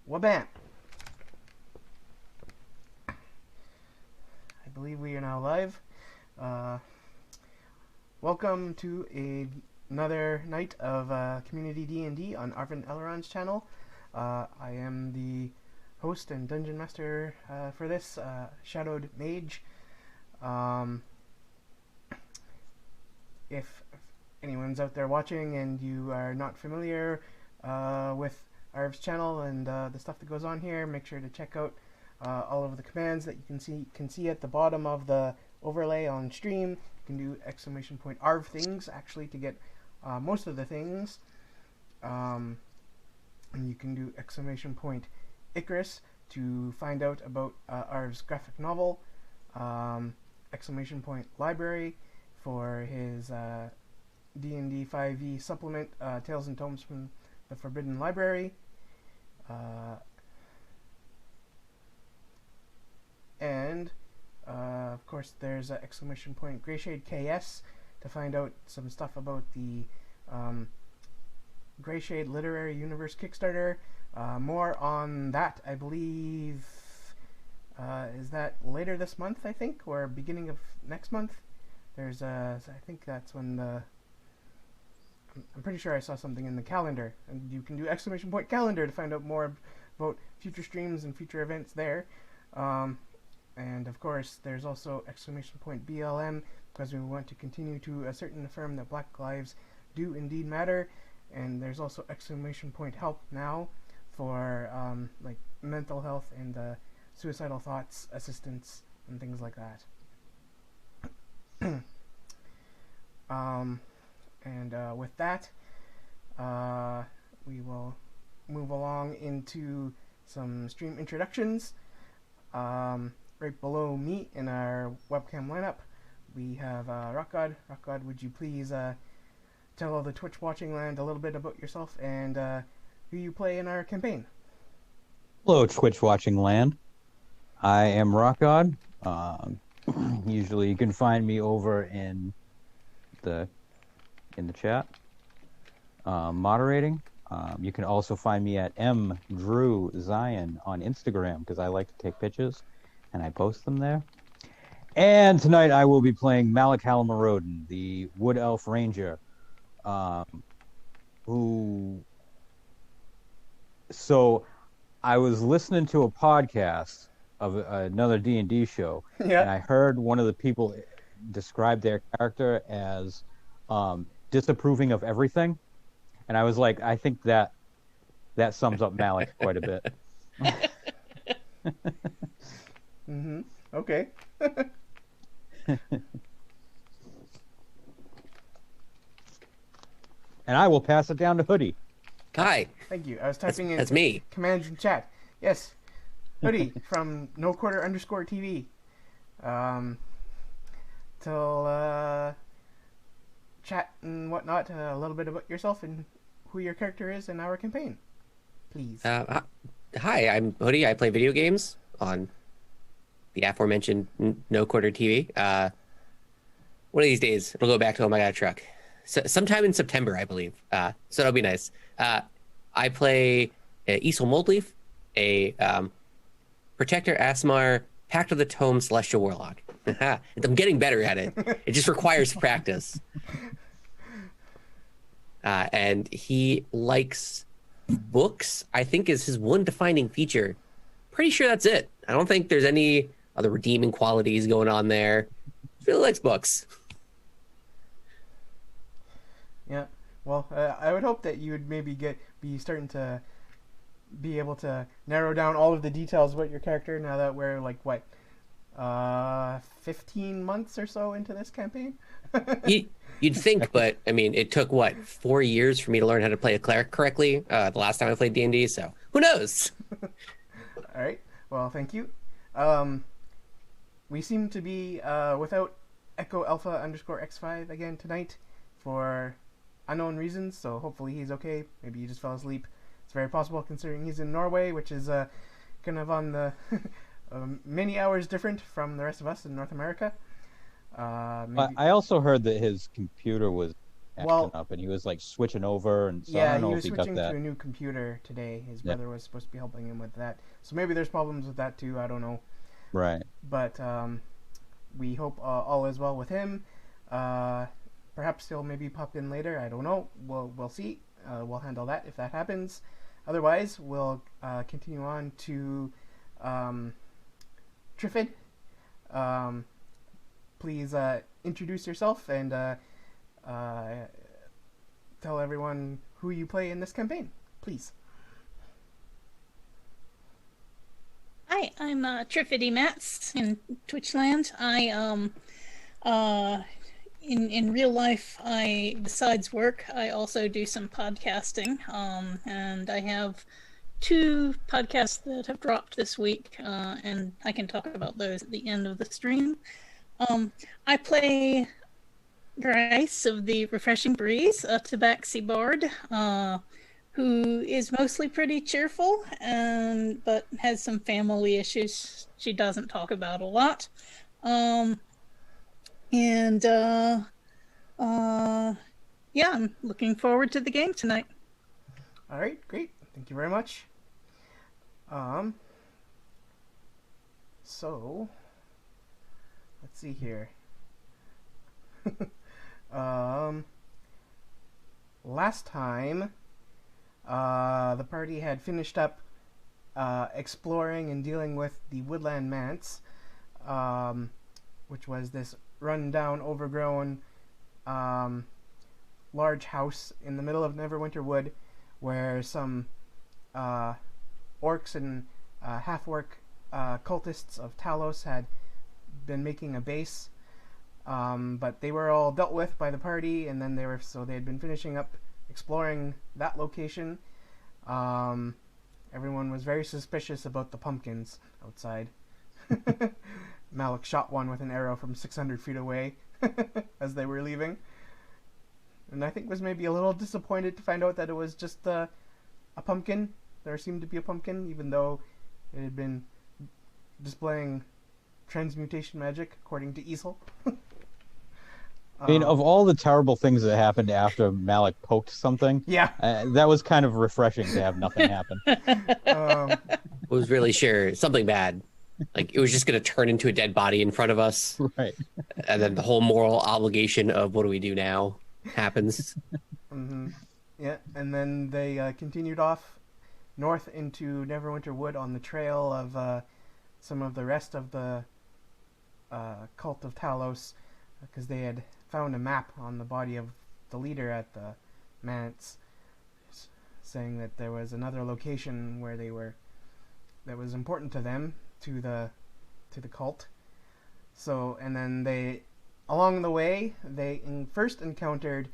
Wabam! I believe we are now live. Welcome to another night of Community D&D on Arvin Eleron's channel. I am the host and dungeon master for this, Shadowed Mage. If anyone's out there watching and you are not familiar with Arv's channel and the stuff that goes on here, make sure to check out all of the commands that you can see at the bottom of the overlay on stream. You can do !Arv things actually to get most of the things, and you can do !Icarus to find out about Arv's graphic novel, !Library for his D&D 5e supplement, Tales and Tomes from the Forbidden Library, and of course there's !Greyshade KS to find out some stuff about the Greyshade Literary Universe Kickstarter. More on that, I believe, is that later this month, I think, or beginning of next month. There's I think that's when I'm pretty sure I saw something in the calendar, and you can do !Calendar to find out more about future streams and future events there. And of course, there's also !BLM, because we want to continue to assert and affirm that Black lives do indeed matter. And there's also !Help now for like mental health and suicidal thoughts assistance and things like that. And with that, we will move along into some stream introductions. Right below me in our webcam lineup, we have Rock God. Rock God, would you please tell all the Twitch watching land a little bit about yourself and who you play in our campaign? Hello, Twitch watching land. I am Rock God. Usually, you can find me over in the chat, moderating. You can also find me at mdrewzion on Instagram, because I like to take pictures and I post them there. And tonight I will be playing Malik Halmarodin, the Wood Elf Ranger, So I was listening to a podcast of another D&D show, Yeah. and I heard one of the people describe their character as disapproving of everything, and I was like, I think that sums up Malik quite a bit. Mm-hmm. Okay. And I will pass it down to Hoodie. Hi. Thank you. I was typing That's me. Commands in chat. Yes. Hoodie from !TV. Till chat and whatnot, a little bit about yourself and who your character is in our campaign, please. Hi, I'm Hoodie. I play video games on the aforementioned TV. One of these days, it'll go back to I Got a Truck. Sometime in September, I believe. So that'll be nice. I play Isol Moldleaf, a Protector Asmar, Pact of the Tome Celestial Warlock. I'm getting better at it. It just requires practice. And he likes books, I think, is his one defining feature. Pretty sure that's it. I don't think there's any other redeeming qualities going on there. He really likes books. Yeah. Well, I would hope that you would maybe be starting to be able to narrow down all of the details about your character now that we're like 15 months or so into this campaign. You'd think, but I mean, it took 4 years for me to learn how to play a cleric correctly. The last time I played D&D, so who knows? All right. Well, thank you. We seem to be without Echo Alpha _X5 again tonight for unknown reasons. So hopefully he's okay. Maybe he just fell asleep. It's very possible, considering he's in Norway, which is kind of on the many hours different from the rest of us in North America. I also heard that his computer was Well, up, and he was like switching over, and so I yeah, don't he know was if he got switching to that. a new computer today. His Yep. brother was supposed to be helping him with that. So maybe there's problems with that too. I don't know. Right. But we hope all is well with him. Perhaps he'll maybe pop in later. I don't know. We'll see. We'll handle that if that happens. Otherwise, we'll continue on to Triffid. Please introduce yourself and tell everyone who you play in this campaign, please. Hi, I'm Triffity Mats in Twitchland. In real life, besides work, I also do some podcasting. And I have 2 podcasts that have dropped this week, and I can talk about those at the end of the stream. I play Grace of the Refreshing Breeze, a Tabaxi bard, who is mostly pretty cheerful, but has some family issues she doesn't talk about a lot. Yeah, I'm looking forward to the game tonight. All right, great. Thank you very much. So let's see here. Last time, the party had finished up exploring and dealing with the Woodland Manse, which was this run-down, overgrown, large house in the middle of Neverwinter Wood, where some orcs and half-orc cultists of Talos had been making a base. But they were all dealt with by the party, and then they had been finishing up exploring that location. Everyone was very suspicious about the pumpkins outside. Malik shot one with an arrow from 600 feet away as they were leaving, and I think was maybe a little disappointed to find out that it was just a pumpkin. There seemed to be a pumpkin, even though it had been displaying transmutation magic, according to Easel. I mean, of all the terrible things that happened after Malik poked something, Yeah. That was kind of refreshing to have nothing happen. I was really sure something bad. Like it was just going to turn into a dead body in front of us. Right. And then the whole moral obligation of what do we do now happens. Mm-hmm. Yeah, and then they continued off north into Neverwinter Wood on the trail of some of the rest of the cult of Talos, because they had found a map on the body of the leader at the manse, saying that there was another location where they were that was important to them, to the cult. So, and then they, along the way, they first encountered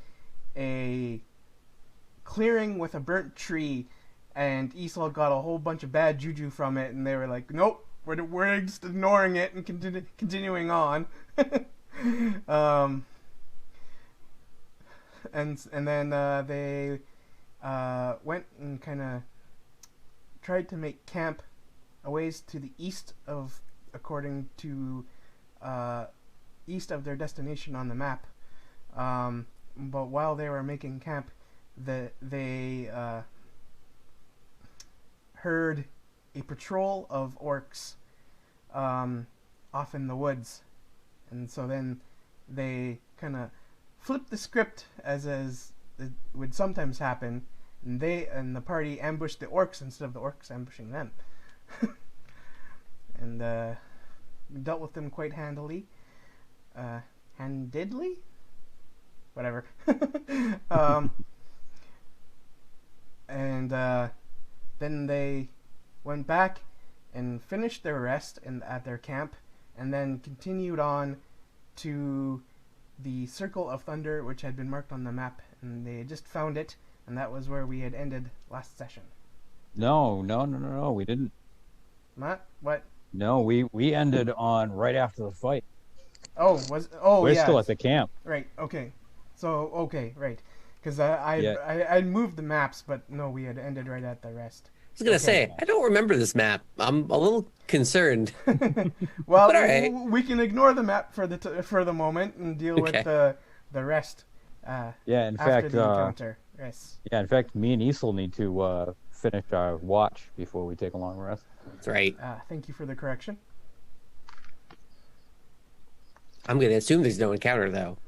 a clearing with a burnt tree, and Esau got a whole bunch of bad juju from it, and they were like, nope, we're just ignoring it and continuing on. And then they went and kind of tried to make camp a ways to the east of, according to east of their destination on the map. But while they were making camp, they heard a patrol of orcs off in the woods, and so then they kind of flipped the script, as it would sometimes happen, and the party ambushed the orcs instead of the orcs ambushing them. And dealt with them quite handily. Handedly? Whatever. And then they went back and finished their rest at their camp, and then continued on to the Circle of Thunder, which had been marked on the map, and they had just found it, and that was where we had ended last session. No, we didn't. What? No, we ended on right after the fight. We're We're still at the camp. Right, okay. So, right. Because I moved the maps, but no, we had ended right at the rest. I was going to say, I don't remember this map. I'm a little concerned. Well, but all right. We can ignore the map for the moment and deal with the rest Yeah, in after fact, the encounter. Yes. me and Isel need to finish our watch before we take a long rest. That's right. Thank you for the correction. I'm going to assume there's no encounter, though.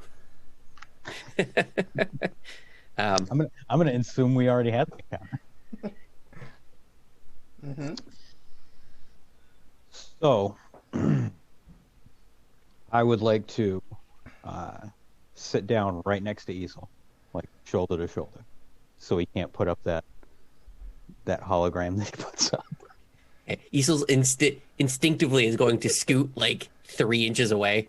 I'm gonna assume we already had the encounter. Mm-hmm. So, I would like to sit down right next to Isel, like shoulder to shoulder, so he can't put up that hologram that he puts up. Easel's instinctively is going to scoot like 3 inches away.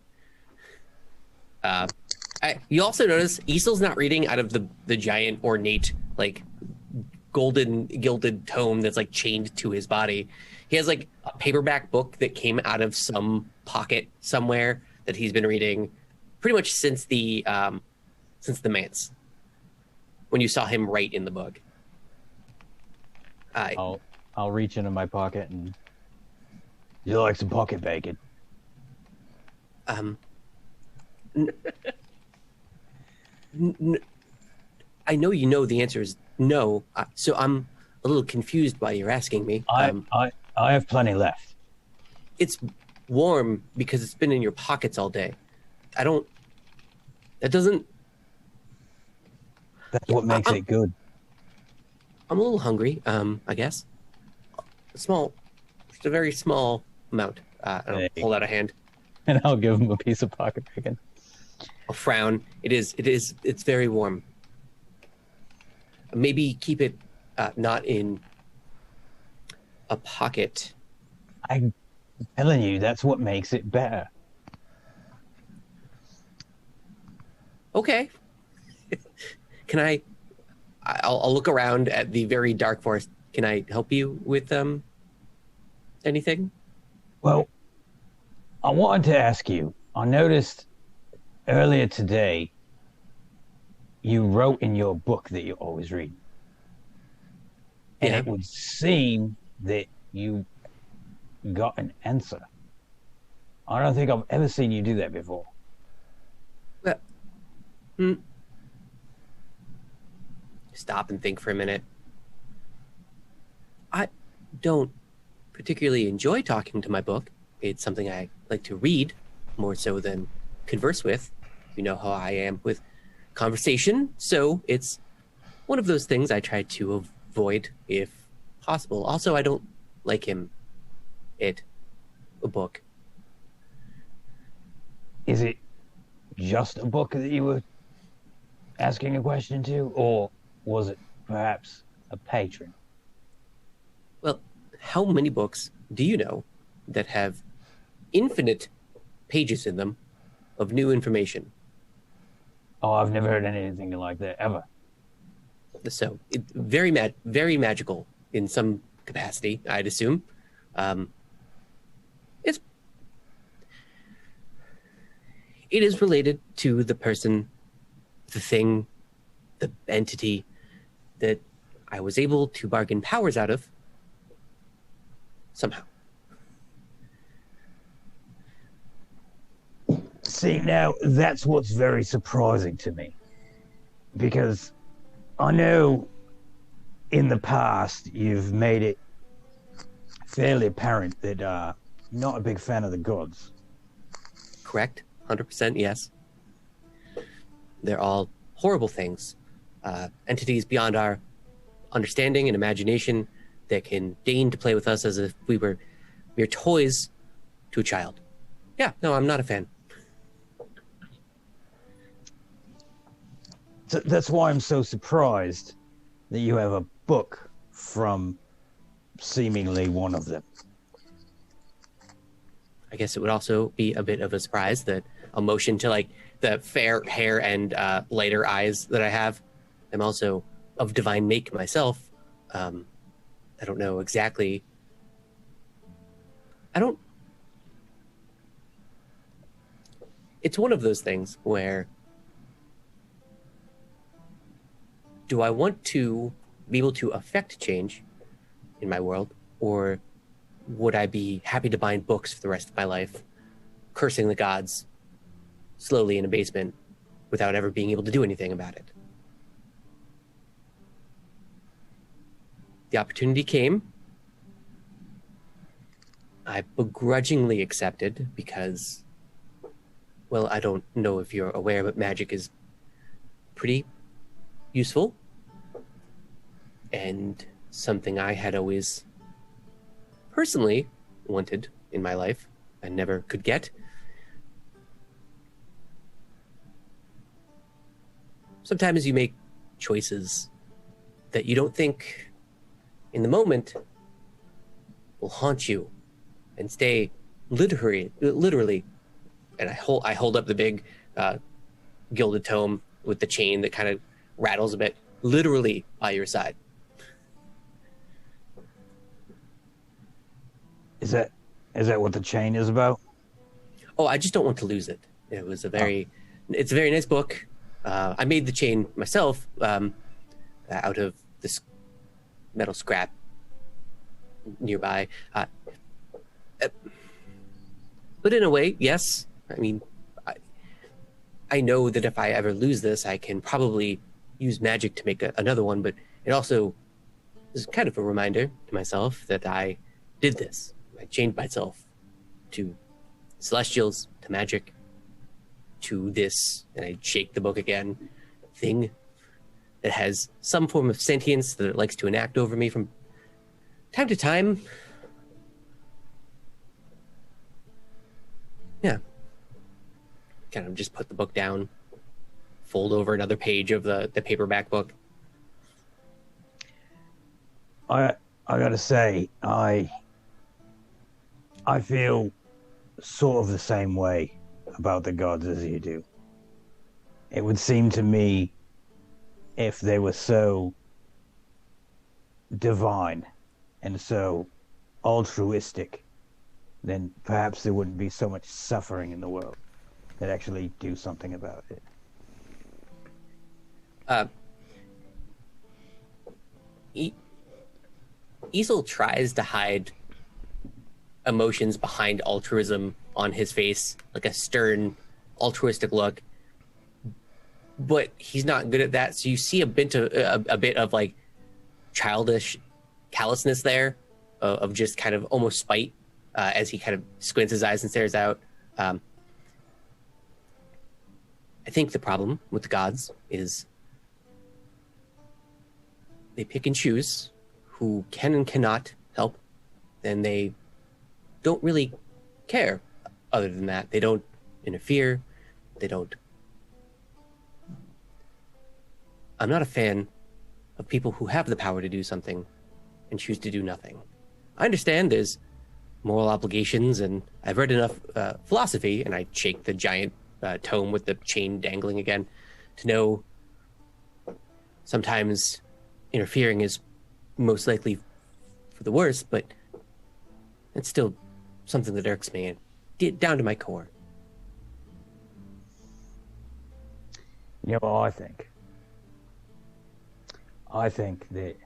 You also notice Easel's not reading out of the giant ornate like golden gilded tome that's like chained to his body. He has like a paperback book that came out of some pocket somewhere that he's been reading pretty much since the manse. When you saw him write in the book. I'll reach into my pocket and you like some pocket bacon? I know you know the answer is no, so I'm a little confused why you're asking me. I have plenty left. It's warm because it's been in your pockets all day. That doesn't... That's what makes it good. I'm a little hungry, I guess. Just a very small amount. I'll hold out a hand. And I'll give him a piece of pocket bacon. I'll frown. It's very warm. Maybe keep it not in a pocket. I'm telling you, that's what makes it better. Okay. Can I'll look around at the very dark forest. Can I help you with anything? Well, I wanted to ask you, I noticed earlier today you wrote in your book that you always read. And Yeah. it would seem that you got an answer. I don't think I've ever seen you do that before. Well, stop and think for a minute. I don't particularly enjoy talking to my book. It's something I like to read more so than converse with. You know how I am with conversation, so it's one of those things I try to avoid if possible. Also, I don't like a book. Is it just a book that you were asking a question to, or was it perhaps a patron? Well, how many books do you know that have infinite pages in them of new information? Oh, I've never heard anything like that ever. So very magical in some capacity, I'd assume. It is related to the person, the thing, the entity that I was able to bargain powers out of somehow. See, now that's what's very surprising to me. Because I know in the past you've made it fairly apparent that you're not a big fan of the gods. Correct? 100% yes. They're all horrible things. Entities beyond our understanding and imagination that can deign to play with us as if we were mere toys to a child. Yeah, no, I'm not a fan. So that's why I'm so surprised that you have a book from seemingly one of them. I guess it would also be a bit of a surprise that a motion to like the fair hair and lighter eyes that I have. I'm also of divine make myself. I don't know exactly. It's one of those things where do I want to be able to affect change in my world, or would I be happy to bind books for the rest of my life, cursing the gods slowly in a basement without ever being able to do anything about it. The opportunity came. I begrudgingly accepted because, well, I don't know if you're aware, but magic is pretty useful and something I had always personally wanted in my life and never could get. Sometimes you make choices that you don't think in the moment will haunt you and stay literally. And I hold up the big gilded tome with the chain that kind of rattles a bit, literally by your side. Is that what the chain is about? Oh, I just don't want to lose it. It was it's a very nice book. I made the chain myself out of this metal scrap nearby. But in a way, yes. I mean, I know that if I ever lose this, I can probably use magic to make another one, but it also is kind of a reminder to myself that I did this. I chained myself to celestials, to magic, to this, and I shake the book again, thing that has some form of sentience that it likes to enact over me from time to time. Yeah. Kind of just put the book down, fold over another page of the paperback book. I gotta say, I feel sort of the same way about the gods as you do. It would seem to me if they were so divine and so altruistic, then perhaps there wouldn't be so much suffering in the world. They'd actually do something about it. Easel tries to hide emotions behind altruism on his face, like a stern, altruistic look. But he's not good at that. So you see a bit of like childish callousness there, of just kind of almost spite as he kind of squints his eyes and stares out. I think the problem with the gods is they pick and choose who can and cannot help, and they don't really care. Other than that, they don't interfere. They don't. I'm not a fan of people who have the power to do something and choose to do nothing. I understand there's moral obligations, and I've read enough philosophy, and I shake the giant tome with the chain dangling again, to know sometimes interfering is most likely for the worst, but it's still something that irks me down to my core. You know what I think? I think that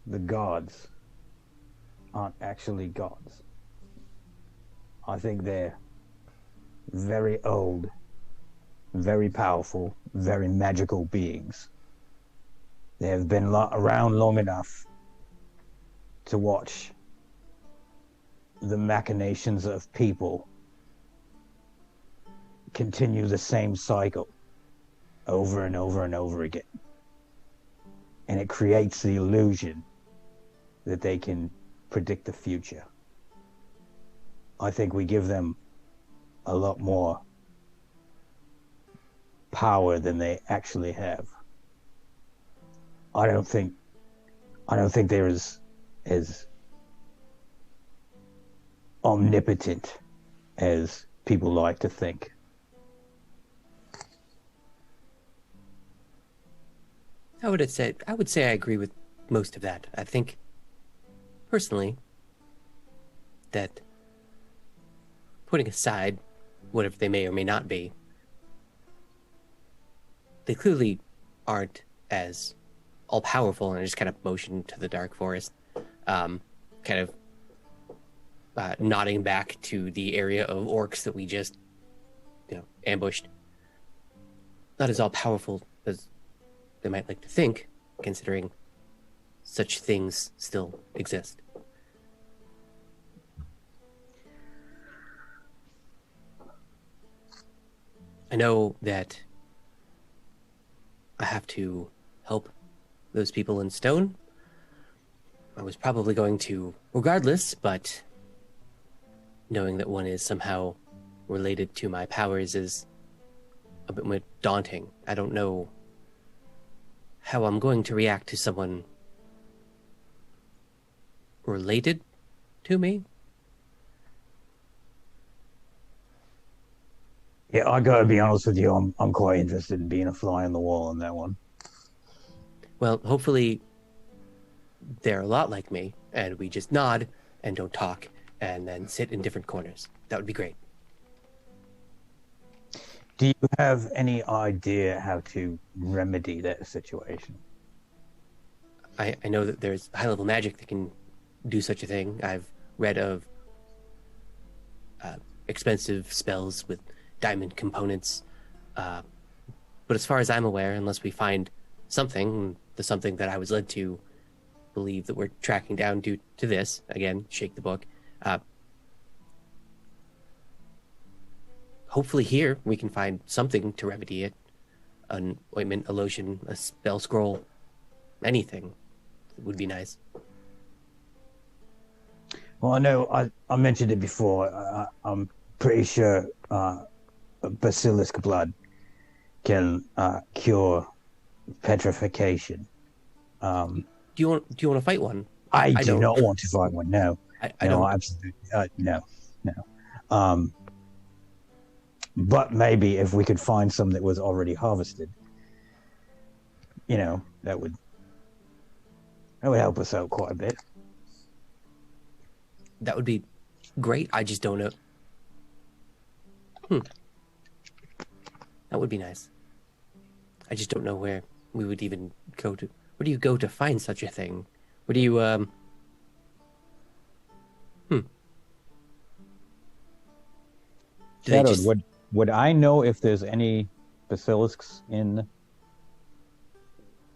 the gods aren't actually gods. I think they're very old, very powerful, very magical beings. They have been around long enough to watch the machinations of people continue the same cycle over and over and over again. And it creates the illusion that they can predict the future. I think we give them a lot more power than they actually have. I don't think they're as omnipotent as people like to think. I would say I agree with most of that. I think, personally, that putting aside whatever they may or may not be, they clearly aren't as all-powerful, and I just kind of motion to the dark forest, kind of nodding back to the area of orcs that we just ambushed. not as all powerful as they might like to think, considering such things still exist. I know that I have to help those people in stone. I was probably going to regardless, but knowing that one is somehow related to my powers is a bit more daunting. I don't know how I'm going to react to someone related to me. Yeah, I gotta be honest with you. I'm quite interested in being a fly on the wall on that one. Well, hopefully they're a lot like me, and we just nod and don't talk, and then sit in different corners. That would be great. Do you have any idea how to remedy that situation? I know that there's high-level magic that can do such a thing. I've read of expensive spells with diamond components. But as far as I'm aware, unless we find something, the something that I was led to believe that we're tracking down due to this, again, shake the book, hopefully here we can find something to remedy it. An ointment, a lotion, a spell scroll, anything would be nice. Well, I know I mentioned it before. I'm pretty sure basilisk blood can cure petrification. Do you want to fight one? I do don't. not want to fight one. No, I no, don't. absolutely no. But maybe if we could find some that was already harvested, that would help us out quite a bit. That would be great. I just don't know. That would be nice. I just don't know where we would even go to. Where do you go to find such a thing? Where do you, Do they Shadow, just... would I know if there's any basilisks in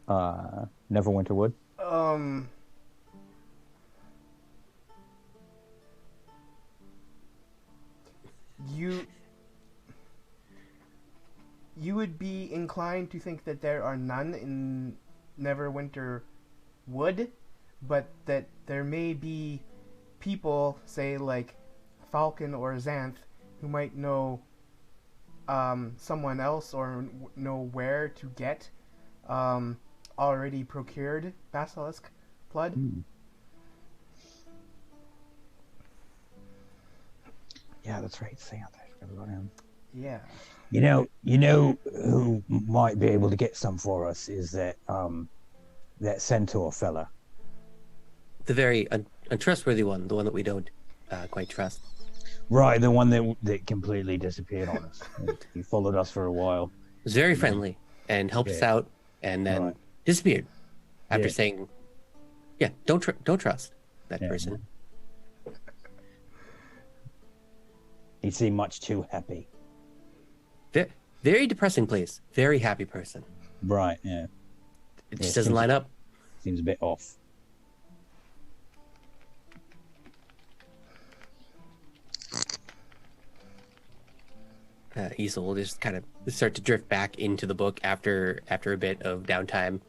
Neverwinter Wood? You would be inclined to think that there are none in Neverwinter Wood, but that there may be people, say like Falcon or Xanth, who might know someone else or know where to get already procured basilisk blood. Yeah, that's right. Xanth. I forgot about him. Yeah. You know who might be able to get some for us is that centaur fella. The very untrustworthy one, the one that we don't quite trust. Right, the one that completely disappeared on us. He followed us for a while. Was very friendly and helped us out, and then disappeared after saying, "Yeah, don't trust that person." He seemed much too happy. Very depressing place. Very happy person. Right. Yeah. It just doesn't line up. Seems a bit off. Isel will just kind of start to drift back into the book after a bit of downtime.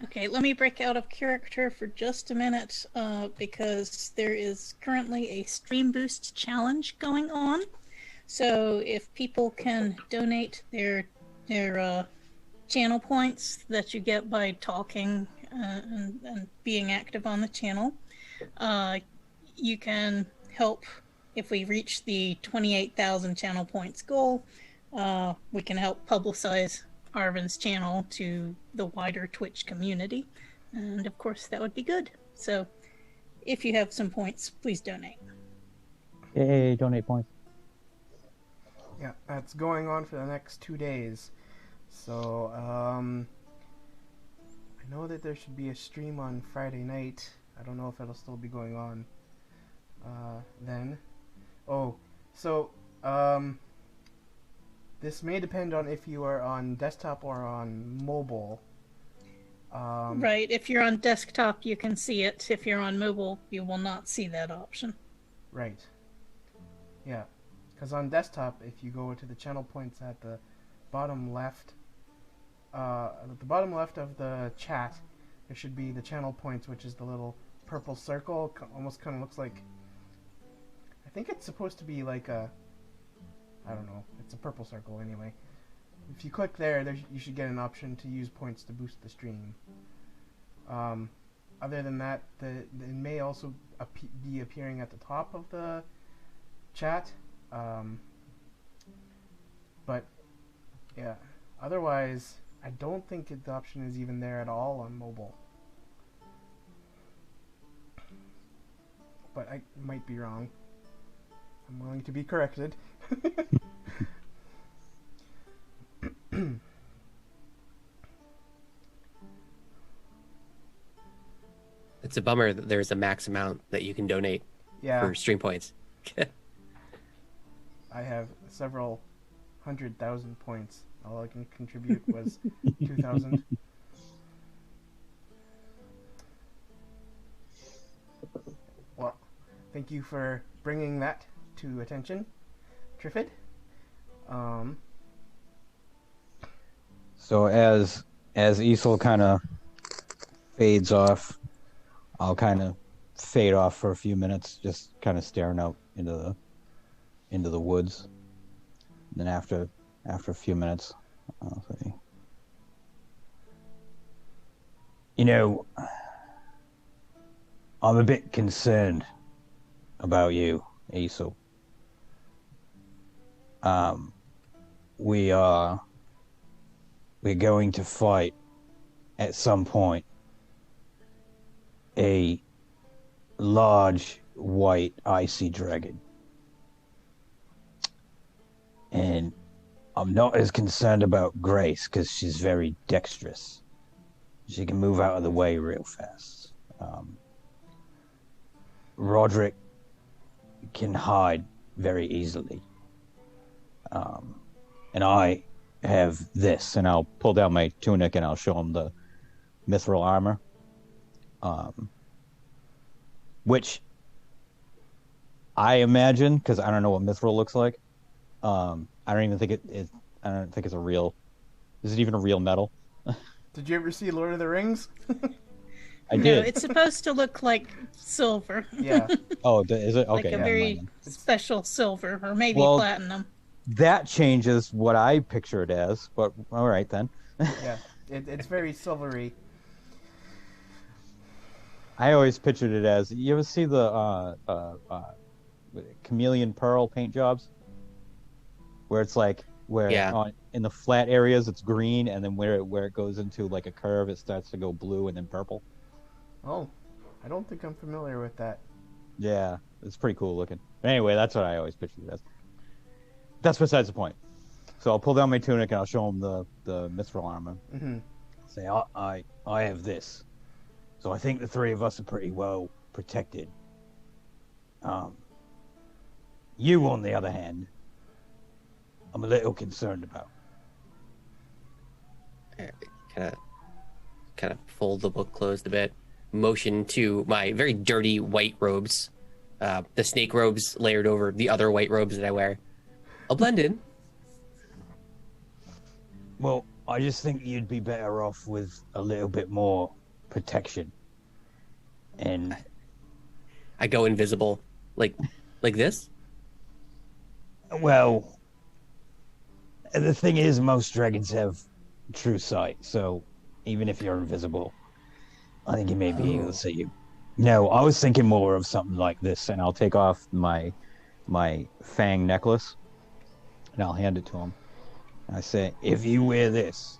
Okay, let me break out of character for just a minute because there is currently a Stream Boost challenge going on. So if people can donate their channel points that you get by talking and being active on the channel, you can help. If we reach the 28,000 channel points goal, we can help publicize Arvin's channel to the wider Twitch community, and of course that would be good. So if you have some points, please donate. Yay, donate points. Yeah, that's going on for the next 2 days. So I know that there should be a stream on Friday night. I don't know if it'll still be going on then, Oh, so this may depend on if you are on desktop or on mobile. Right. If you're on desktop, you can see it. If you're on mobile, you will not see that option. Right. Yeah. Because on desktop, if you go to the channel points at the bottom left, at the bottom left of the chat, there should be the channel points, which is the little purple circle. Almost kind of looks like. I think it's supposed to be like a. I don't know. It's a purple circle anyway. If you click there, you should get an option to use points to boost the stream. Other than that, it may also be appearing at the top of the chat. But yeah, otherwise, I don't think the option is even there at all on mobile. But I might be wrong. I'm willing to be corrected. It's a bummer that there's a max amount that you can donate for stream points. I have several 100,000 points. All I can contribute was 2,000. Well, thank you for bringing that to attention, Triffid. So as Easel kind of fades off, I'll kind of fade off for a few minutes, just kind of staring out into the woods. And then after a few minutes, I'll say, you know, I'm a bit concerned about you, Easel. We're going to fight at some point a large white icy dragon. And I'm not as concerned about Grace because she's very dexterous. She can move out of the way real fast. Roderick can hide very easily. And I have this, and I'll pull down my tunic and I'll show him the mithril armor. Which I imagine, because I don't know what mithril looks like. I don't think it's a real. Is it even a real metal? Did you ever see Lord of the Rings? I No, did. it's supposed to look like silver. Yeah. Oh, is it? Okay. Like a very special silver, or maybe platinum. That changes what I picture it as, but all right then. Yeah, it's very silvery. I always pictured it as, you ever see the chameleon pearl paint jobs? Where it's like, in the flat areas it's green, and then where it goes into like a curve, it starts to go blue and then purple. Oh, I don't think I'm familiar with that. Yeah, it's pretty cool looking. But anyway, that's what I always pictured it as. That's besides the point. So I'll pull down my tunic and I'll show him the mithril armor. Mm-hmm. Say, I have this. So I think the three of us are pretty well protected. You, on the other hand, I'm a little concerned about. Kind of fold the book closed a bit. Motion to my very dirty white robes, the snake robes layered over the other white robes that I wear. I'll blend in. Well, I just think you'd be better off with a little bit more protection. And I go invisible, like this. Well, the thing is, most dragons have true sight, so even if you're invisible, I think he may be able to see you. No, I was thinking more of something like this, and I'll take off my fang necklace, and I'll hand it to him. And I say, if you wear this,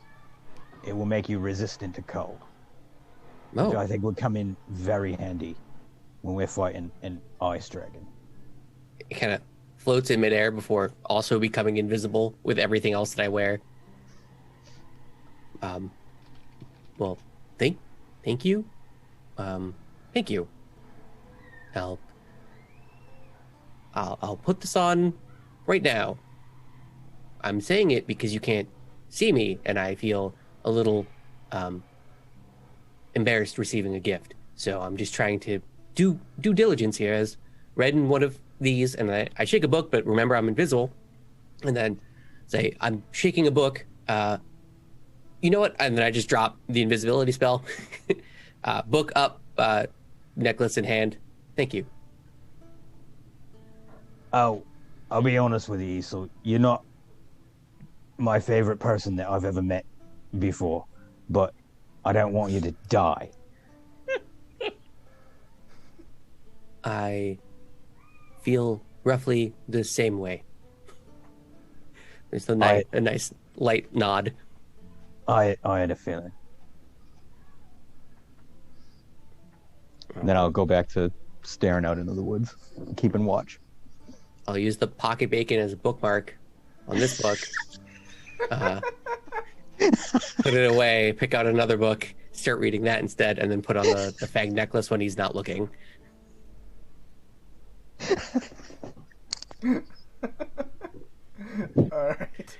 it will make you resistant to cold. Which I think would come in very handy when we're fighting an ice dragon. It kind of floats in midair before also becoming invisible with everything else that I wear. Well, thank you. Thank you. Help. I'll put this on right now. I'm saying it because you can't see me, and I feel a little embarrassed receiving a gift. So I'm just trying to do due diligence here. As read in one of these, and I shake a book, but remember I'm invisible, and then say I'm shaking a book. You know what? And then I just drop the invisibility spell. Book up, necklace in hand. Thank you. Oh, I'll be honest with you, so you're not my favorite person that I've ever met before, but I don't want you to die. I feel roughly the same way. There's a nice light nod. I had a feeling. Then I'll go back to staring out into the woods, keeping watch. I'll use the pocket bacon as a bookmark on this book. Put it away, pick out another book, start reading that instead, and then put on the fang necklace when he's not looking. Alright.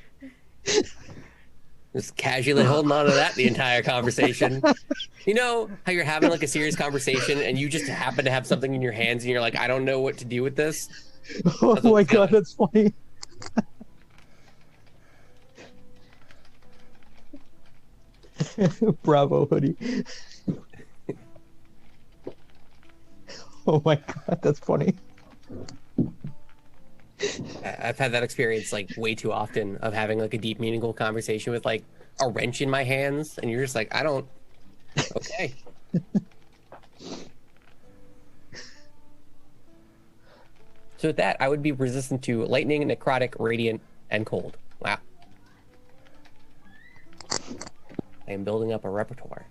Just casually holding on to that the entire conversation. You know how you're having like a serious conversation and you just happen to have something in your hands and you're like, I don't know what to do with this? Oh my god, that's funny. Bravo, Hoodie. Oh my god, that's funny. I've had that experience like way too often of having like a deep, meaningful conversation with like a wrench in my hands, and you're just like, I don't. Okay. So with that, I would be resistant to lightning, necrotic, radiant, and cold. Wow. I am building up a repertoire.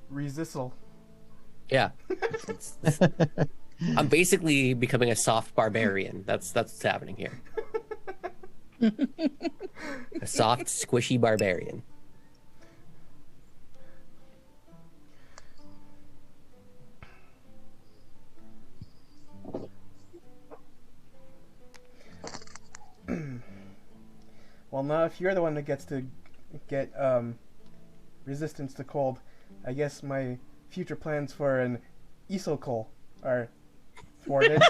Resistal. Yeah. I'm basically becoming a soft barbarian. That's what's happening here. A soft, squishy barbarian. Well, now if you're the one that gets to get resistance to cold, I guess my future plans for an isokol are thwarted.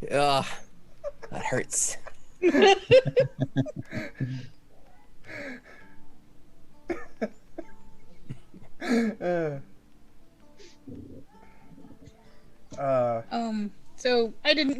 Ugh, that hurts. So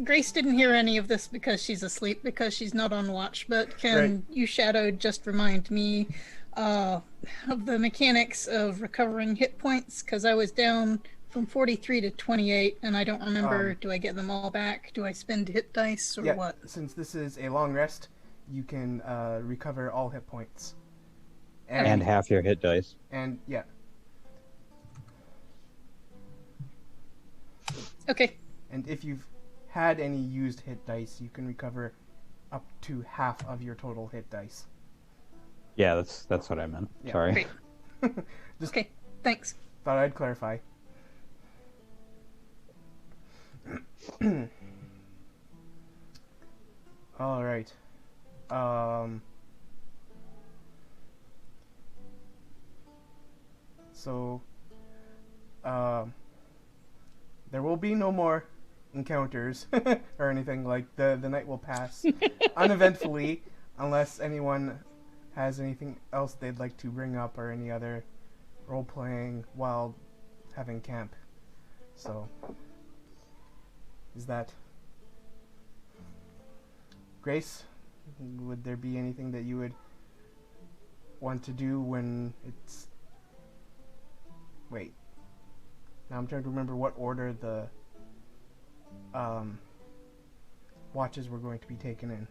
Grace didn't hear any of this because she's asleep, because she's not on watch, but can Right. you, Shadow, just remind me of the mechanics of recovering hit points? Because I was down from 43 to 28, and I don't remember, do I get them all back? Do I spend hit dice, or Yeah, what? since this is a long rest, you can recover all hit points. And half your hit dice. And, yeah. Okay. And if you've had any used hit dice, you can recover up to half of your total hit dice. Yeah, that's what I meant. Yeah. Sorry. Great. Just Okay, thanks. thought I'd clarify. All right. So, there will be no more encounters or anything. Like the night will pass uneventfully, unless anyone has anything else they'd like to bring up or any other role playing while having camp. So, is that Grace? Would there be anything that you would want to do when it's... Wait. Now I'm trying to remember what order the watches were going to be taken in.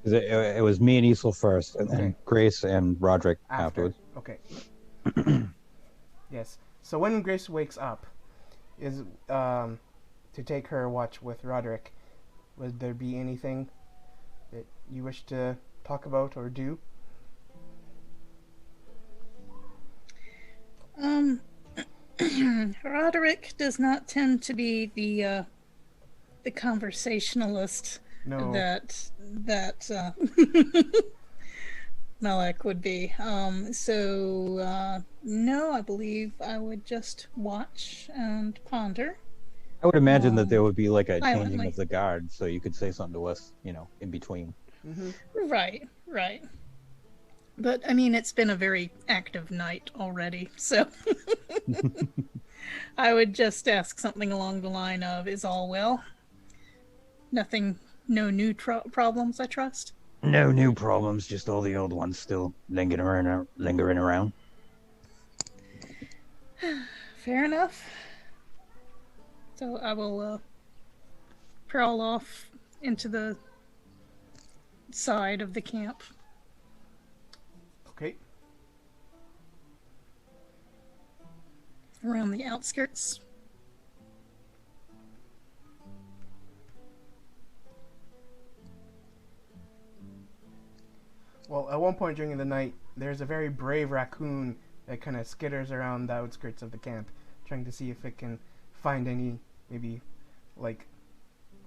It was me and Isel first, and then Okay. Grace and Roderick After. afterwards. Okay. Yes. So when Grace wakes up, is to take her watch with Roderick. Would there be anything that you wish to talk about or do? Um, Roderick does not tend to be the conversationalist No. that Malek would be. No, I believe I would just watch and ponder I would imagine that there would be like a changing silently. of the guard, so you could say something to us, in between. Mm-hmm. Right, right. But I mean, it's been a very active night already, so I would just ask something along the line of, "Is all well? Nothing, no new problems, I trust." No new problems, just all the old ones still lingering around. Fair enough. So I will prowl off into the side of the camp. Okay. Around the outskirts. Well, at one point during the night, there's a very brave raccoon that kind of skitters around the outskirts of the camp, trying to see if it can find any, maybe, like,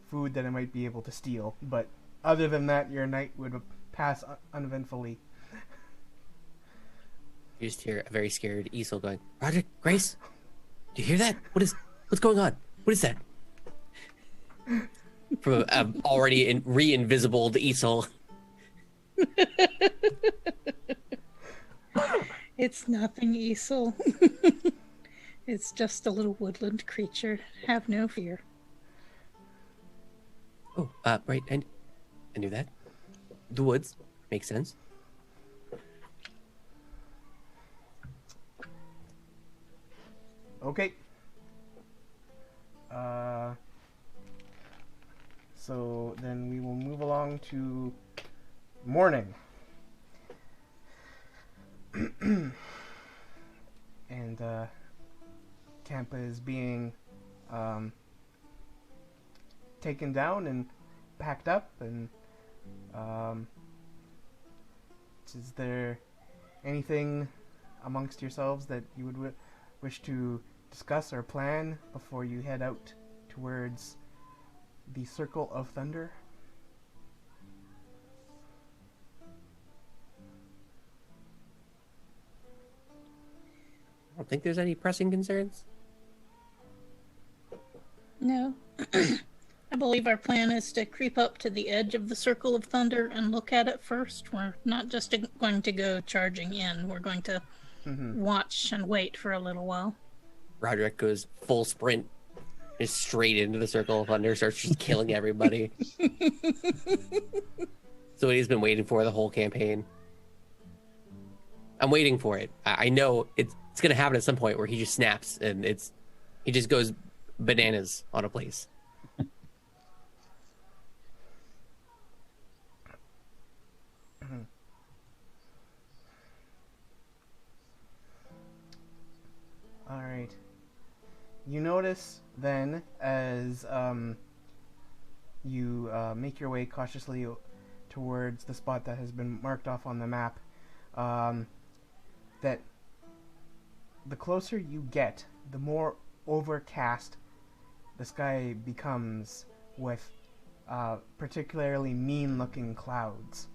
food that it might be able to steal. But other than that, your night would pass uneventfully. You just hear a very scared Easel going, "Roger, Grace, do you hear that? What's going on? What is that?" From already re-invisibled Easel. It's nothing, Easel. It's just a little woodland creature. Have no fear. Oh, right, and I knew that. The woods makes sense. Okay. So then we will move along to morning. And camp is being taken down and packed up. And is there anything amongst yourselves that you would wish to discuss or plan before you head out towards the Circle of Thunder? I don't think there's any pressing concerns. No. I believe our plan is to creep up to the edge of the Circle of Thunder and look at it first. We're not just going to go charging in. We're going to watch and wait for a little while. Roderick goes full sprint, just straight into the Circle of Thunder, starts just killing everybody. So he's been waiting for the whole campaign. I'm waiting for it. I know it's going to happen at some point where he just snaps and he just goes bananas on a place. All right. You notice then, as you make your way cautiously towards the spot that has been marked off on the map, that the closer you get, the more overcast the sky becomes with particularly mean-looking clouds.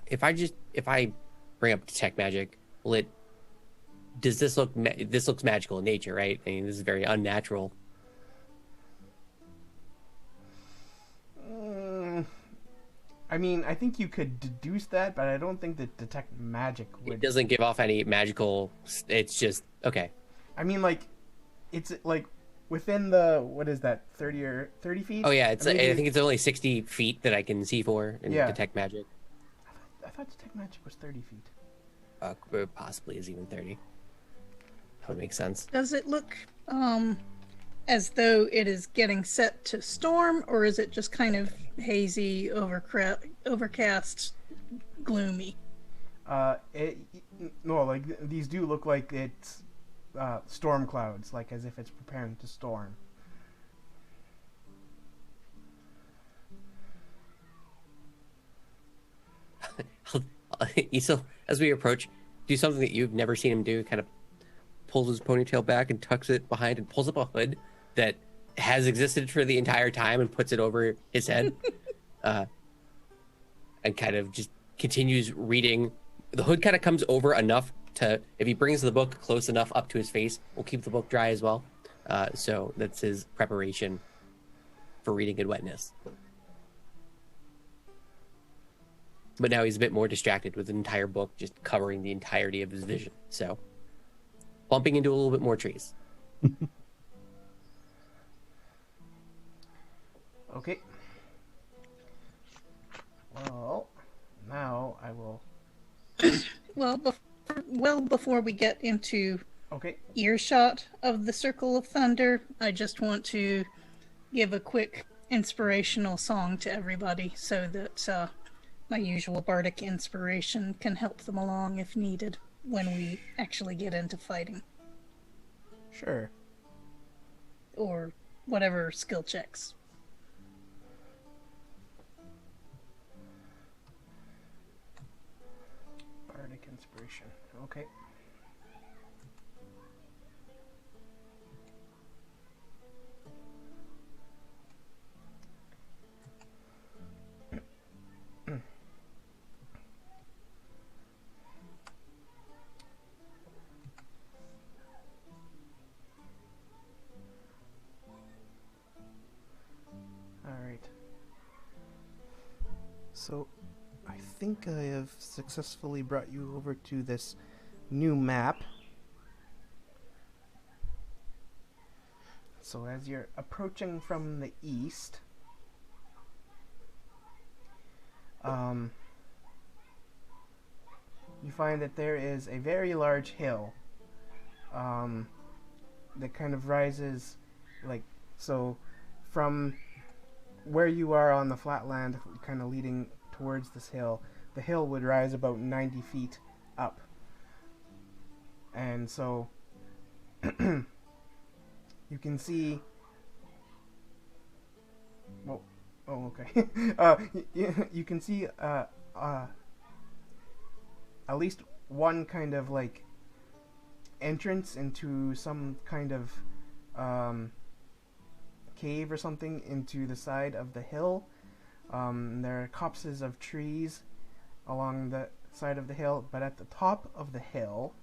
If I bring up detect magic, does this look this looks magical in nature, right? I mean, this is very unnatural. I mean, I think you could deduce that, but I don't think that detect magic would. It doesn't give off any magical. It's just okay. I mean, like, it's like within the, what is that, 30 feet? Oh yeah, it's. Maybe, I think it's only 60 feet that I can see for in detect magic. I thought detect magic was 30 feet. Possibly is even 30. That would make sense. Does it look as though it is getting set to storm, or is it just kind of hazy, overcast, gloomy? No, like, these do look like it's storm clouds, like as if it's preparing to storm. Issa, as we approach, do something that you've never seen him do. Kind of pulls his ponytail back and tucks it behind and pulls up a hood that has existed for the entire time and puts it over his head. And kind of just continues reading. The hood kind of comes over enough to, if he brings the book close enough up to his face, we'll keep the book dry as well. So that's his preparation for reading in wetness. But now he's a bit more distracted with an entire book just covering the entirety of his vision. So bumping into a little bit more trees. Okay. Well, now I will... Well, before we get into Okay. earshot of the Circle of Thunder, I just want to give a quick inspirational song to everybody so that my usual bardic inspiration can help them along if needed when we actually get into fighting. Sure. Or whatever skill checks. Bardic inspiration. Okay. Alright. So, I think I have successfully brought you over to this new map. So as you're approaching from the east, you find that there is a very large hill that kind of rises, like, so from where you are on the flat land, kind of leading towards this hill, the hill would rise about 90 feet up. And so you can see... Well, oh, okay. You can see at least one kind of, like, entrance into some kind of cave or something into the side of the hill. There are copses of trees along the side of the hill, but at the top of the hill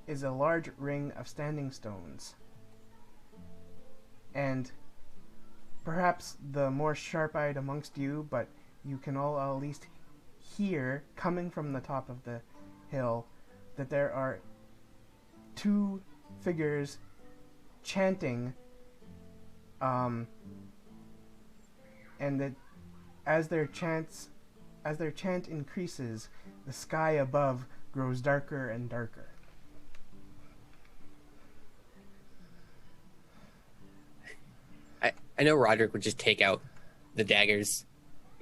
is a large ring of standing stones. And perhaps the more sharp-eyed amongst you, but you can all at least hear, coming from the top of the hill, that there are two figures chanting, and that as their chant increases, the sky above grows darker and darker. I know Roderick would just take out the daggers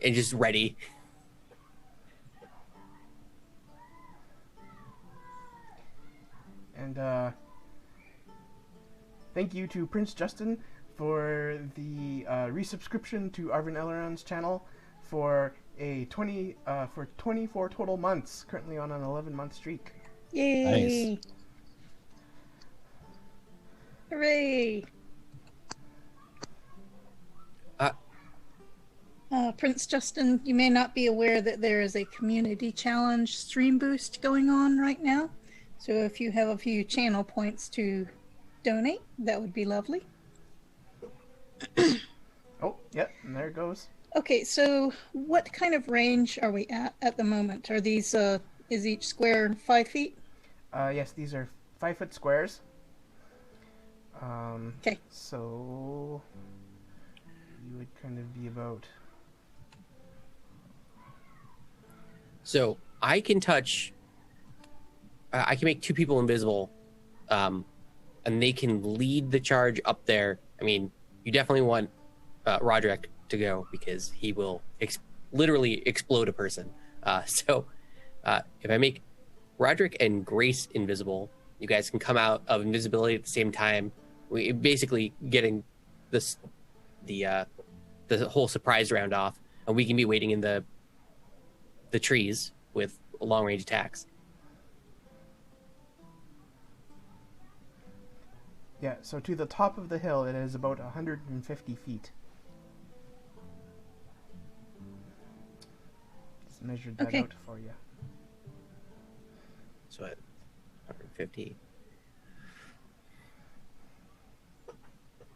and just ready. And thank you to Prince Justin for the resubscription to Arvin Eleron's channel for a 24 total months, currently on an 11-month streak. Yay! Nice. Hooray! Prince Justin, you may not be aware that there is a community challenge stream boost going on right now. So if you have a few channel points to donate, that would be lovely. Oh, yep, and there it goes. Okay, so what kind of range are we at the moment? Are these, is each square 5 feet? Yes, these are 5-foot squares. Okay. So you would kind of be about... So I can touch. I can make two people invisible, and they can lead the charge up there. I mean, you definitely want Roderick to go because he will literally explode a person. So if I make Roderick and Grace invisible, you guys can come out of invisibility at the same time. We basically getting the the whole surprise round off, and we can be waiting in the trees with long range attacks. Yeah, so to the top of the hill, it is about 150 feet. Just measured that out for you. So at 150.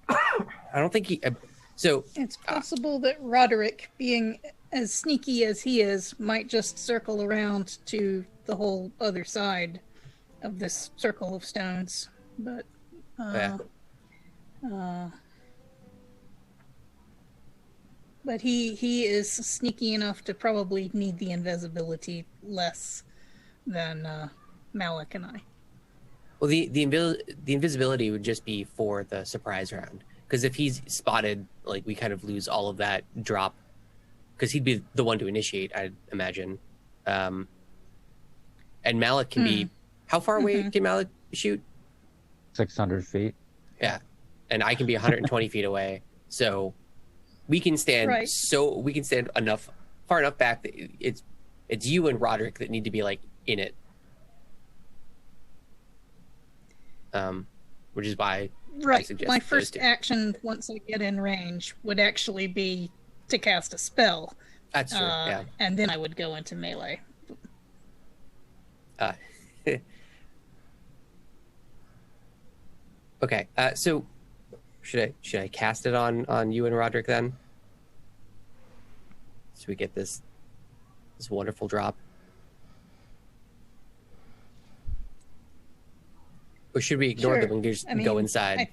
I don't think he. So it's possible that Roderick, being as sneaky as he is, might just circle around to the whole other side of this circle of stones. But but he is sneaky enough to probably need the invisibility less than Malik and I. Well, the invisibility would just be for the surprise round, because if he's spotted, like, we kind of lose all of that drop, because he'd be the one to initiate, I'd imagine. And Malik can be, how far away can Malik shoot? 600 feet. Yeah, and I can be 120 feet away, so we can stand. Right. So we can stand far enough back that it's you and Roderick that need to be like in it. Which is why I suggest my those first two. action once I get in range would actually be to cast a spell. That's true. Yeah, and then I would go into melee. Okay. So should I cast it on you and Roderick then? So we get this wonderful drop. Or should we ignore them and just go inside?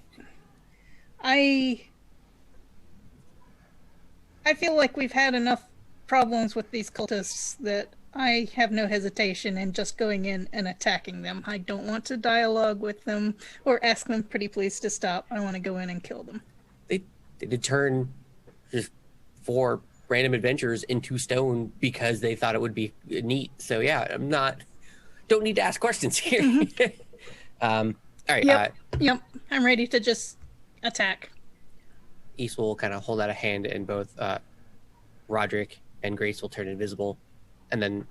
I feel like we've had enough problems with these cultists that I have no hesitation in just going in and attacking them. I don't want to dialogue with them or ask them pretty please to stop. I want to go in and kill them. They did turn just 4 random adventurers into stone because they thought it would be neat. So yeah, don't need to ask questions here. All right. Yep. I'm ready to just attack. East will kind of hold out a hand, and both Roderick and Grace will turn invisible, and then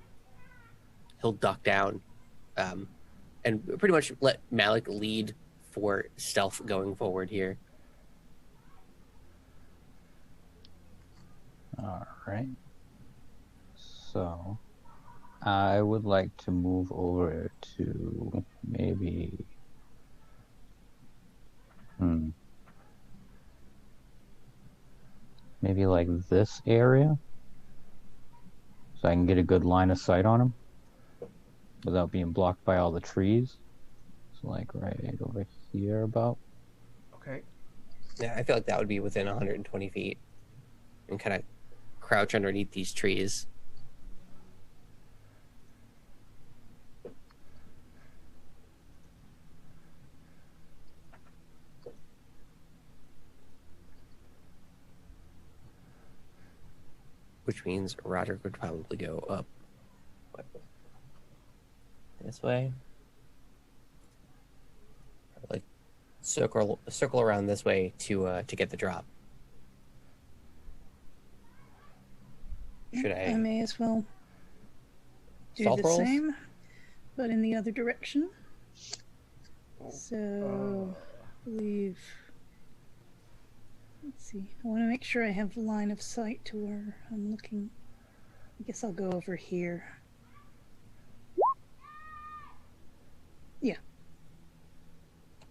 he'll duck down, and pretty much let Malik lead for stealth going forward here. All right. So I would like to move over to maybe maybe like this area, so I can get a good line of sight on him without being blocked by all the trees. So like right over here about. Okay. Yeah, I feel like that would be within 120 feet, and kind of crouch underneath these trees. Which means Roderick would probably go up this way, like circle around this way to get the drop. Should I may as well do stealth the rolls? same, but in the other direction. So, I believe. Let's see. I want to make sure I have line of sight to where I'm looking. I guess I'll go over here. Yeah.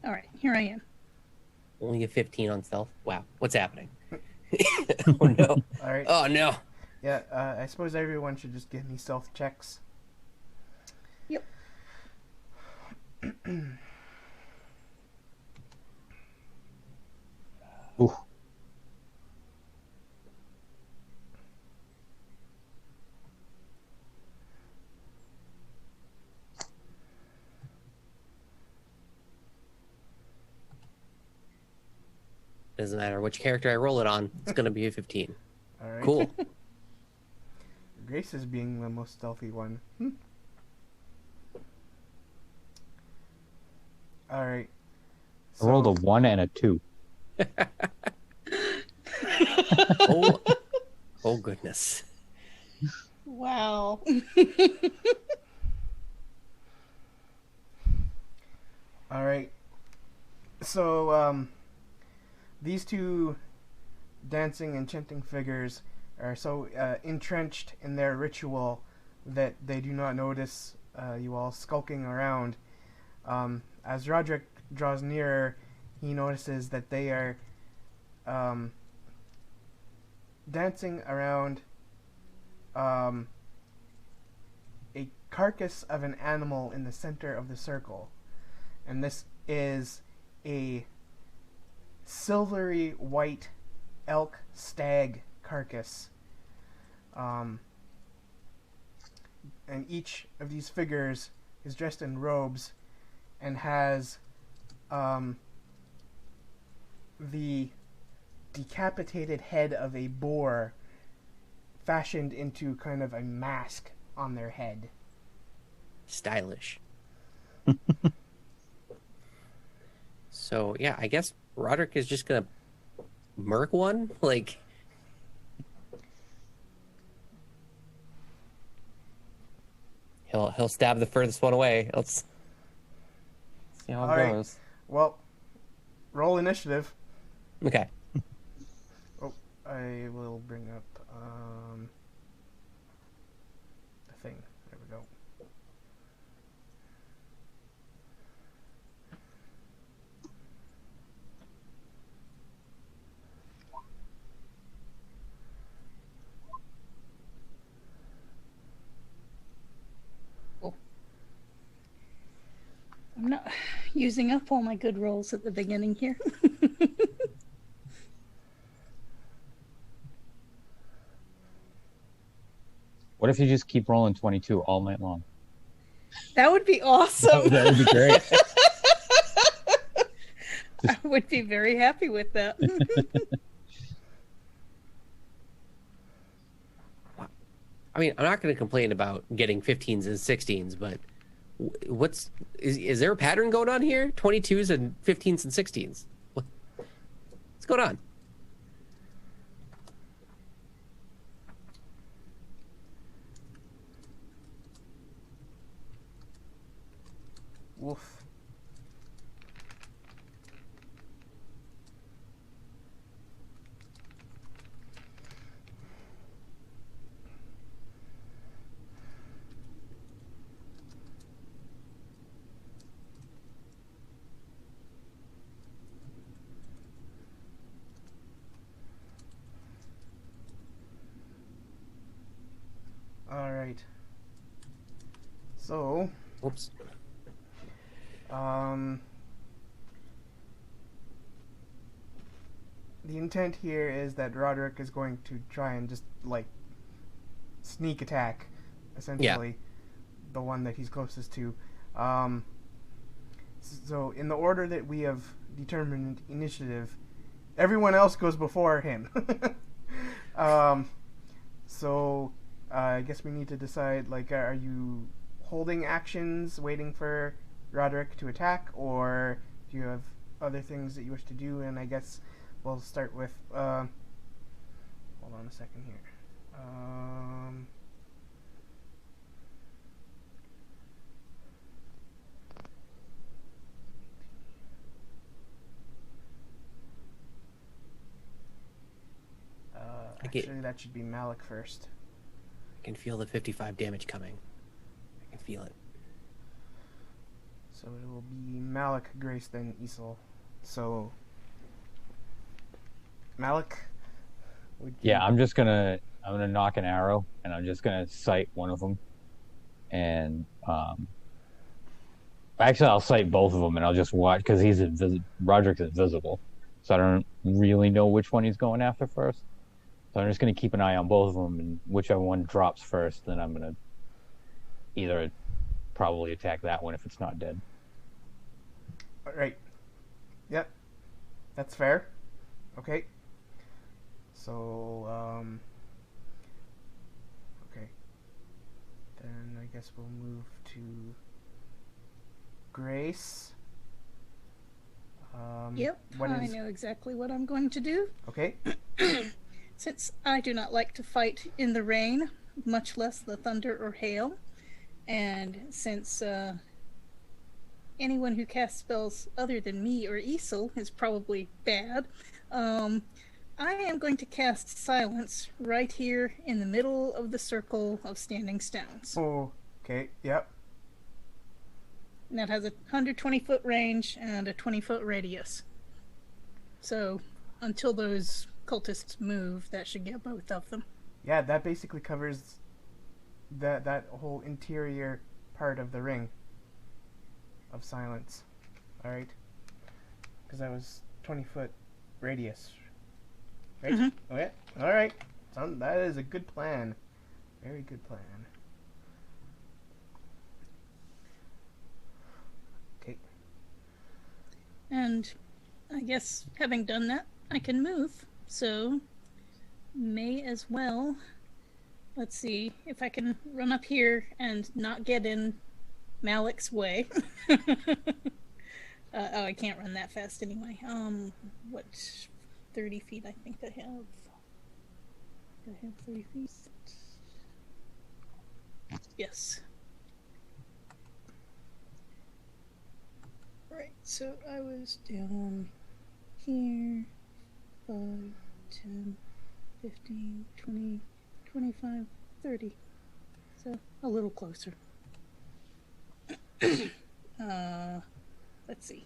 All right, here I am. Only a 15 on stealth. Wow, what's happening? Oh no! All right. Oh no! Yeah, I suppose everyone should just give me stealth checks. Yep. Ooh. Doesn't matter which character I roll it on. It's gonna be a 15. All right. Cool. Grace is being the most stealthy one. All right. I rolled a 1 and a 2. Oh, oh goodness. Wow. All right. So these two dancing and chanting figures are so entrenched in their ritual that they do not notice you all skulking around. As Roderick draws nearer, he notices that they are dancing around a carcass of an animal in the center of the circle. And this is a silvery white elk stag carcass. And each of these figures is dressed in robes and has the decapitated head of a boar fashioned into kind of a mask on their head. Stylish. So yeah, I guess Roderick is just gonna murk one. Like, he'll stab the furthest one away. Let's see how it All right. goes. Well, roll initiative. Okay. Oh, I will bring up the thing. There we go. I'm not using up all my good rolls at the beginning here. What if you just keep rolling 22 all night long? That would be awesome. That would be great. I would be very happy with that. I mean, I'm not going to complain about getting 15s and 16s, but is there a pattern going on here? 22s and 15s and 16s. What's going on? Woof. All right. So, Whoops. the intent here is that Roderick is going to try and just like sneak attack, essentially, the one that he's closest to. So in the order that we have determined initiative, everyone else goes before him. So I guess we need to decide, like, are you holding actions, waiting for Roderick to attack, or do you have other things that you wish to do? And I guess we'll start with, hold on a second here. Actually, that should be Malik first. I can feel the 55 damage coming. I can feel it. So it will be Malik, Grace, then Isol. So, Malik? Yeah, I'm gonna knock an arrow, and I'm just gonna sight one of them, and actually I'll sight both of them, and I'll just watch because Roderick's invisible, so I don't really know which one he's going after first. So I'm just gonna keep an eye on both of them, and whichever one drops first, then I'm gonna either probably attack that one if it's not dead. All right. Yep. That's fair. Okay. So, okay. Then I guess we'll move to Grace. Yep, I know exactly what I'm going to do. Okay. Since I do not like to fight in the rain, much less the thunder or hail, and since anyone who casts spells other than me or Isel is probably bad, I am going to cast Silence right here in the middle of the circle of standing stones. Oh, okay, yep. And that has a 120-foot range and a 20-foot radius. So until those cultists move, that should get both of them. Yeah, that basically covers that whole interior part of the ring of silence. Alright. Because that was 20-foot radius. Right? Mm-hmm. Oh, yeah. Alright. That is a good plan. Very good plan. Okay. And I guess having done that, I can move. So may as well. Let's see if I can run up here and not get in Malik's way. Oh, I can't run that fast anyway. What, 30 feet I think I have. Do I have 30 feet? Yes. Right, so I was down here. 5, 10, 15, 20, 25, 30. So a little closer. Let's see.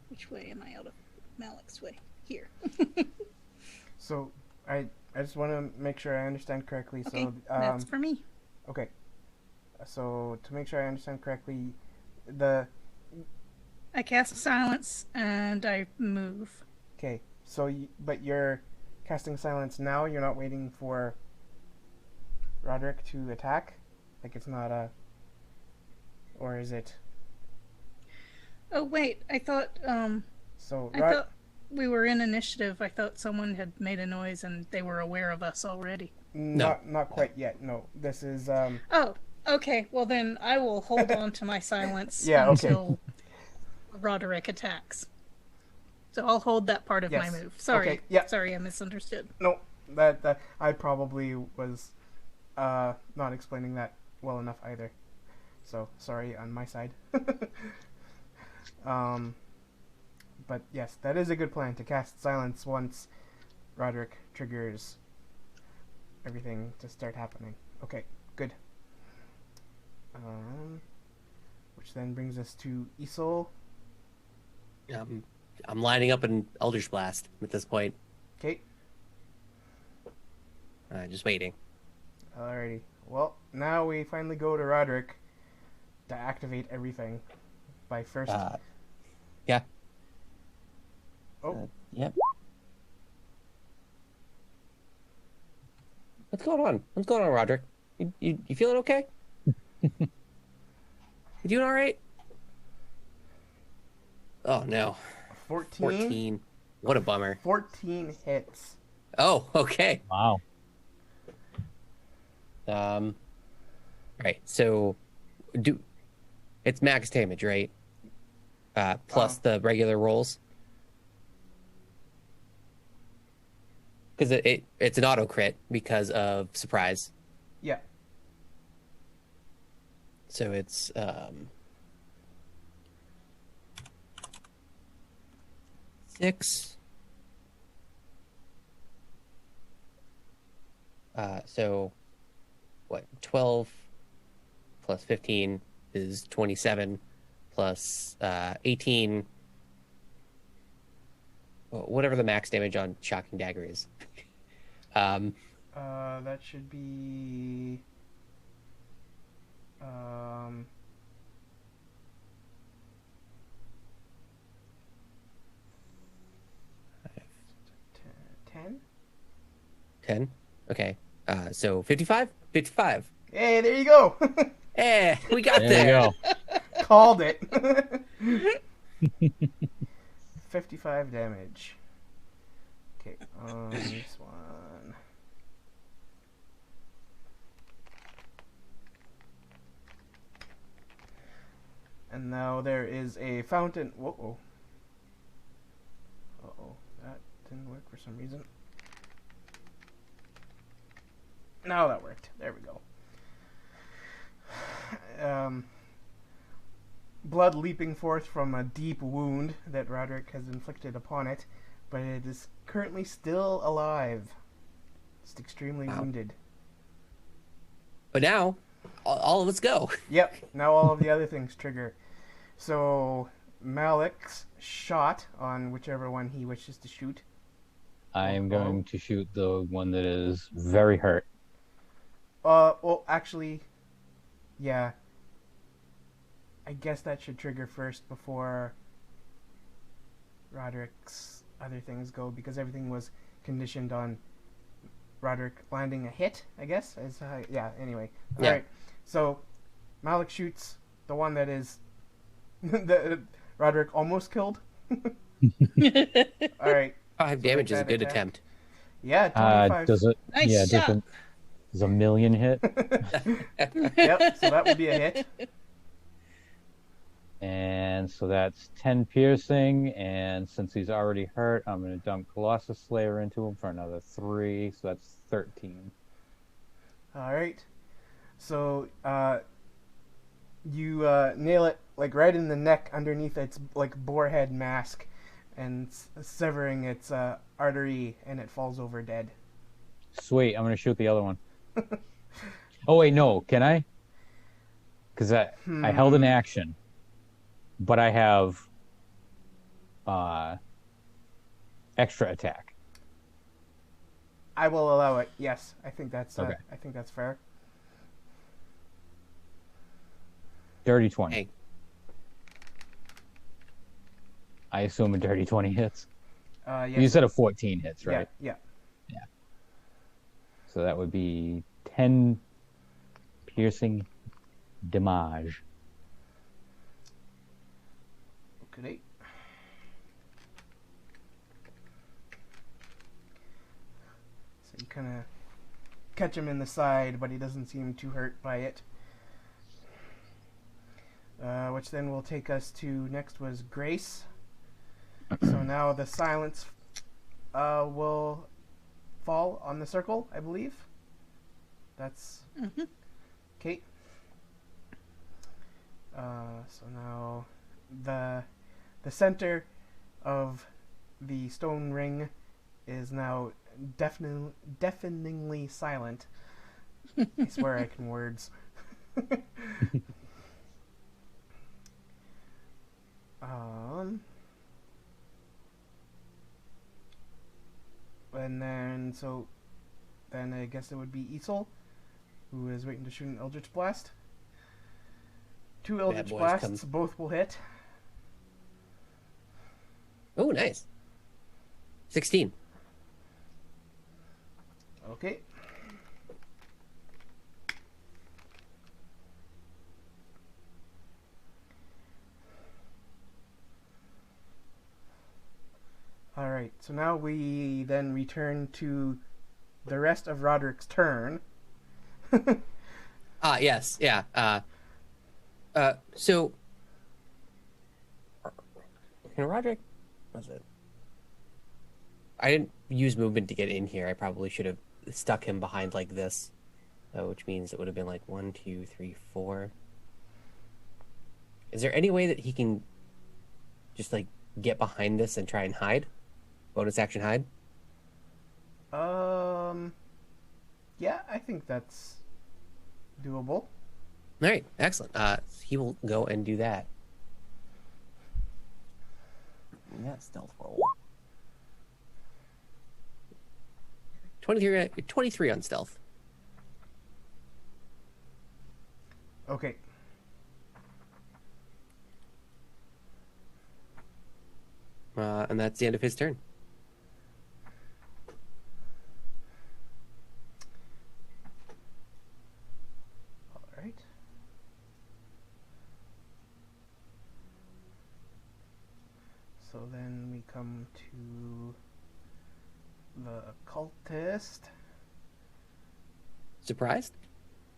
Which way am I out of Malik's way? Here. So, I just want to make sure I understand correctly. Okay, So, that's for me. okay. So, to make sure I understand correctly, I cast Silence and I move. okay. So, but you're casting silence now. You're not waiting for Roderick to attack. Like it's not a, or is it? Oh wait, I thought So I thought we were in initiative. I thought someone had made a noise and they were aware of us already. not quite yet. No, this is Oh, okay. Well then I will hold on to my silence Yeah, okay. until Roderick attacks. So I'll hold that part of my Yes. move. Sorry. Okay, yeah. Sorry, I misunderstood. no that I probably was not explaining that well enough either. So sorry on my side. But yes, that is a good plan to cast silence once Roderick triggers everything to start happening. Okay, good. Which then brings us to Isol. I'm lining up an Eldritch Blast at this point. Okay, Just waiting. alrighty. Well, now we finally go to Roderick to activate everything by first. Yeah. Oh, Yep. What's going on? What's going on, Roderick? You feeling okay? You doing all right? Oh no, 14? 14. What a bummer. 14 hits. Oh, okay. Wow. Right. So, it's max damage, right? Plus the regular rolls. Because it's an auto crit because of surprise. Yeah. So it's 6. So what? 12 plus 15 is 27 plus 18. Whatever the max damage on Shocking Dagger is. That should be. 10? 10. Okay. So 55. 55. Hey, there you go. Eh, we got There you there. go. Called it. 55 damage. Okay, on this one. And now there is a fountain. Whoa. Uh-oh. That didn't work for some reason. Now that worked. There we go. Blood leaping forth from a deep wound that Roderick has inflicted upon it, but it is currently still alive. It's extremely wounded. But now, all of us go. Yep, now all of the other things trigger. So, Malik's shot on whichever one he wishes to shoot. I am going to shoot the one that is very hurt. Well, actually, yeah. I guess that should trigger first before Roderick's other things go, because everything was conditioned on Roderick landing a hit, I guess. Yeah, anyway. Yeah. Alright, so Malik shoots the one that is that Roderick almost killed. Alright. 5 damage is a that good attack. attempt. Yeah, 25. Does it? Nice yeah, shot. does a million hit? Yep, so that would be a hit. And so that's 10 piercing, and since he's already hurt, I'm going to dump Colossus Slayer into him for another 3, so that's 13. Alright. So, you nail it, like, right in the neck underneath its, like, boarhead mask, and severing its artery, and it falls over dead. Sweet, I'm going to shoot the other one. Oh, wait, no, can I? Because I held an action, but I have extra attack. I will allow it. Yes, I think that's Okay. I think that's fair. Dirty 20. Hey. I assume a dirty 20 hits. Yes. You said a 14 hits, right? Yeah. So that would be 10 piercing damage. Okay. So you kind of catch him in the side, but he doesn't seem too hurt by it. Which then will take us to next was Grace. So now the silence will fall on the circle, I believe. That's okay. So now the center of the stone ring is now deafeningly silent. I swear I can words. And then I guess it would be Isol, who is waiting to shoot an Eldritch Blast. 2 Eldritch boys Blasts, come. both will hit. Oh, nice. 16. Okay. Alright, so now we then return to the rest of Roderick's turn. Yes, yeah. So, can Roderick? Was it? I didn't use movement to get in here. I probably should have stuck him behind like this, which means it would have been like 1, 2, 3, 4. Is there any way that he can just like get behind this and try and hide? Bonus action hide? Yeah, I think that's doable. All right, excellent. He will go and do that. Yeah, stealth roll. 23 on stealth. Okay. And that's the end of his turn. Alright. So then we come to the cultist, Surprised?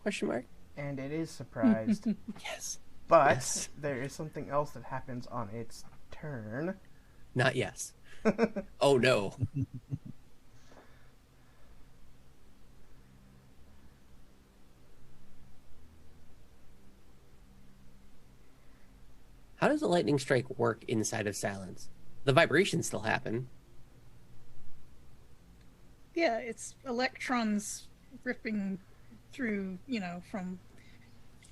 Question mark? and it is surprised. Yes. But Yes. there is something else that happens on its turn. Not yes. Oh no. How does a lightning strike work inside of silence? The vibrations still happen. Yeah, it's electrons ripping through, from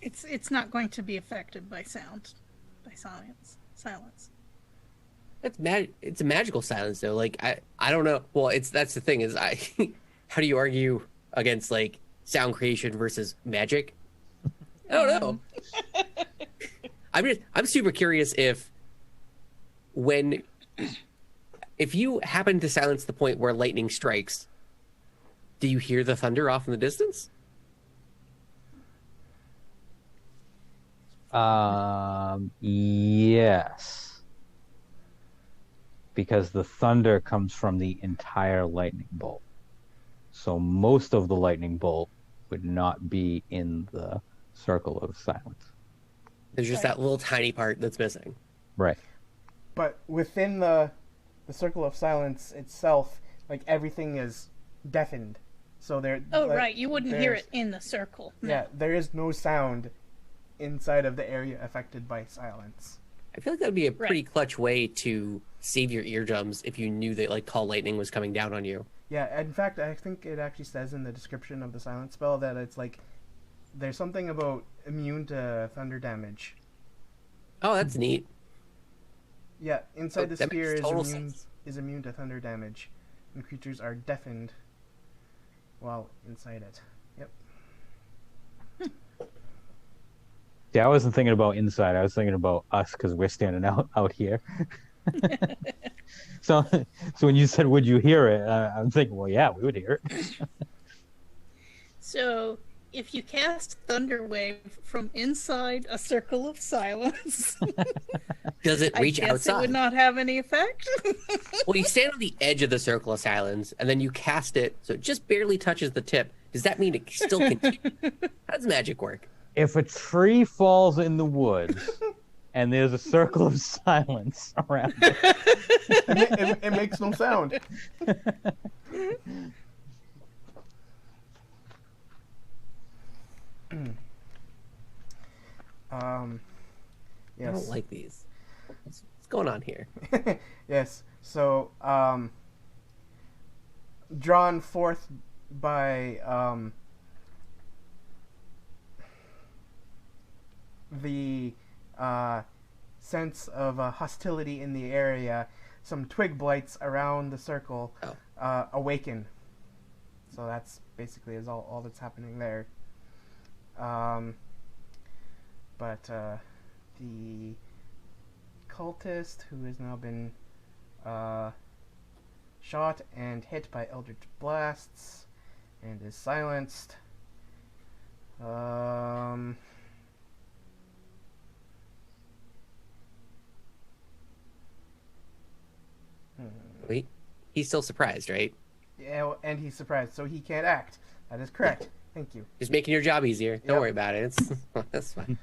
it's not going to be affected by sound, by silence. It's a magical silence though. Like I don't know. Well, that's the thing is I how do you argue against like sound creation versus magic? I don't know. I'm super curious when if you happen to silence the point where lightning strikes, do you hear the thunder off in the distance? Yes, because the thunder comes from the entire lightning bolt. So most of the lightning bolt would not be in the circle of silence. There's just Right. that little tiny part that's missing. Right. But within the circle of silence itself, like everything is deafened. So there. Oh, like, right. You wouldn't hear there's- it in the circle. No. Yeah, there is no sound inside of the area affected by silence. I feel like that would be a pretty Right. clutch way to save your eardrums if you knew that like call lightning was coming down on you. Yeah, in fact, I think it actually says in the description of the silence spell that it's like there's something about immune to thunder damage. Oh, that's neat. Yeah, inside the that sphere makes is total immune, sense. is immune to thunder damage, and creatures are deafened while inside it. Yep. Yeah, I wasn't thinking about inside. I was thinking about us because we're standing out here. So when you said, "Would you hear it?" I'm thinking, well, yeah, we would hear it. So, if you cast Thunderwave from inside a circle of silence, Does it I reach guess outside? it would not have any effect. Well, you stand on the edge of the circle of silence, and then you cast it so it just barely touches the tip. Does that mean it still continues? How does magic work? If a tree falls in the woods and there's a circle of silence around it, It makes no sound. I Yes. don't like these. What's going on here? Yes. So, drawn forth by the sense of hostility in the area, some twig blights around the circle awaken. So that's basically is all that's happening there. But the cultist, who has now been shot and hit by eldritch blasts and is silenced, Wait, he's still surprised, right? yeah, and he's surprised, so he can't act. That is correct. Thank you. Just making your job easier. Don't Yep. worry about it. It's that's fine.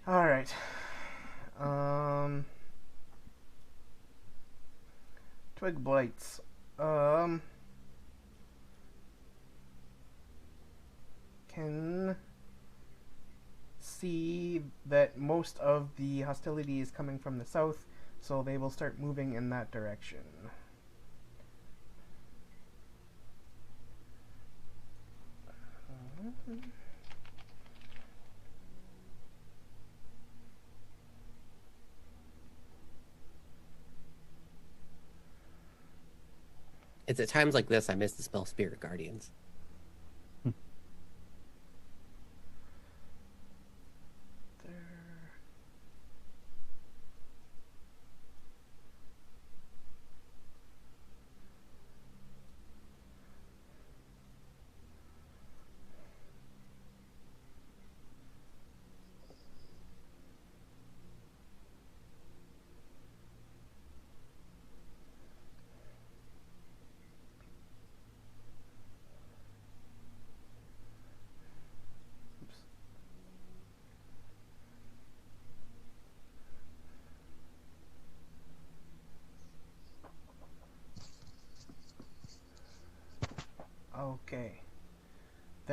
All right. Twig blights. Can see that most of the hostility is coming from the south, so they will start moving in that direction. It's at times like this I miss the spell Spirit Guardians. There.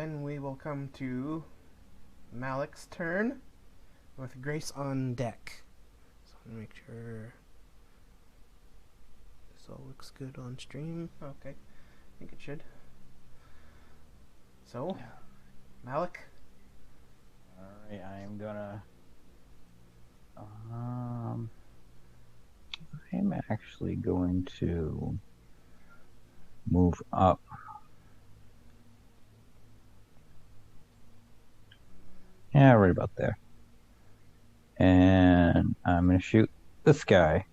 then we will come to Malik's turn with Grace on deck. So let me make sure this all looks good on stream. Okay, I think it should. So, Malik. Alright, I am gonna... I'm actually going to move up. Yeah, right about there. And I'm gonna shoot this guy.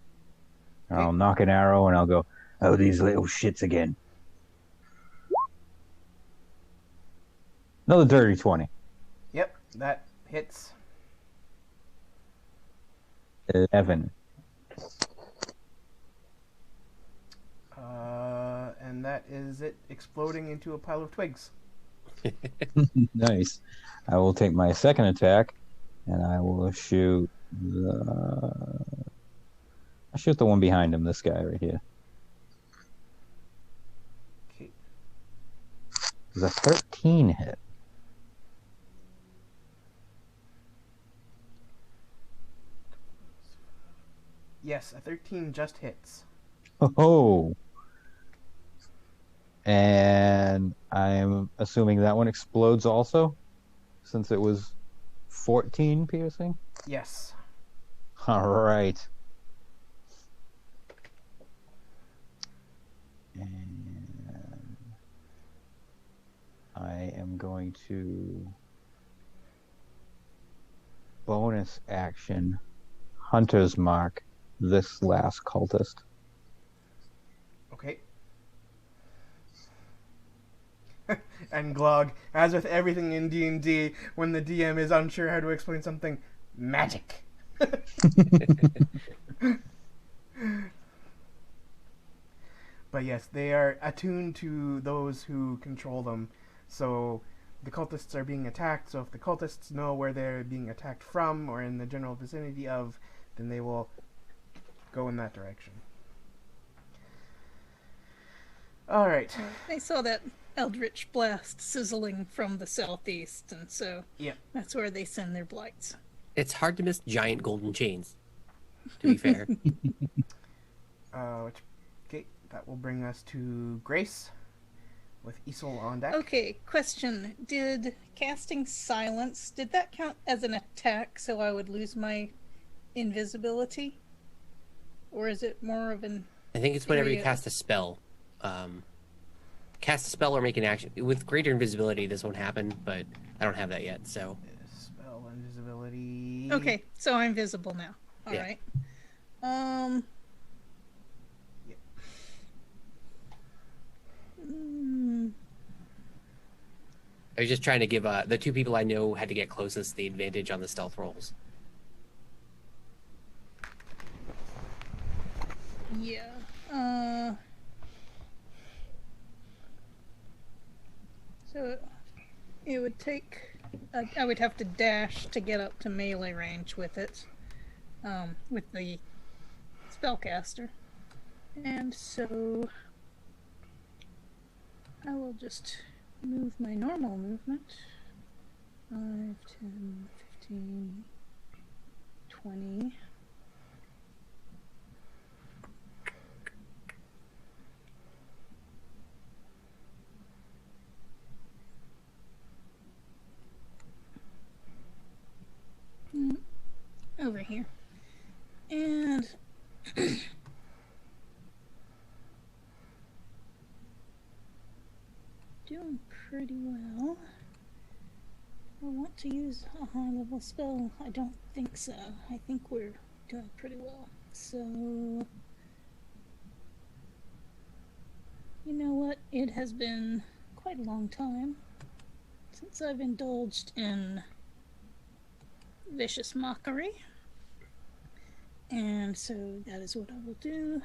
Okay. I'll knock an arrow and I'll go, oh, these little shits again. Another dirty 20. Yep, that hits. 11. And that is it exploding into a pile of twigs. Nice. I will take my second attack and I will shoot the... I'll shoot the one behind him, this guy right here. Okay. Does a 13 hit? Yes, a 13 just hits. Oh. And I'm assuming that one explodes also, since it was 14 piercing? Yes. All right. And I am going to bonus action Hunter's Mark this last cultist. Okay. And Glog, as with everything in D&D, when the DM is unsure how to explain something, magic. But yes, they are attuned to those who control them. So the cultists are being attacked, so if the cultists know where they're being attacked from or in the general vicinity of, then they will go in that direction. Alright. I saw that eldritch blast sizzling from the southeast, and so Yeah. that's where they send their blights. It's hard to miss giant golden chains, to be fair. Okay, that will bring us to Grace with Isol on deck. Okay, question. Did casting silence, did that count as an attack so I would lose my invisibility? Or is it more of an... I think it's whenever you area- cast a spell. Cast a spell or make an action. With greater invisibility, this won't happen, but I don't have that yet, so... Spell invisibility. Okay, so I'm visible now. Yeah. Alright. Yep. I was just trying to give the two people I know had to get closest the advantage on the stealth rolls. Yeah. So it would take... I would have to dash to get up to melee range with it. With the spellcaster. And so... I will just move my normal movement. 5, 10, 15, 20... over here. And doing pretty well. I want to use a high level spell. I don't think so. I think we're doing pretty well. So, you know what? It has been quite a long time since I've indulged in vicious mockery. And so that is what I will do.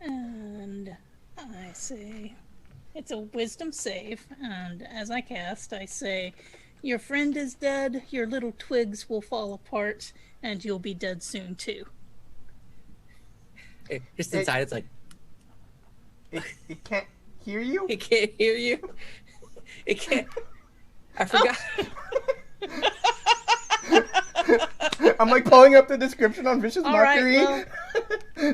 And I say, it's a wisdom save, and as I cast, I say, your friend is dead, your little twigs will fall apart, and you'll be dead soon too. Just inside, it's like... It hear you? It can't hear you. It can't. I forgot. I'm like pulling up the description on Vicious All right, Mockery. well.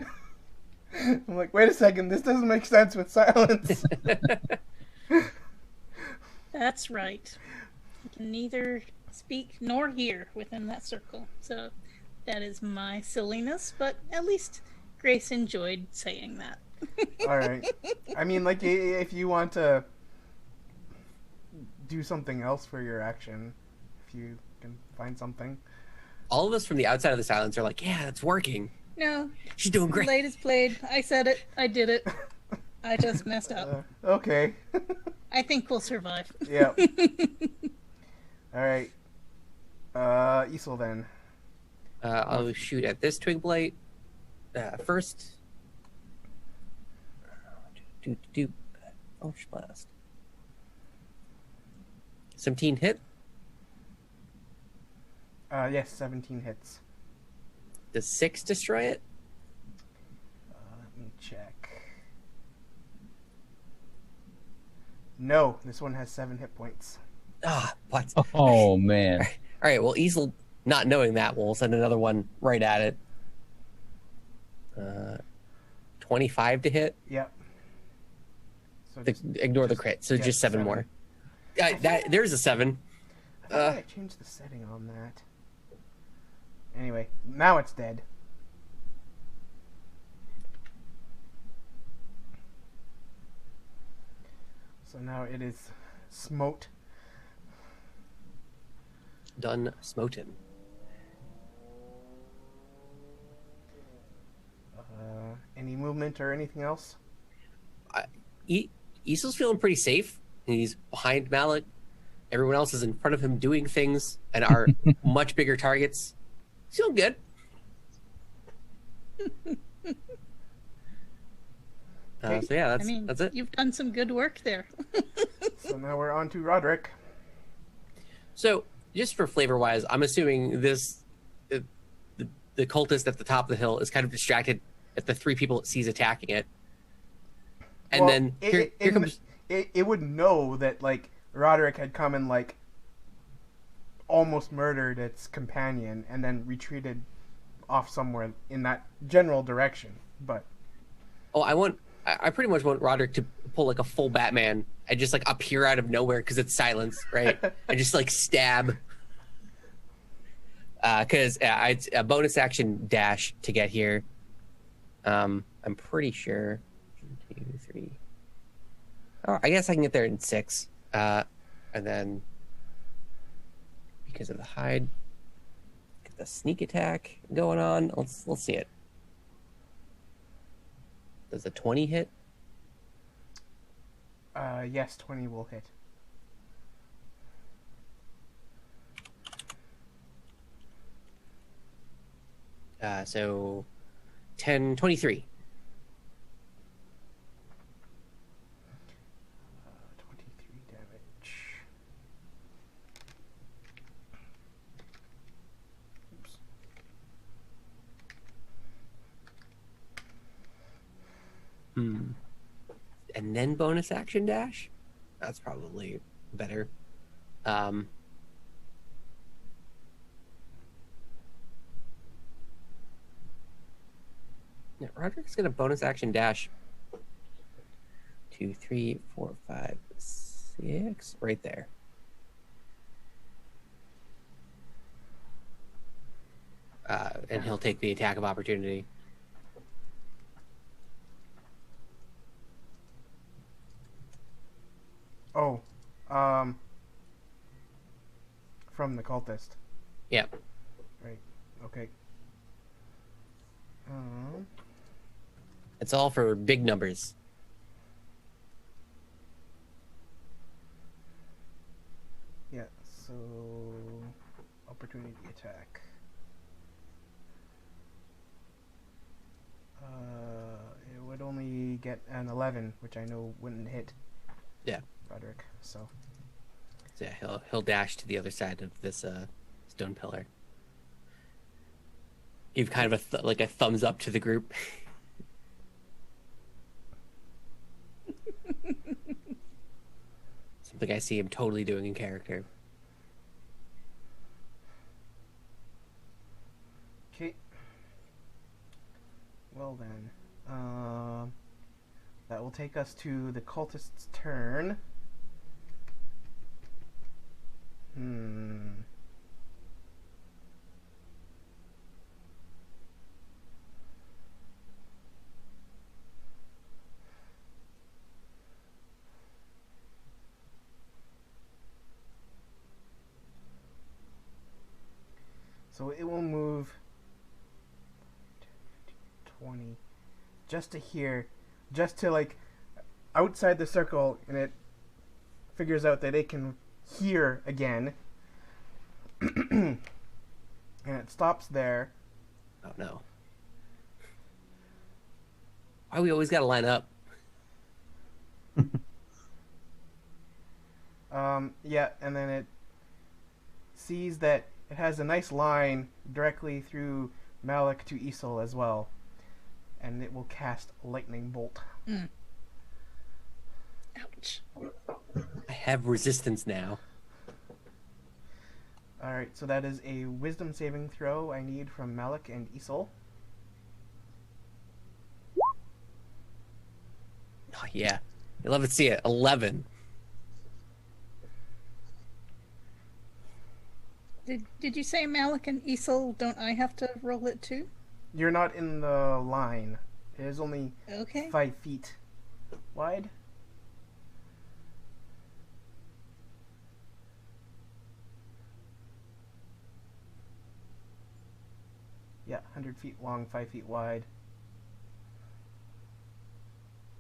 I'm like, wait a second, this doesn't make sense with silence. That's right. You can neither speak nor hear within that circle. So that is my silliness, but at least Grace enjoyed saying that. All right. I mean, like, if you want to do something else for your action, if you can find something. All of us from the outside of the silence are like, yeah, it's working. No. She's doing great. Late is played. I said it. I did it. I just messed up. Okay. I think we'll survive. Yeah. All right. Isel then. I'll shoot at this twig blight first. Orange blast. 17 hit. Yes, 17 hits. Does 6 destroy it? Let me check. No, this one has 7 hit points. Ah, what? Oh man. All right, well, Easel, not knowing that, will send another one right at it. 25 to hit. Yep. So Ignore the crit, so yeah, just 7 more. There's a 7. I thought I changed the setting on that. Anyway, now it's dead. So now it is smote. Done smoten. Any movement or anything else? Easel's feeling pretty safe. He's behind Malik. Everyone else is in front of him doing things and are much bigger targets. He's feeling good. So yeah, that's it. You've done some good work there. So now we're on to Roderick. So just for flavor wise, I'm assuming this the cultist at the top of the hill is kind of distracted at the 3 people it sees attacking it. And Well, then here comes it would know that like Roderick had come and like almost murdered its companion and then retreated off somewhere in that general direction. But I pretty much want Roderick to pull like a full Batman and just like appear out of nowhere because it's silence, right? And just like stab. Because it's a bonus action dash to get here. I'm pretty sure. 1, 2, 3. Oh, I guess I can get there in 6. And then because of the hide, get the sneak attack going on. Let's see it. Does a 20 hit? Yes, 20 will hit. So 10, 23. 23 damage. Oops. And then bonus action dash? That's probably better. Yeah, Roderick's gonna bonus action dash 2, 3, 4, 5, 6, right there. And he'll take the attack of opportunity. Oh, from the cultist. Yeah. Right. Okay. It's all for big numbers. Yeah. So opportunity attack. It would only get an 11, which I know wouldn't hit. Yeah. Roderick. So yeah, he'll dash to the other side of this stone pillar. Give kind of like a thumbs up to the group. Like I see him totally doing in character. Okay. Well then, that will take us to the cultist's turn. So it will move 20 just to here, just to like outside the circle, and it figures out that it can hear again. And it stops there. Oh no. Why we always gotta line up? Yeah, and then it sees that it has a nice line directly through Malik to Isol as well. And it will cast Lightning Bolt. Ouch. I have resistance now. Alright, so that is a wisdom saving throw I need from Malik and Isol. Oh yeah. You love to see it. 11. Did you say Malik and Isol, don't I have to roll it too? You're not in the line. It is only Okay. 5 feet wide. Yeah, 100 feet long, 5 feet wide.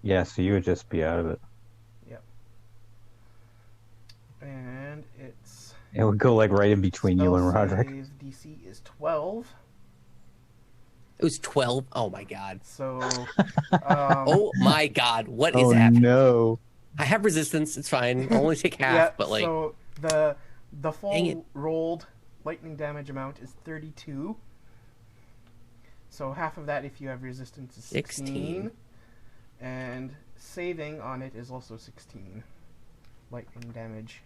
Yeah, so you would just be out of it. Yep. And it's... It would go like right in between you and spell Roderick. save DC is 12. It was 12. Oh my god. So... Oh my god. What is Oh happening? no. I have resistance. It's fine. I'll only take half, yeah, but like... so the Dang full it. rolled lightning damage amount is 32. So half of that, if you have resistance, is 16. And saving on it is also 16 lightning damage.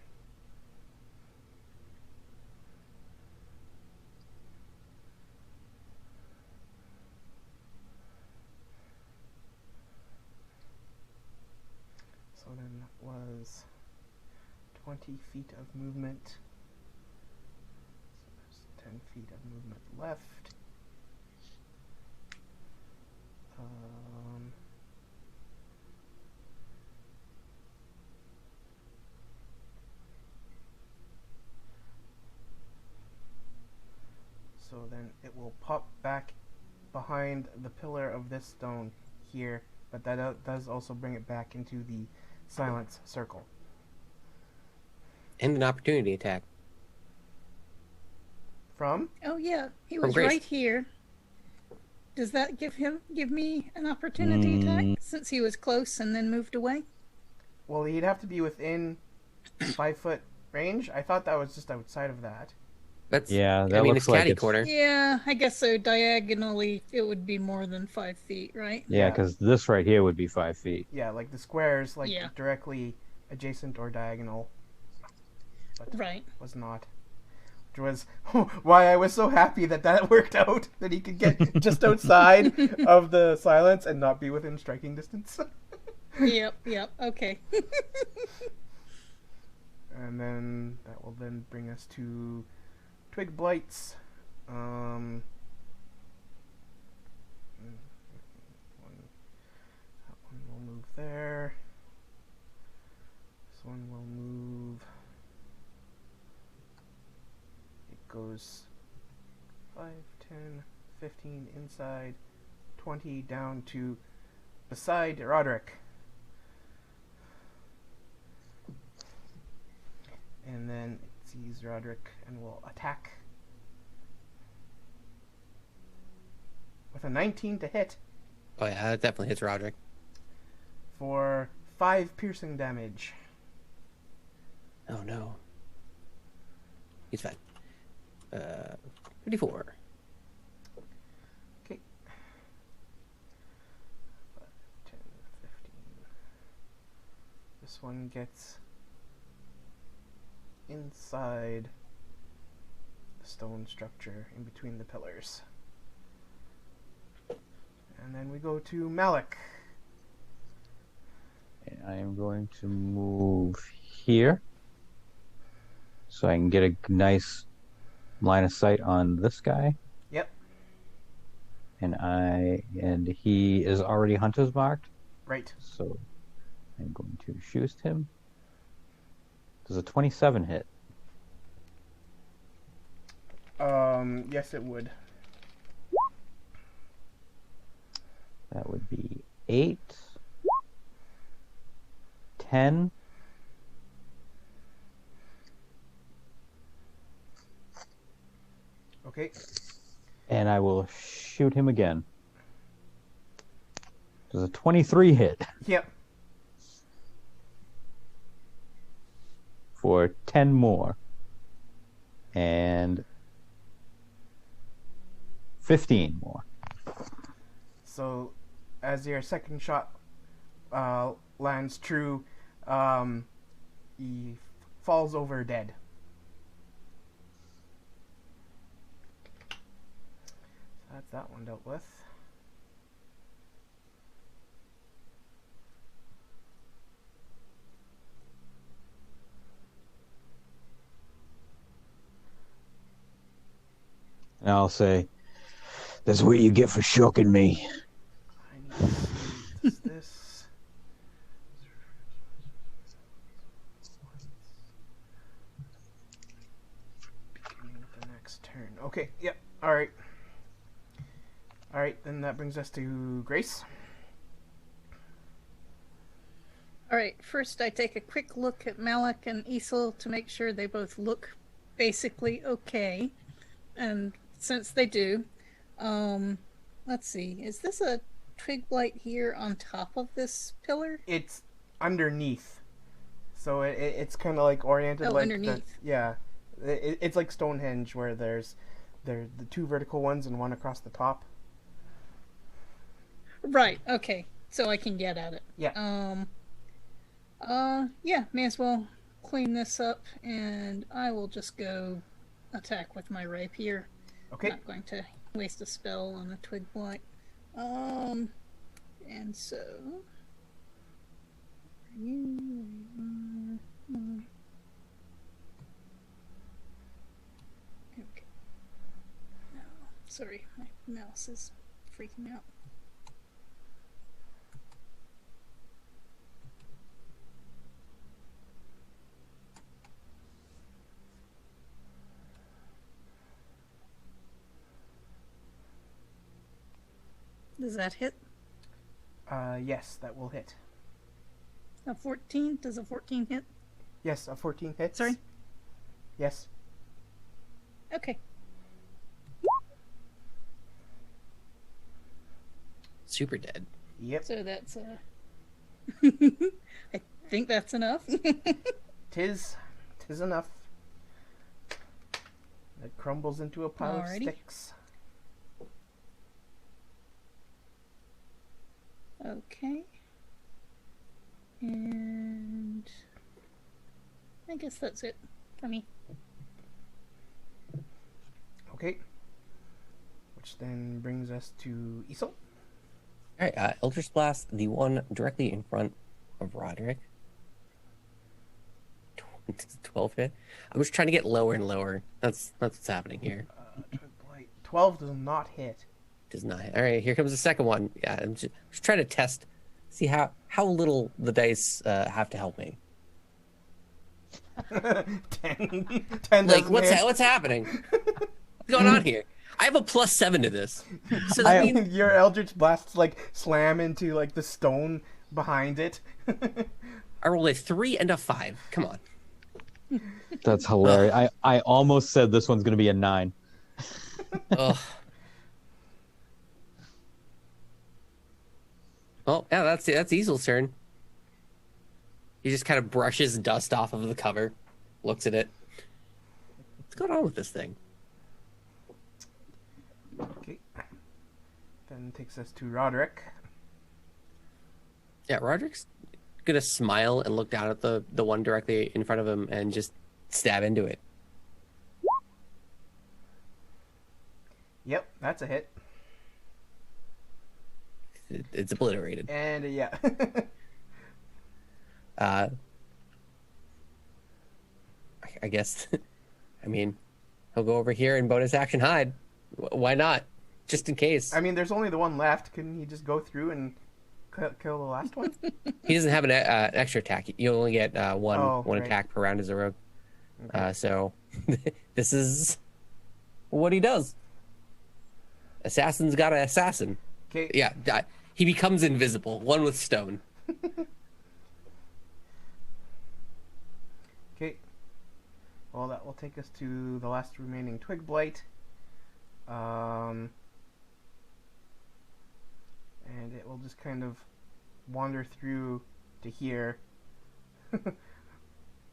So then that was 20 feet of movement. So there's 10 feet of movement left. So then it will pop back behind the pillar of this stone here, but that does also bring it back into the silence circle. And an opportunity attack. From? Oh yeah, he From was Grace. right here. Does that give me an opportunity attack since he was close and then moved away? Well, he'd have to be within 5 foot range. I thought that was just outside of that. That's... Yeah, I that mean, looks it's like catty it's... corner. Yeah, I guess so. Diagonally, it would be more than 5 feet, right? Yeah, Yeah. because this right here would be 5 feet. Yeah, like the squares, like Yeah. directly adjacent or diagonal. But Right. was not. Which was why I was so happy that worked out, that he could get just outside of the silence and not be within striking distance. Yep, okay. And then that will then bring us to Twig Blights. That one will move there. This one will move. It goes 5, 10, 15 inside, 20 down to beside Roderick. And then it sees Roderick and will attack with a 19 to hit Oh yeah, that definitely hits Roderick. for 5 piercing damage. Oh no. He's fine. 54. Okay. 5, 10, 15. This one gets inside the stone structure in between the pillars. And then we go to Malik. I am going to move here so I can get a nice line of sight on this guy. Yep. And he is already hunter's marked, Right. so I'm going to shoot him. Does a 27 hit? Yes, it would. That would be 8, 10, Okay. and I will shoot him again. Does a 23 hit Yep. for 10 more? And 15 more. So, as your second shot lands true, he falls over dead. So that's that one dealt with. And I'll say, "That's what you get for shocking me." I need to see this. Beginning with the next turn. Okay, yep, alright. Alright, then that brings us to Grace. All right, first I take a quick look at Malik and Isel to make sure they both look basically okay. And since they do, let's see, is this a twig blight here on top of this pillar? It's underneath. So it's kind of like oriented like underneath. Yeah. It's like Stonehenge where there's the two vertical ones and one across the top. Right, okay. So I can get at it. Yeah. Yeah, may as well clean this up, and I will just go attack with my rapier. Okay. Not going to waste a spell on a twig blight. And so you okay. No, sorry, my mouse is freaking out. Does that hit? Yes, that will hit. A 14? Does a 14 hit? Yes, a 14 hits. Sorry? Yes. Okay. Super dead. Yep. So that's I think that's enough. Tis enough. It crumbles into a pile Alrighty. of sticks. Okay. And I guess that's it for me. Okay. Which then brings us to Isel. All right, Eldritch Blast, the one directly in front of Roderick. 12 hit. I'm just trying to get lower and lower. That's what's happening here. Twig Blight. 12 does not hit. Does not hit. All right, here comes the second one. Yeah, I'm just trying to test, see how little the dice have to help me. 10. 10 Like, doesn't hit. what's happening? What's going on here? I have a +7 to this. So that means Your Eldritch Blasts like slam into like the stone behind it. I rolled a 3 and a 5. Come on. That's hilarious. I almost said this one's going to be a 9. Ugh. Well, yeah, that's Easel's turn. He just kind of brushes dust off of the cover, looks at it. What's going on with this thing? Okay. Then takes us to Roderick. Yeah, Roderick's gonna smile and look down at the one directly in front of him and just stab into it. Yep, that's a hit. It's obliterated. And yeah. I guess. I mean, he'll go over here and bonus action hide. Why not? Just in case. I mean, there's only the one left. Couldn't he just go through and kill the last one? He doesn't have an extra attack. You only get one right. attack per round as a rogue. Okay. So this is what he does. Assassin's got an assassin. Okay. Yeah, he becomes invisible. One with stone. Okay. Well, that will take us to the last remaining Twig Blight. And it will just kind of wander through to here,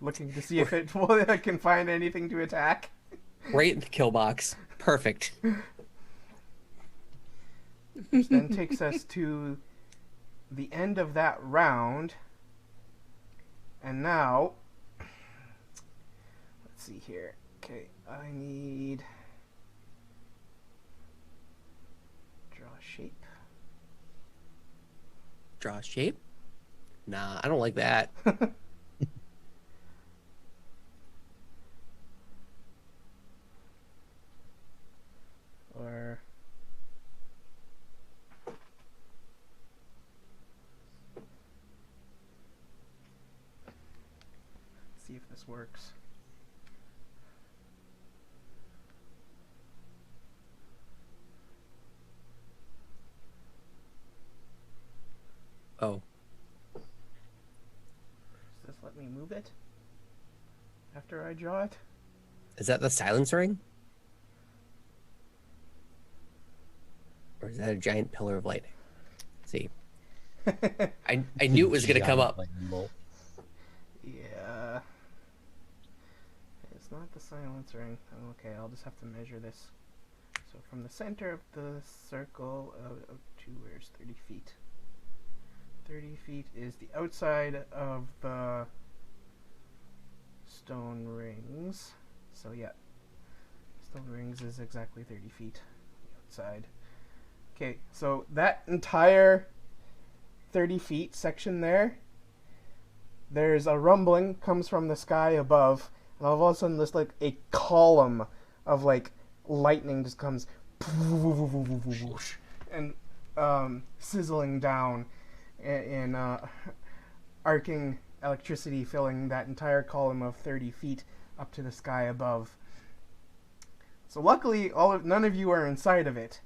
looking to see if it can find anything to attack. Right in the kill box. Perfect. Which then takes us to the end of that round. And now, let's see here. Okay, I need draw a shape. Draw a shape? Nah, I don't like that. Or see if this works. Oh. Does this let me move it after I draw it? Is that the silence ring? Or is that a giant pillar of lightning? Let's see. I knew it was going to come up. Yeah. It's not the silence ring. Okay, I'll just have to measure this. So from the center of the circle to where's 30 feet? 30 feet is the outside of the stone rings. So yeah, stone rings is exactly 30 feet outside. Okay, so that entire 30 feet section there's a rumbling comes from the sky above, and all of a sudden there's like a column of like lightning just comes and sizzling down in arcing electricity filling that entire column of 30 feet up to the sky above. So luckily none of you are inside of it.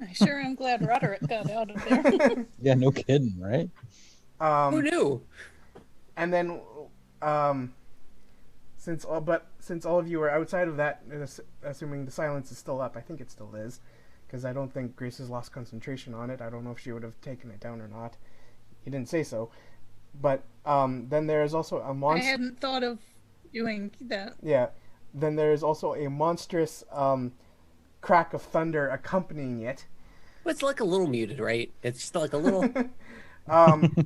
I sure am glad Roderick got out of there. Yeah, no kidding, right? Who knew? And then, since all of you are outside of that, assuming the silence is still up, I think it still is, because I don't think Grace has lost concentration on it. I don't know if she would have taken it down or not. He didn't say so. But then there is also a I monster. hadn't thought of doing that. Yeah. Then there is also a monstrous crack of thunder accompanying it. Well, it's like a little muted, right? It's just like a little.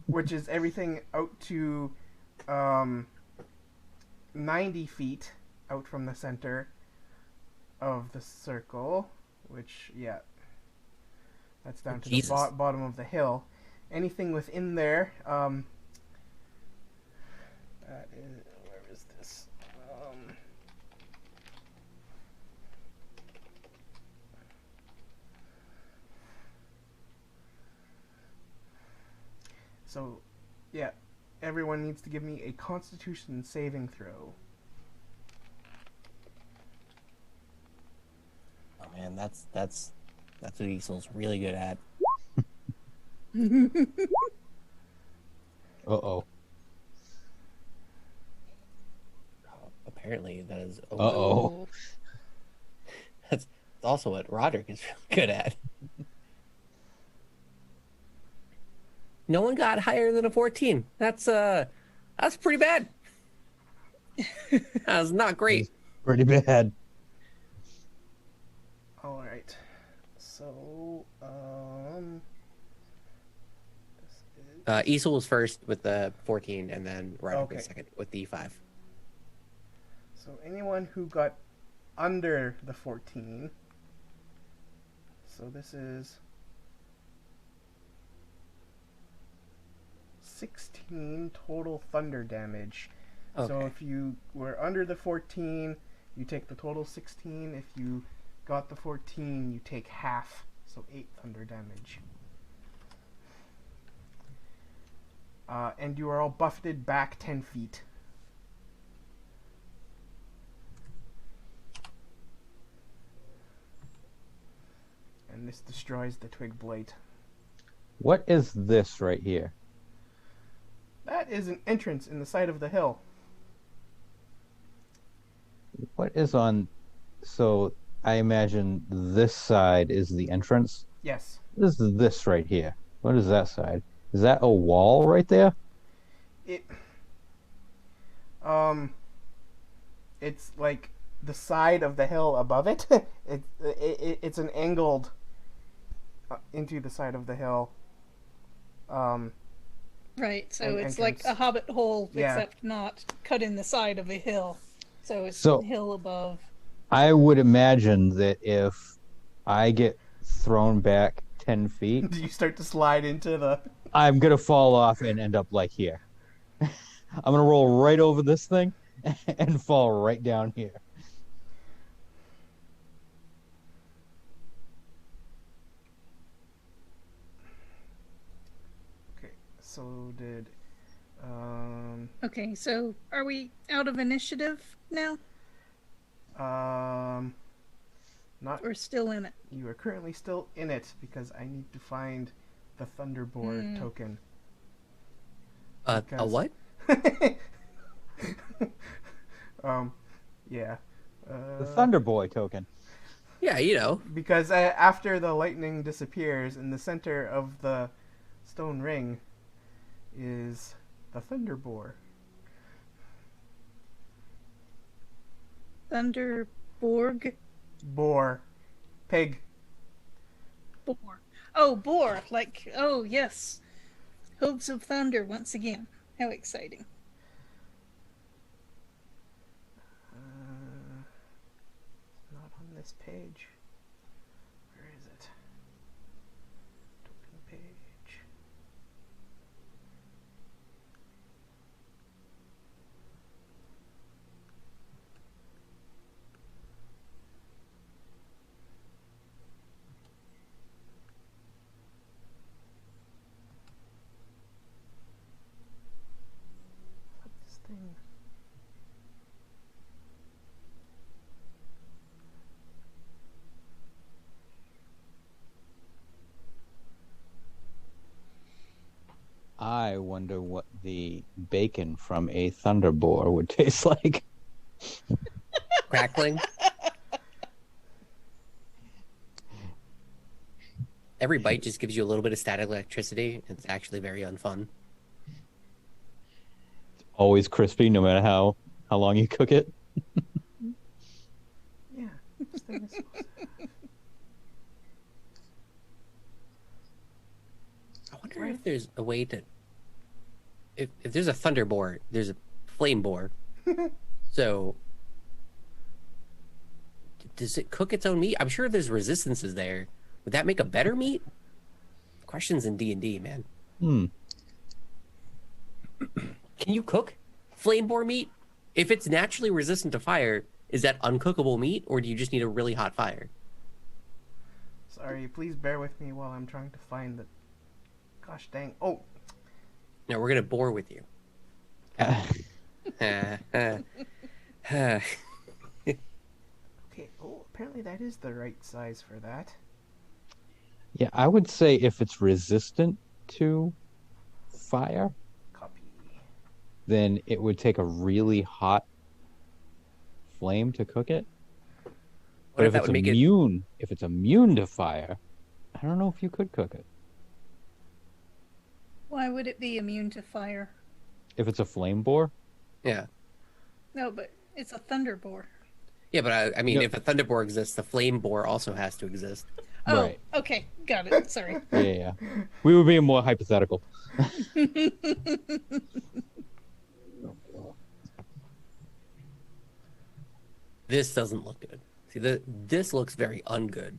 Which is everything out to 90 feet out from the center of the circle, which, yeah, that's down to Jesus. the bottom of the hill. Anything within there, that is, where is this? So, yeah, everyone needs to give me a Constitution saving throw. Oh man, that's what Easel's really good at. Uh-oh. Apparently, that is. Uh-oh. That's also what Roderick is really good at. No one got higher than a 14. That's pretty bad. That's not great. Pretty bad. All right. So, Easel was first with the 14, and then Roderick was Okay. second with the 5. So anyone who got under the 14. So this is 16 total thunder damage. Okay. So if you were under the 14, you take the total 16. If you got the 14, you take half. So 8 thunder damage. And you are all buffeted back 10 feet. And this destroys the twig blade. What is this right here? That is an entrance in the side of the hill. What is on... So, I imagine this side is the entrance. Yes. What is this right here? What is that side? Is that a wall right there? It's like the side of the hill above it. It's an angled into the side of the hill. Right, so An it's like a entrance. hobbit hole, Yeah. except not cut in the side of a hill. So it's So- a hill above. I would imagine that if I get thrown back 10 feet, Do you start to slide into the... I'm going to fall off and end up like here. I'm going to roll right over this thing and fall right down here. Okay, so did... Okay, so are we out of initiative now? Not... Or still in it? You are currently still in it because I need to find the Thunderboard token. A Because- what? Yeah. The Thunder Boy token. Yeah, you know. Because after the lightning disappears, in the center of the stone ring is the Thunderboar. Thunderborg? Boar. Pig. Boar. Oh, boar. Like, oh, yes. Hooves of Thunder once again. How exciting. Not on this page. Where is it? Token page. What's this thing? I wonder what the bacon from a Thunder Boar would taste like. Crackling. Every bite just gives you a little bit of static electricity. It's actually very unfun. Always crispy, no matter how long you cook it. Yeah, this thing is supposed to... I wonder if there's a way to... If there's a thunder boar, there's a flame boar. So... Does it cook its own meat? I'm sure there's resistances there. Would that make a better meat? Questions in D&D, man. Can you cook flame boar meat? If it's naturally resistant to fire, is that uncookable meat, or do you just need a really hot fire? Sorry, please bear with me while I'm trying to find the... Gosh dang. Oh, No, we're gonna bore with you. okay. Oh, apparently that is the right size for that. Yeah, I would say if it's resistant to fire, Copy. then it would take a really hot flame to cook it. What But if if that it's would make it? immune, if it's immune to fire, I don't know if you could cook it. Why would it be immune to fire? If it's a flame boar, Yeah, No, but it's a thunder boar. yeah, but I mean, No. if a thunder boar exists, the flame boar also has to exist. Oh, Right. okay. Got it. Sorry. yeah. We were being more hypothetical. This doesn't look good. See, this looks very ungood.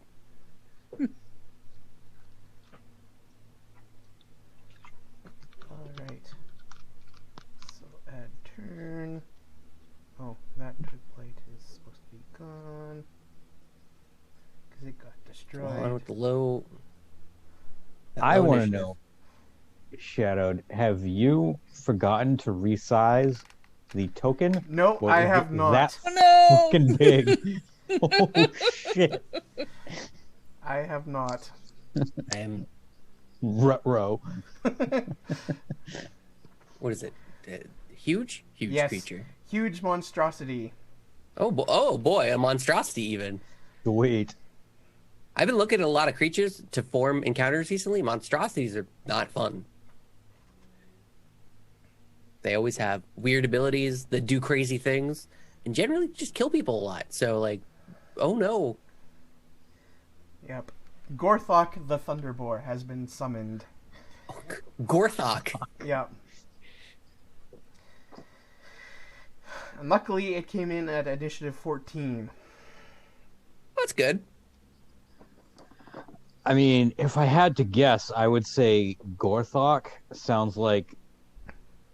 All right. So add turn. Oh, that twig plate is supposed to be gone because it got destroyed. Hold on with the low. I want to initiative. know, Shadowed, have you forgotten to resize the token? No, Or I is have it not. That Oh no! fucking big. Oh shit! I have not. I am. Ruh-roh. What is it? Huge Yes. creature. Huge monstrosity. Oh boy, a monstrosity even. Sweet. I've been looking at a lot of creatures to form encounters recently. Monstrosities are not fun. They always have weird abilities that do crazy things and generally just kill people a lot. So, like, oh no. Yep. Gorthok the Thunderboar has been summoned. Gorthok. Yep. And luckily, it came in at initiative 14. That's good. I mean, if I had to guess, I would say Gorthok sounds like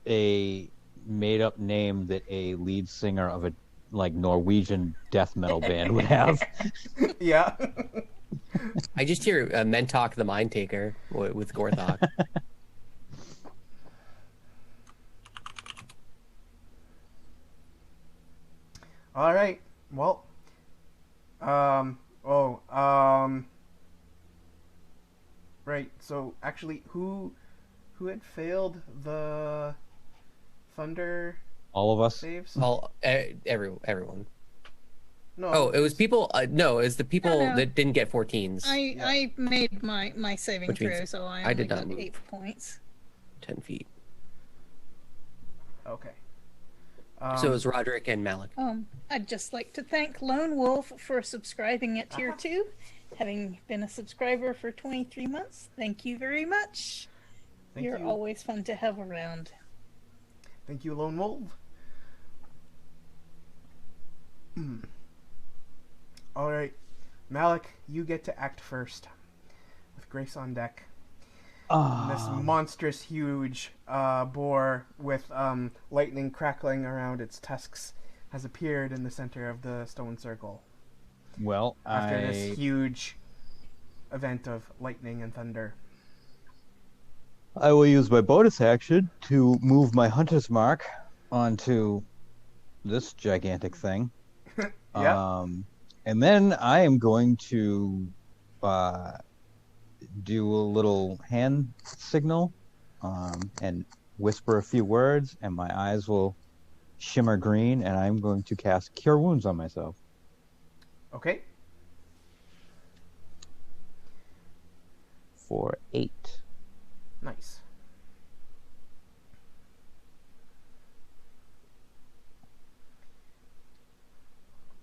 a made-up name that a lead singer of a Norwegian death metal band would have. Yeah. I just hear Mentok the Mind Taker with Gorthok. All right. Well. Right. So actually, who had failed the thunder All of us. saves? Well, everyone. No. Oh, it was people. No, it was the people No. that didn't get 14s. I made my saving Which means throw, so I I only did not got move. 8 points. 10 feet. Okay. So it was Roderick and Malik. I'd just like to thank Lone Wolf for subscribing at Tier 2. Having been a subscriber for 23 months, thank you very much. Thank You're you. always fun to have around. Thank you, Lone Wolf. All right, Malik, you get to act first, with Grace on deck. This monstrous, huge boar with lightning crackling around its tusks has appeared in the center of the stone circle Well, after this huge event of lightning and thunder. I will use my bonus action to move my hunter's mark onto this gigantic thing. Yeah. And then I am going to do a little hand signal and whisper a few words, and my eyes will shimmer green, and I'm going to cast Cure Wounds on myself. Okay. For 8. Nice.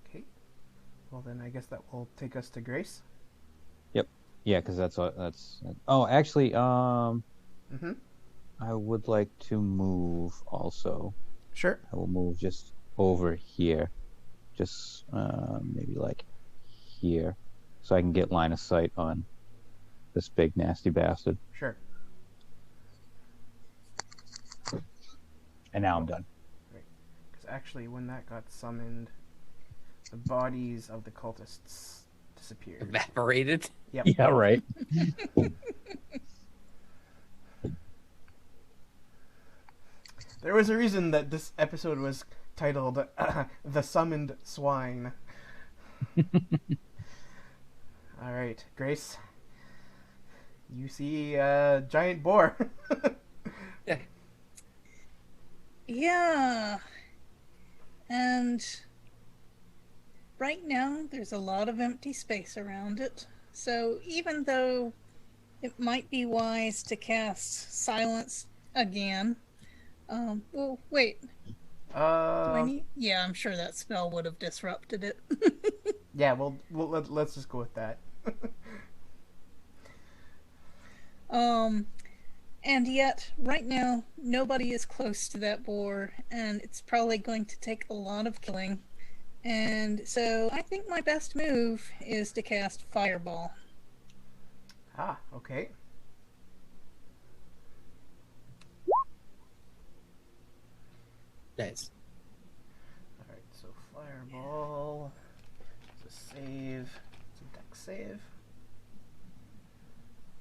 Okay. Well, then I guess that will take us to Grace. Yeah, because that's. Oh, actually, Mm-hmm. I would like to move also. Sure. I will move just over here, just maybe like here, so I can get line of sight on this big nasty bastard. Sure. And now I'm done. Because actually, when that got summoned, the bodies of the cultists disappeared. Evaporated. Yep. Yeah, right. There was a reason that this episode was titled The Summoned Swine. Alright, Grace. You see a giant boar. Yeah. Yeah. And right now, there's a lot of empty space around it. So even though it might be wise to cast Silence again, well, wait. Do I need? Yeah, I'm sure that spell would have disrupted it. Yeah, well let's just go with that. And yet, right now, nobody is close to that boar, and it's probably going to take a lot of killing. And so I think my best move is to cast Fireball. Ah, okay. Nice. Alright, so Fireball. It's a save. It's a dex save.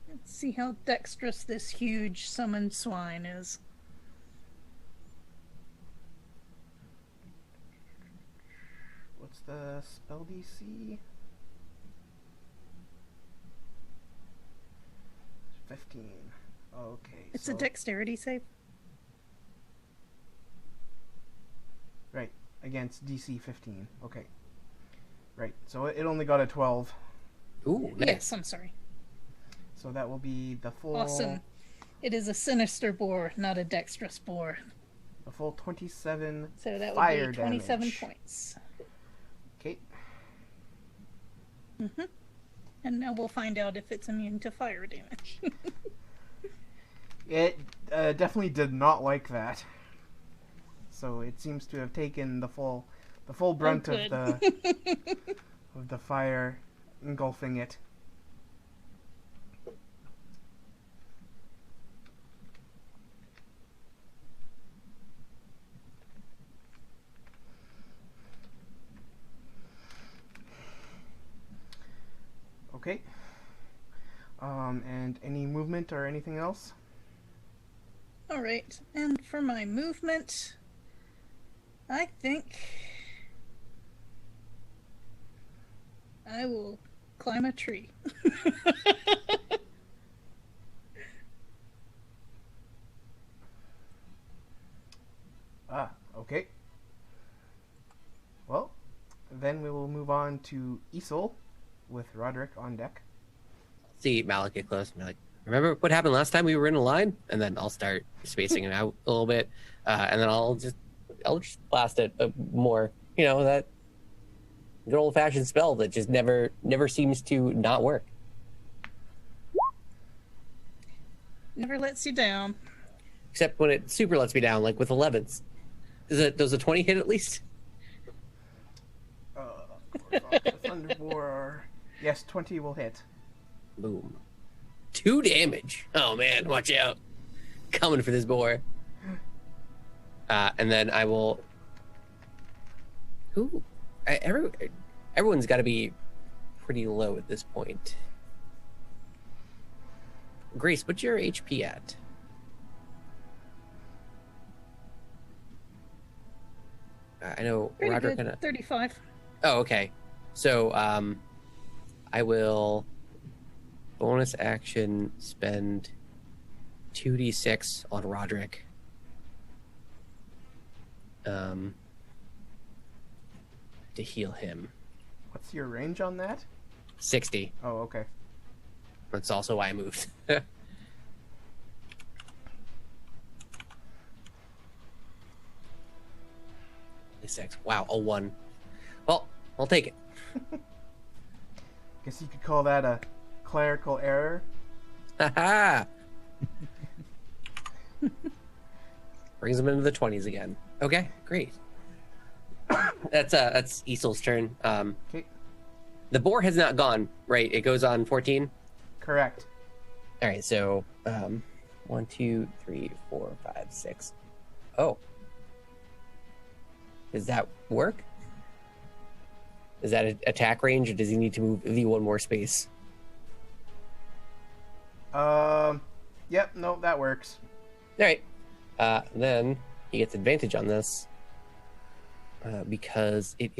Let's see how dexterous this huge summoned swine is. What's the spell DC? 15. Okay. It's a dexterity save. Right, against DC 15. Okay. Right, so it only got a 12. Ooh, nice. Yes, I'm sorry. So that will be the full... Awesome. It is a sinister boar, not a dexterous boar. The full 27 So that would fire be 27 damage. points. Okay. And now we'll find out if it's immune to fire damage. It definitely did not like that. So it seems to have taken the full brunt of the fire engulfing it. Okay. And any movement or anything else? Alright, and for my movement, I think I will climb a tree. Ah, okay. Well, then we will move on to Isol with Roderick on deck. See Malik get close and be like, remember what happened last time we were in a line? And then I'll start spacing it out a little bit. And then I'll just blast it more. You know, that good old fashioned spell that just never seems to not work. Never lets you down. Except when it super lets me down, like with 11s. Does a 20 hit at least? Thunderbore. Yes, 20 will hit. Boom. 2 damage. Oh man, watch out. Coming for this boar. And then I will... Ooh. Everyone's got to be pretty low at this point. Grace, what's your HP at? I know Pretty Roderick good. and 35. Oh, okay. So, I will bonus action spend 2d6 on Roderick. To heal him. What's your range on that? 60. Oh, okay. That's also why I moved. 6. Wow, a 1. Well, I'll take it. Guess you could call that a clerical error. Haha! Brings him into the 20s again. Okay, great. That's Isol's turn. Okay. The boar has not gone, right? It goes on 14? Correct. All right, so 1, 2, 3, 4, 5, 6. Oh. Does that work? Is that an attack range, or does he need to move the one more space? Yep, no, that works. All right. Then he gets advantage on this because it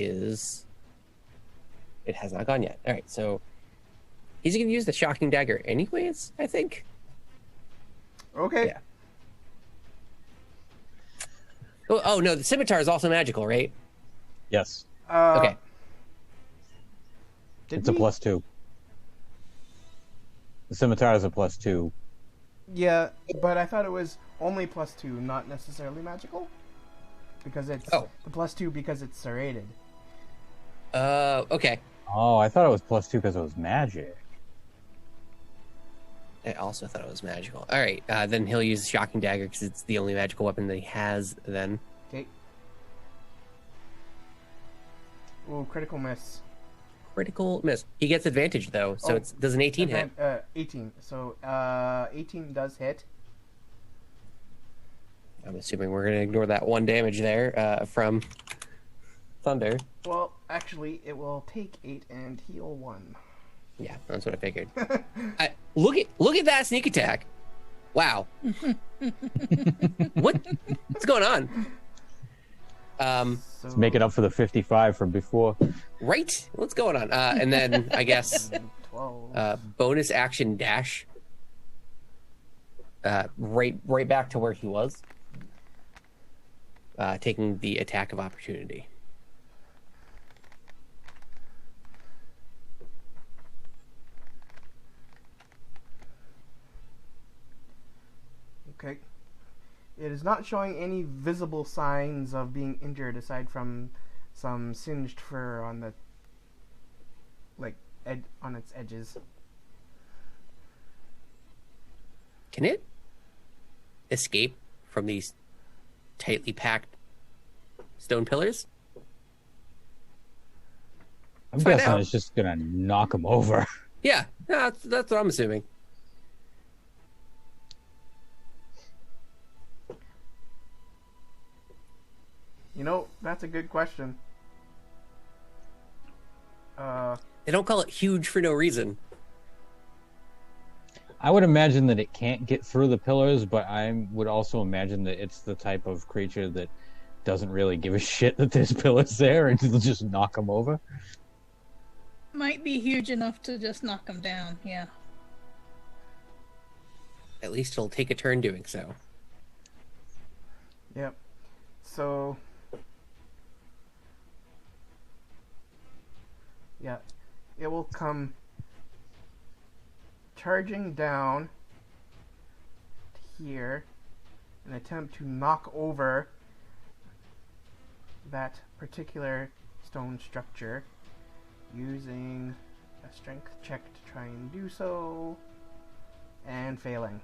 has not gone yet. All right, so he's going to use the shocking dagger anyways, I think. Okay. Yeah. Oh no, the scimitar is also magical, right? Yes. Okay. It's a +2. The scimitar is a +2. Yeah, but I thought it was only +2, not necessarily magical. Because it's the +2 because it's serrated. Okay. Oh, I thought it was +2 because it was magic. I also thought it was magical. All right, then he'll use the shocking dagger because it's the only magical weapon that he has then. Okay. Ooh, critical miss. Critical miss. He gets advantage though, so does an 18 hit? 18. So 18 does hit. I'm assuming we're gonna ignore that 1 damage there from Thunder. Well, actually, it will take 8 and heal 1. Yeah, that's what I figured. Look at that sneak attack. Wow. What's going on? So, Let's make it up for the 55 from before. Right? What's going on? And then I guess 12. bonus action dash. Right back to where he was. Taking the attack of opportunity. Okay. It is not showing any visible signs of being injured aside from some singed fur on the on its edges. Can it escape from these tightly packed stone pillars? I'm Find guessing out. it's just gonna knock him over. Yeah, that's what I'm assuming. You know, that's a good question. They don't call it huge for no reason. I would imagine that it can't get through the pillars, but I would also imagine that it's the type of creature that doesn't really give a shit that there's pillars there and it'll just knock him over. Might be huge enough to just knock him down, yeah. At least it'll take a turn doing so. Yep. So, yeah, it will come charging down here and attempt to knock over that particular stone structure using a strength check to try and do so, and failing.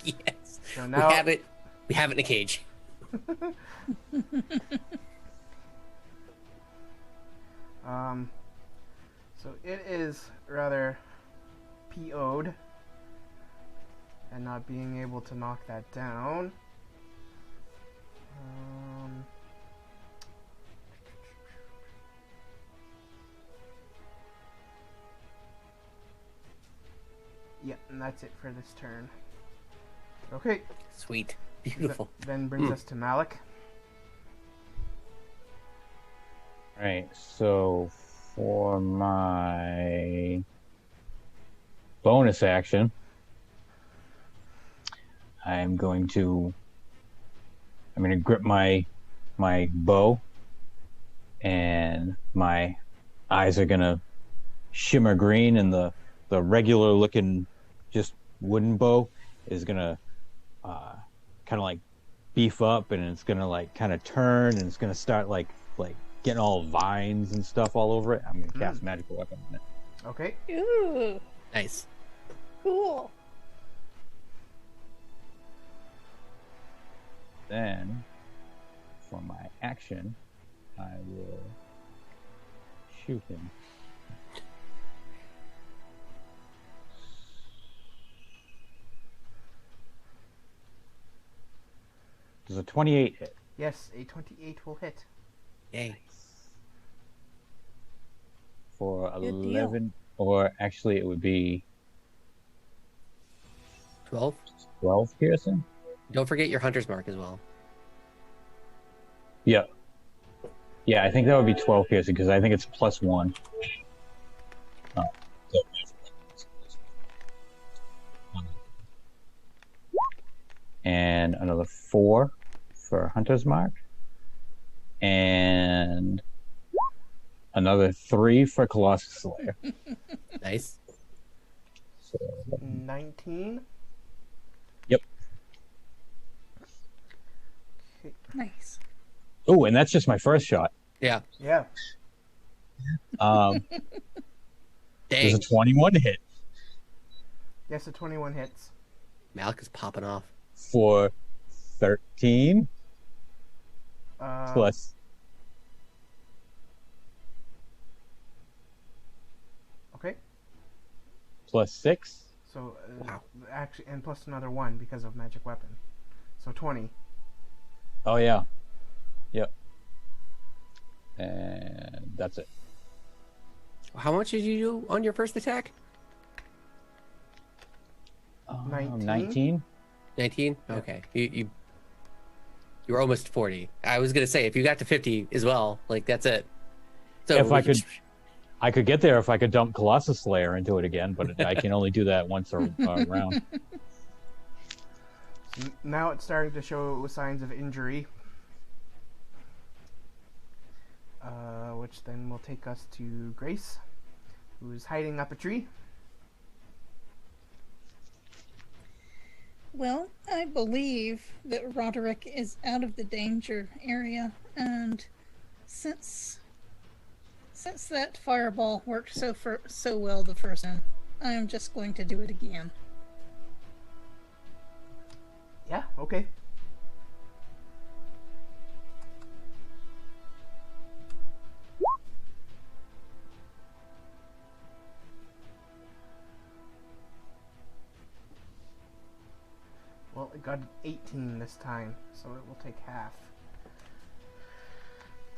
Yes. So now We have it in a cage. So it is rather PO'd and not being able to knock that down. Yeah, and that's it for this turn. Okay. Sweet. Beautiful. Then brings us to Malik. Alright, so for my bonus action, I'm going to grip my bow, and my eyes are gonna shimmer green, and the regular looking just wooden bow is gonna kind of like beef up, and it's gonna like kind of turn, and it's gonna start like getting all vines and stuff all over it. I'm gonna cast magical weapon on it. Okay. Ooh, Nice. cool. Then for my action, I will shoot him. Does a 28 hit? Yes, a 28 will hit. Yay. For Good deal. 11, or actually it would be 12. 12 piercing? Don't forget your hunter's mark as well. Yeah. Yeah, I think that would be 12 piercing, because I think it's +1. And another 4 for Hunter's Mark. And another 3 for Colossus Slayer. Nice. So, 19. yep. Okay. Nice. Oh, and that's just my first shot. Yeah. Yeah. Does Dang. a 21 hit Yes, a 21 hits. Malik is popping off. for 13 Uh, plus plus 6. So Wow. actually, and plus another 1 because of magic weapon. So 20. Oh, yeah. Yep. And that's it. How much did you do on your first attack? 19? 19? 19? Yeah. Okay. You were almost 40. I was going to say, if you got to 50 as well, like, that's it. So If I could get there if I could dump Colossus Slayer into it again, but I can only do that once a round. So now it's starting to show signs of injury. Which then will take us to Grace, who's hiding up a tree. Well, I believe that Roderick is out of the danger area, and since that fireball worked so well the first time, I am just going to do it again. Yeah, okay. Well, it got 18 this time, so it will take half.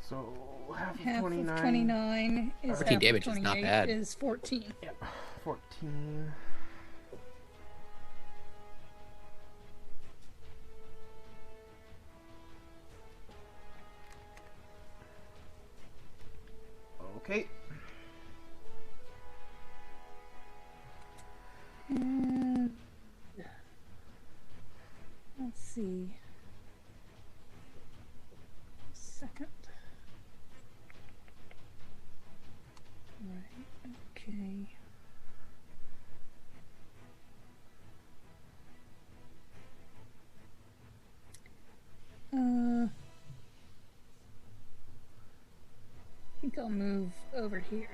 So half of Half 29. of 29 is 14 half damage of is 28 not bad. is 14. Yep, 14. Okay. And let's see. Second. Right. Okay. I think I'll move over here.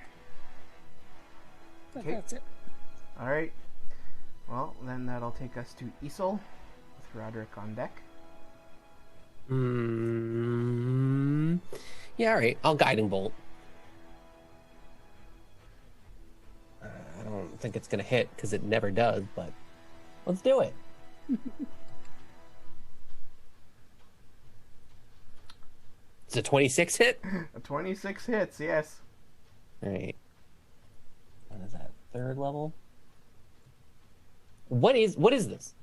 But Okay. that's it. Alright. Well, then that'll take us to Isol, with Roderick on deck. Yeah, all right. I'll guiding bolt. I don't think it's going to hit because it never does, but let's do it. It's a 26 hit? A 26 hits, yes. All right. What is that? Third level? What is this?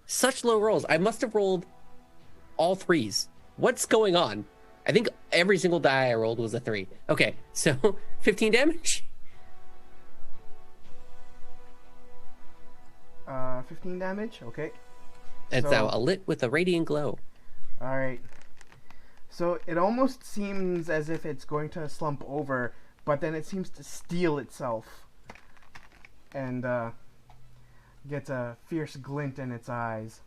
Such low rolls. I must have rolled all threes. What's going on? I think every single die I rolled was a 3. Okay, so 15 damage? 15 damage, okay. It's So- now a lit with a radiant glow. Alright. So it almost seems as if it's going to slump over, but then it seems to steel itself. And gets a fierce glint in its eyes.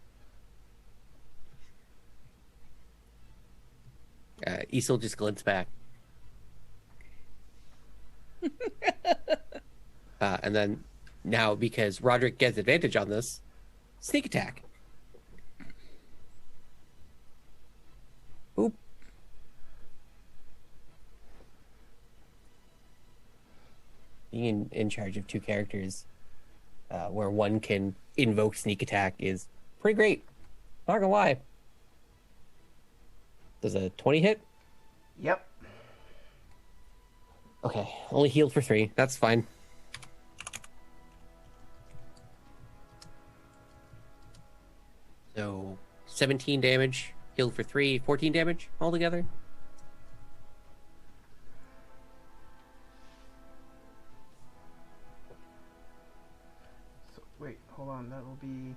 Isol just glints back. And then now, because Roderick gets advantage on this, sneak attack. Oop. Being in charge of 2 characters, where one can invoke sneak attack, is pretty great. Not gonna lie. Does a 20 hit? Yep. Okay, only healed for 3. That's fine. So 17 damage, healed for 3, 14 damage altogether. So wait, hold on. That will be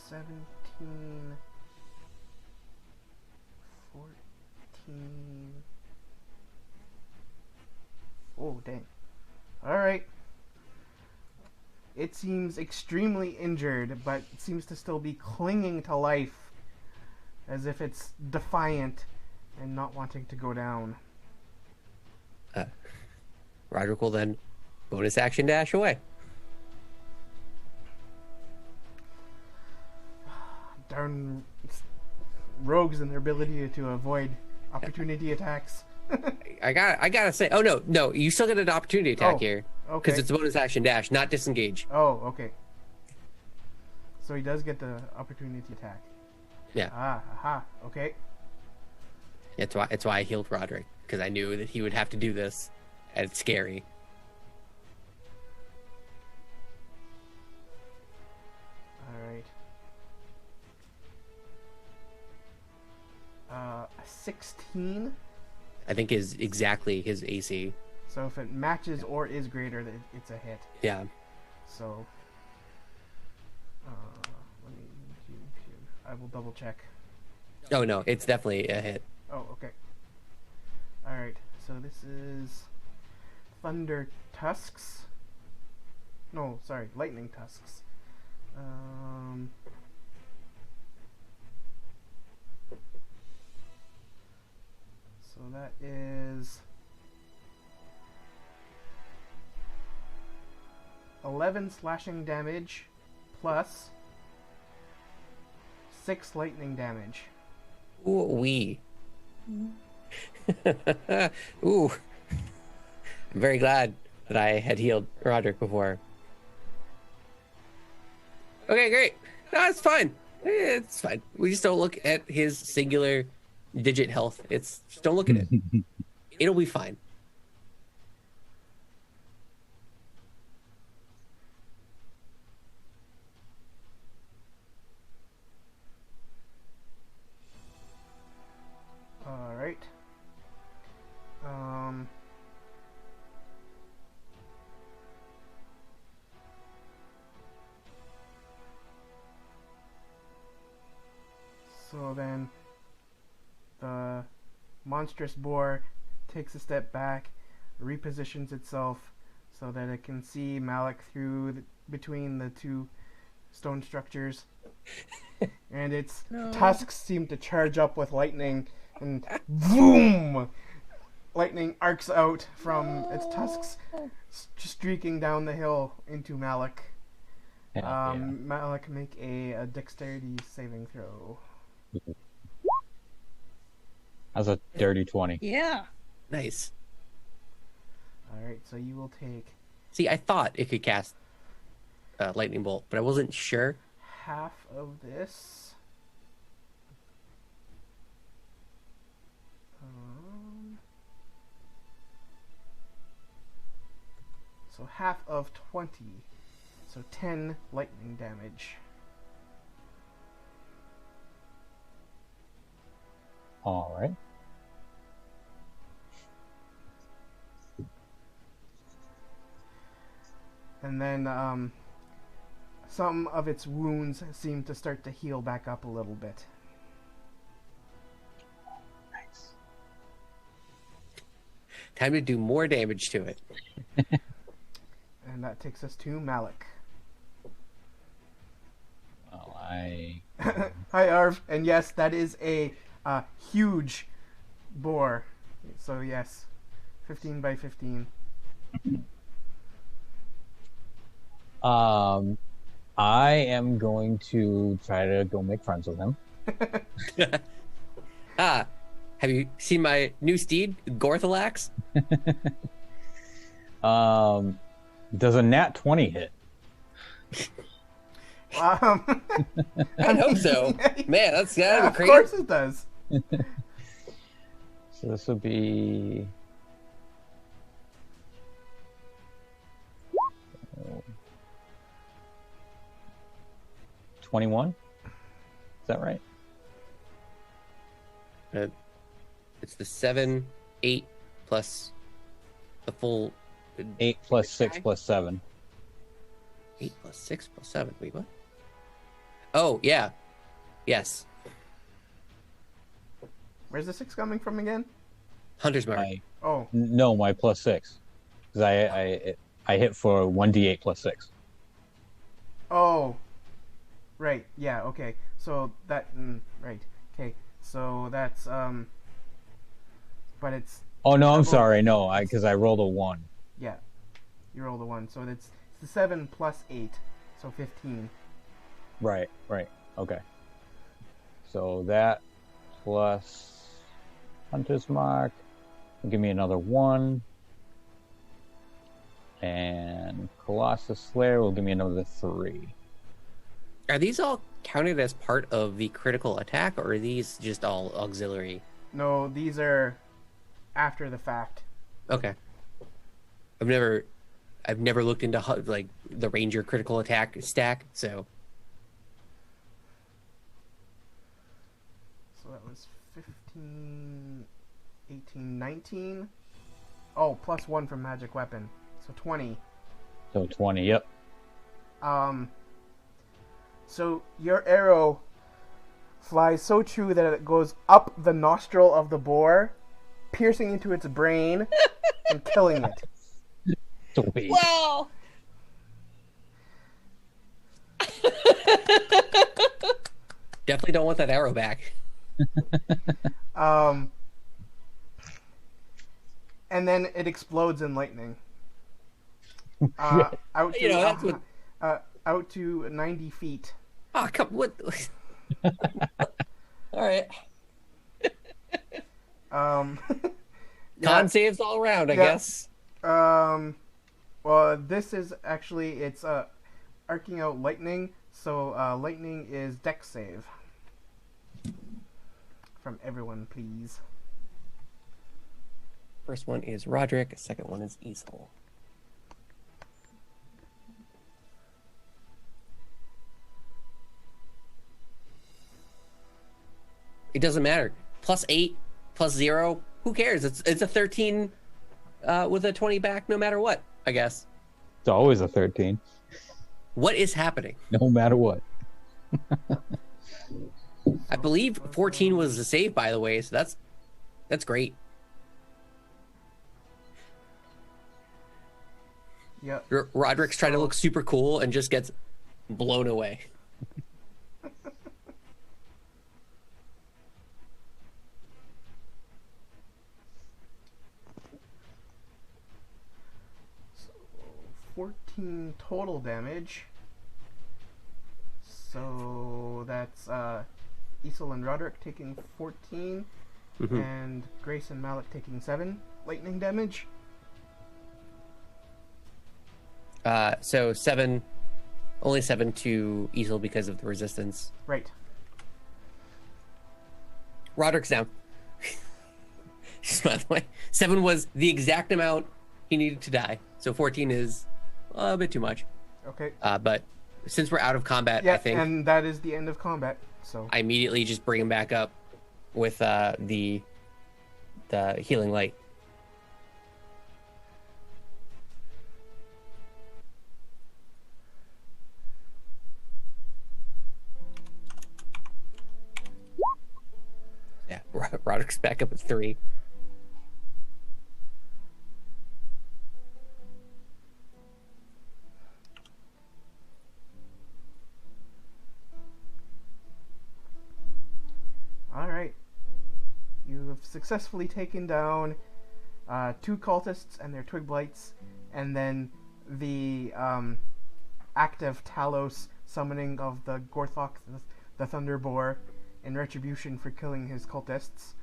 17, 14. Oh, dang. Alright. It seems extremely injured, but it seems to still be clinging to life, as if it's defiant and not wanting to go down. Roderick will then bonus action dash away. Darn rogues and their ability to avoid opportunity attacks. I gotta say. Oh no, you still get an opportunity attack Oh, here okay. because it's a bonus action dash, not disengage. Oh, okay. So he does get the opportunity to attack. Yeah, Aha. Okay. it's why I healed Roderick, because I knew that he would have to do this, and it's scary. All right. 16. I think is exactly his AC. So if it matches or is greater, it's a hit. Yeah. So, let me. I will double check. Oh no, it's definitely a hit. Oh, okay. All right. So this is Thunder Tusks. No, sorry, Lightning Tusks. So that is 11 slashing damage plus 6 lightning damage. Ooh wee. Ooh. I'm very glad that I had healed Roderick before. Okay, great. No, it's fine. It's fine. We just don't look at his singular digit health. Just don't look at it. It'll be fine. All right. So then the monstrous boar takes a step back, repositions itself so that it can see Malik through between the two stone structures. And its tusks seem to charge up with lightning, and boom! Lightning arcs out from its tusks, streaking down the hill into Malik. Malik, make a dexterity saving throw. That's a dirty 20. Yeah. Nice. Alright, so you will take See, I thought it could cast lightning bolt, but I wasn't sure. half of this. So half of 20. So 10 lightning damage. All right. And then some of its wounds seem to start to heal back up a little bit. Nice. Time to do more damage to it. And that takes us to Malik. Well, I Hi, Arv. And yes, that is a huge boar. So yes, 15 by 15. I am going to try to go make friends with him. Have you seen my new steed, Gorthalax? Does a nat 20 hit? I hope so. Man, that's gotta be Of crazy. course it does. So this would be 21. Is that right? It's the 7, 8 plus the full 8 plus 6 plus 7. 8 plus 6 plus 7. Wait, what? Oh, yeah. Yes. Where's the 6 coming from again? Hunter's Mark. Oh, No, my plus 6. Because I hit for 1d8 plus 6. oh, right. Yeah. Okay. So that right. Okay. So that's but it's Oh no, I'm Double- sorry. No, because I rolled a 1. yeah. You roll the 1, so it's the 7 plus 8, so 15. Right. Okay. So that plus Hunter's Mark Give me another 1. And Colossus Slayer will give me another 3. Are these all counted as part of the critical attack, or are these just all auxiliary? No, these are after the fact. Okay. I've never looked into like the Ranger critical attack stack, so. So that was 15, 18, 19. Oh, plus 1 from magic weapon. So 20. So 20, yep. So your arrow flies so true that it goes up the nostril of the boar, piercing into its brain and killing it. Sweet. Wow. Definitely don't want that arrow back. And then it explodes in lightning. Out to, You know, that's what... out to 90 feet. Oh, come... What? All right. Yeah. Con saves all around, I guess. Well, this is actually, it's arcing out lightning, so lightning is dex save. From everyone, please. First one is Roderick, second one is Easel. It doesn't matter. +8, +0, who cares? It's a 13 with a 20 back no matter what, I guess. It's always a 13. What is happening? No matter what. I believe 14 was the save, by the way, so that's great. Yeah. Roderick's trying to look super cool and just gets blown away. So 14 total damage. So that's Isel and Roderick taking 14, and Grace and Malik taking 7 lightning damage. So 7, only 7 to Easel because of the resistance. Right. Roderick's down. Just by the way, 7 was the exact amount he needed to die. So 14 is a bit too much. Okay. But since we're out of combat, Yeah, I think and that is the end of combat. So I immediately just bring him back up with the healing light. Yeah, Roderick's back up at 3. all right, you have successfully taken down 2 cultists and their twig blights, and then the active Talos summoning of the Gorthok, the Thunder Boar, in retribution for killing his cultists.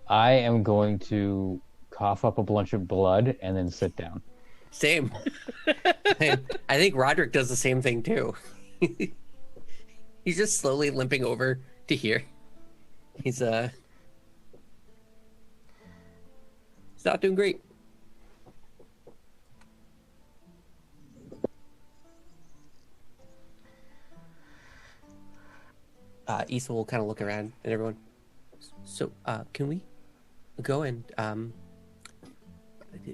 I am going to cough up a bunch of blood and then sit down. Same. I think Roderick does the same thing too. He's just slowly limping over to here. He's not doing great. Issa will kind of look around at everyone. So, can we go and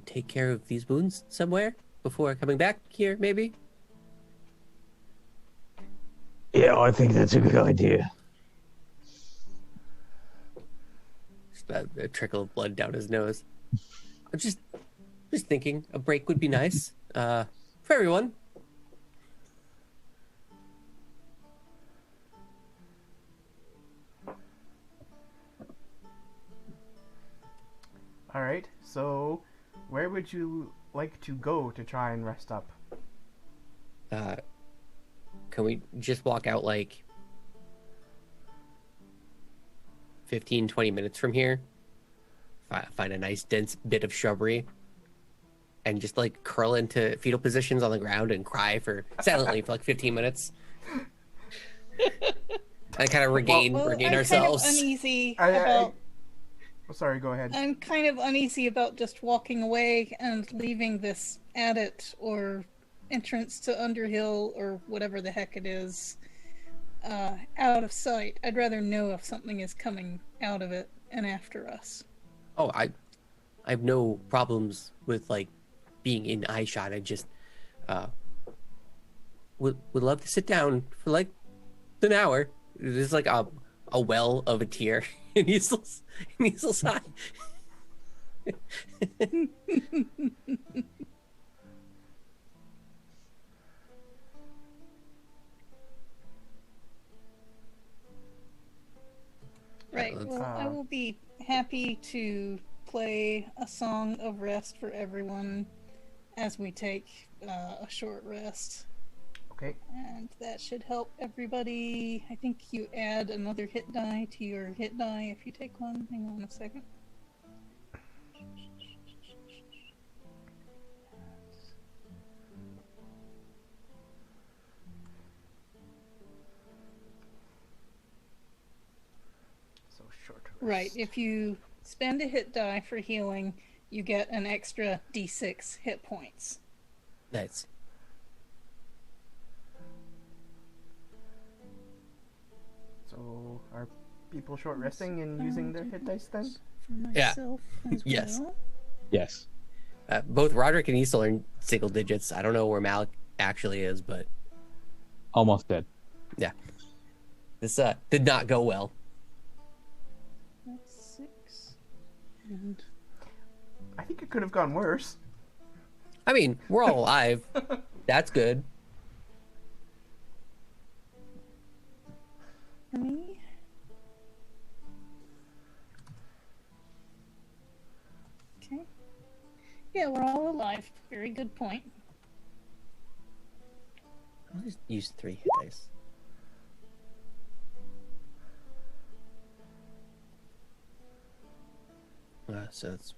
take care of these wounds somewhere before coming back here, maybe? Yeah, I think that's a good idea. Just a trickle of blood down his nose. I'm just thinking a break would be nice for everyone. All right, so where would you like to go to try and rest up? Can we just walk out like 15, 20 minutes from here, find a nice dense bit of shrubbery, and just like curl into fetal positions on the ground and cry silently for like 15 minutes. And kind of regain ourselves. Kind of uneasy Oh, sorry, go ahead. I'm kind of uneasy about just walking away and leaving this adit or entrance to Underhill or whatever the heck it is out of sight. I'd rather know if something is coming out of it and after us. Oh, I have no problems with like being in eye shot. I just would love to sit down for like an hour. There's like a well of a tear in Easel's eye. Right. Well, I will be happy to play a song of rest for everyone as we take a short rest. Okay. And that should help everybody. I think you add another hit die to your hit die if you take one. Hang on a second. So short rest. Right. If you spend a hit die for healing, you get an extra d6 hit points. Nice. So are people short resting and using their hit dice then? For myself as Yes. well. Yes. Both Roderick and Isel are in single digits. I don't know where Malik actually is, but Almost dead. yeah. This did not go well. That's 6. And I think it could have gone worse. I mean, we're all alive. That's good. for me. Okay. Yeah, we're all alive. Very good point. I'll just use 3 hit dice. So it's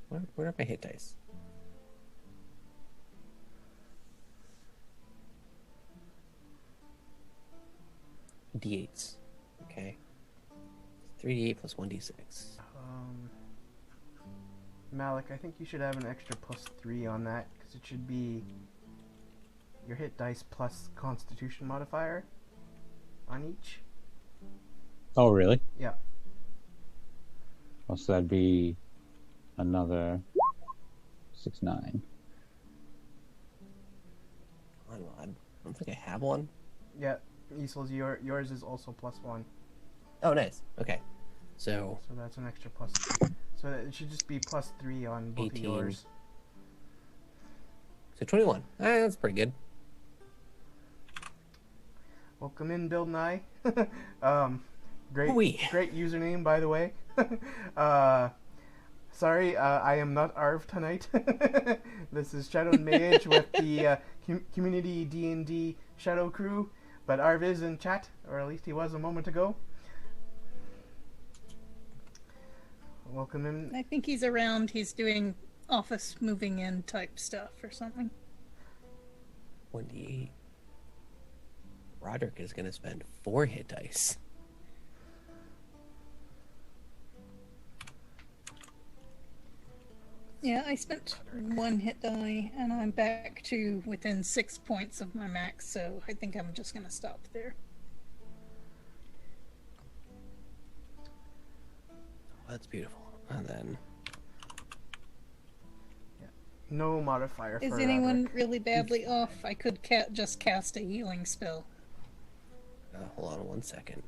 where are my hit dice? D8s. Okay. 3d8 plus 1d6. Malik, I think you should have an extra +3 on that, because it should be your hit dice plus Constitution modifier on each. Oh, really? Yeah. Oh, so that'd be another 6, 9. I don't think I have one. Yeah, Easel's yours is also +1. Oh, nice. Okay. So So that's an extra plus. So it should just be +3 on both 18. of yours. so 21. That's pretty good. Welcome in, Bill Nye. Great, Ooh-wee. great username, by the way. Sorry, I am not Arv tonight. This is Shadow and Mage with the community D&D Shadow crew, but Arv is in chat, or at least he was a moment ago. Welcome in. I think he's around. He's doing office moving in type stuff or something. 1d8. Roderick is going to spend 4 hit dice. Yeah, I spent 1 hit die, and I'm back to within 6 points of my max, so I think I'm just going to stop there. That's beautiful. And then No modifier Is for anyone Roderick. really badly off? I could just cast a healing spell. hold on 1 second.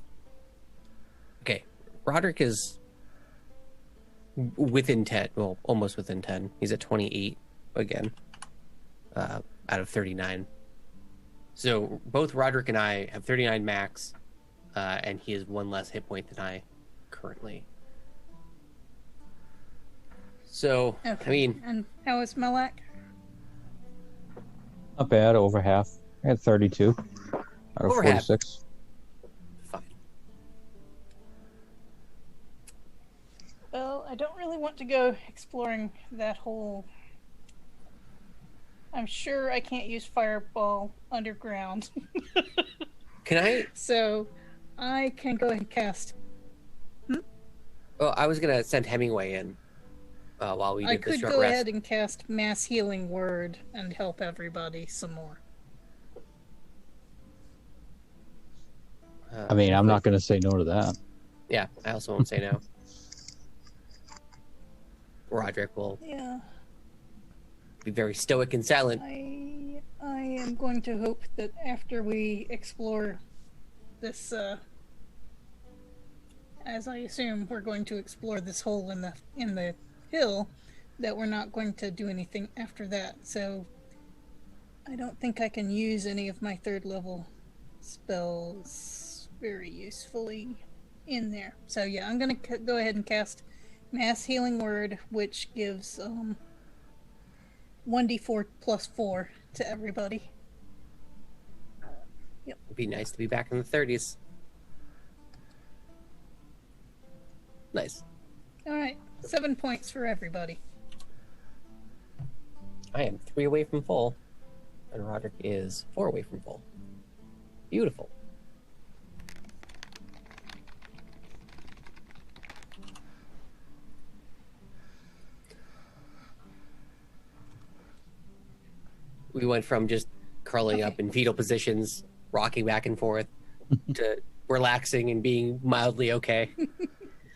Okay, Roderick is within 10. Well, almost within 10. He's at 28 again, out of 39. So both Roderick and I have 39 max, and he has 1 less hit point than I currently. So, Okay. I mean, And how is Malak? Not bad, over half. I had 32 out of Over half. 46. fine. I don't really want to go exploring that whole... I'm sure I can't use Fireball underground. Can I? So I can go ahead and cast... Well, I was gonna send Hemingway in while we I did the could short go rest. ahead and cast Mass Healing Word and help everybody some more. I mean, I'm not going to say no to that. Yeah, I also won't say no. Roderick will Yeah, be very stoic and silent. I am going to hope that after we explore this, as I assume we're going to explore this hole in the hill, that we're not going to do anything after that. So I don't think I can use any of my 3rd level spells very usefully in there. So yeah, I'm gonna go ahead and cast Mass Healing Word, which gives 1d4 plus 4 to everybody. It'd be nice to be back in the 30s. Nice. All right, 7 points for everybody. I am 3 away from full, and Roderick is 4 away from full. Beautiful. We went from just curling up in fetal positions, rocking back and forth, to relaxing and being mildly okay,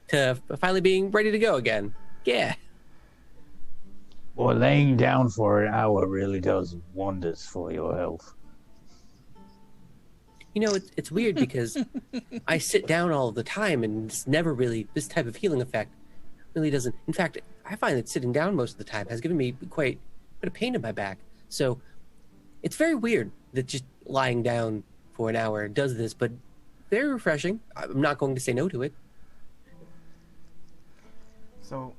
to finally being ready to go again. Yeah. Well, laying down for an hour really does wonders for your health. You know, it's weird because I sit down all the time and it's never really, this type of healing effect really doesn't. In fact, I find that sitting down most of the time has given me quite a bit of pain in my back. So it's very weird that just lying down for an hour does this, but very refreshing. I'm not going to say no to it. So,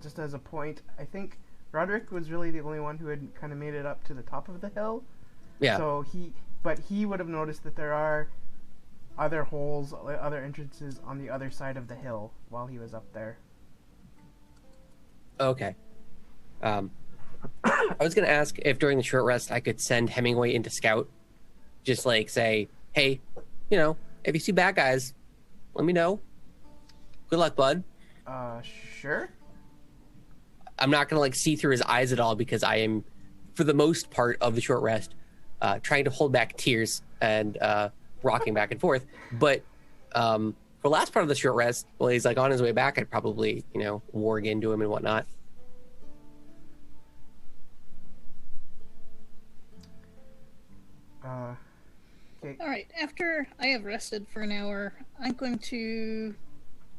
just as a point, I think Roderick was really the only one who had kind of made it up to the top of the hill. Yeah. So he would have noticed that there are other holes, other entrances on the other side of the hill while he was up there. Okay. I was going to ask if during the short rest I could send Hemingway into scout. Just like say, hey, you know, if you see bad guys, let me know. Good luck, bud. Sure. I'm not going to like see through his eyes at all because I am, for the most part of the short rest, trying to hold back tears and rocking back and forth. But for the last part of the short rest, while he's like on his way back, I'd probably, you know, warg into him and whatnot. Okay. All right, after I have rested for an hour, I'm going to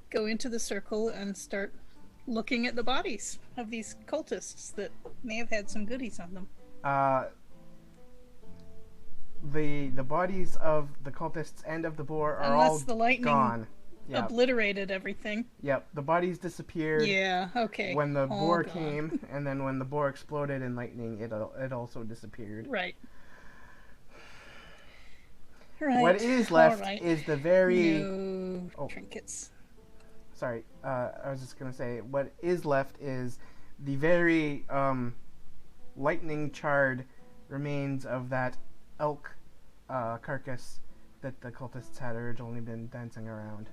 go into the circle and start looking at the bodies of these cultists that may have had some goodies on them. The bodies of the cultists and of the boar are Unless all the lightning gone. Yep. obliterated everything. Yep. The bodies disappeared. Yeah, okay. When the all boar gone. came, and then when the boar exploded in lightning, it also disappeared. Right. Right. What is left all right. is the very... No Oh. trinkets. Sorry, I was just gonna say, what is left is the very lightning charred remains of that elk carcass that the cultists had originally been dancing around.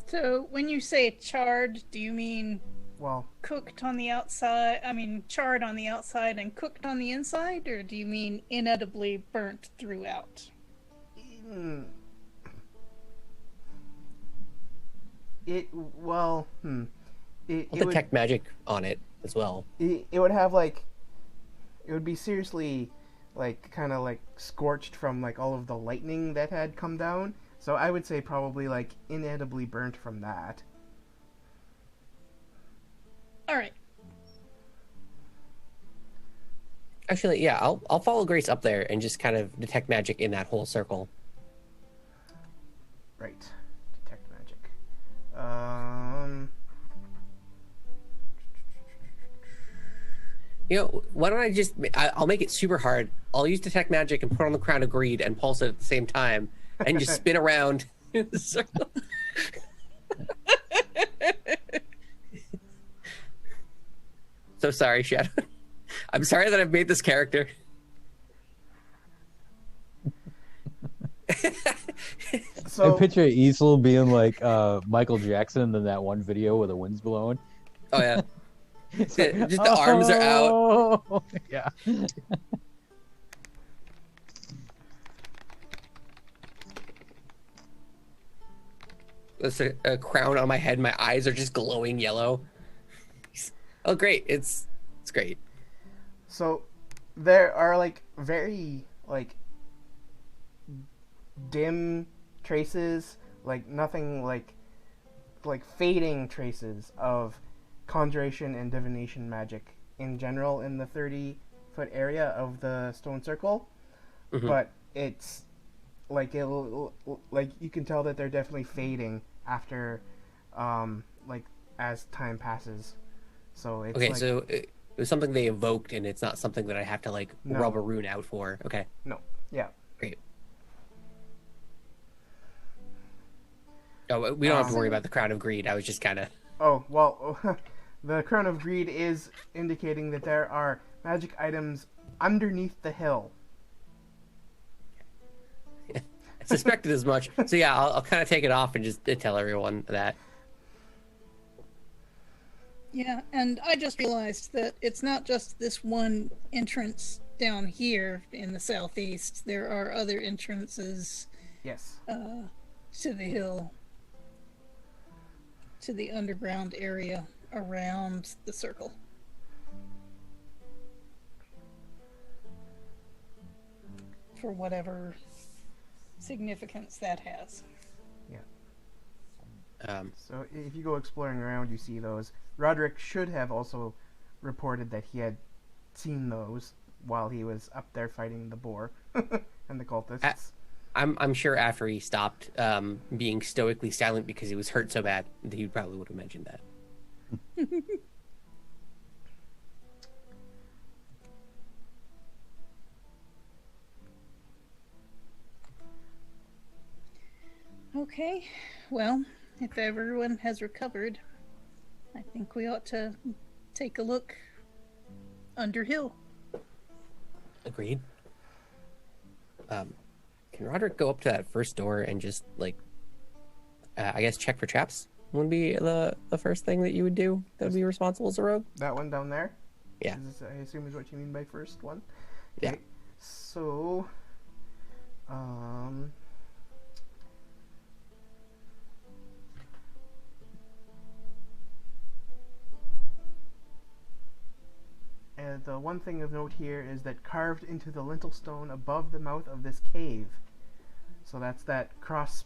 So, when you say charred, do you mean Well, cooked on the outside? I mean, charred on the outside and cooked on the inside? Or do you mean inedibly burnt throughout? mm, it well, it I'll would detect magic on it as well. it would have like it would be seriously like kind of like scorched from like all of the lightning that had come down. So I would say probably like inedibly burnt from that. All right. Actually, yeah, I'll follow Grace up there and just kind of detect magic in that whole circle. Right. Detect magic. Why don't I'll make it super hard. I'll use Detect Magic and put on the Crown of Greed and pulse it at the same time and just spin around in the circle. So sorry, Shadow. I'm sorry that I've made this character. So I picture Easel being like Michael Jackson in that one video where the wind's blowing. Oh, yeah. It's Just the arms are out. "Oh." Yeah. There's a crown on my head. My eyes are just glowing yellow. Oh, great. It's great. So there are like very like dim traces, like nothing like fading traces of conjuration and divination magic in general in the 30-foot area of the stone circle. Mhm. But it's like like you can tell that they're definitely fading after like as time passes. So it's Okay, like, so it was something they evoked, and it's not something that I have to like No. rub a rune out for. Okay, no, yeah. great. Oh, we don't have to worry So- about the Crown of Greed. I was just kind of. Oh, well, the Crown of Greed is indicating that there are magic items underneath the hill. I suspected as much. So yeah, I'll kind of take it off and just tell everyone that. Yeah, and I just realized that it's not just this one entrance down here in the southeast. There are other entrances Yes. to the hill, to the underground area around the circle. For whatever significance that has. So if you go exploring around, you see those. Roderick should have also reported that he had seen those while he was up there fighting the boar and the cultists. I'm sure after he stopped being stoically silent because he was hurt so bad, that he probably would have mentioned that. Okay, well, if everyone has recovered, I think we ought to take a look under hill. Agreed. Can Roderick go up to that first door and just like, I guess check for traps? Would be the first thing that you would do. That would be responsible as a rogue. That one down there? Yeah. I assume is what you mean by first one? Yeah. So, and the one thing of note here is that carved into the lintel stone above the mouth of this cave, so that's that cross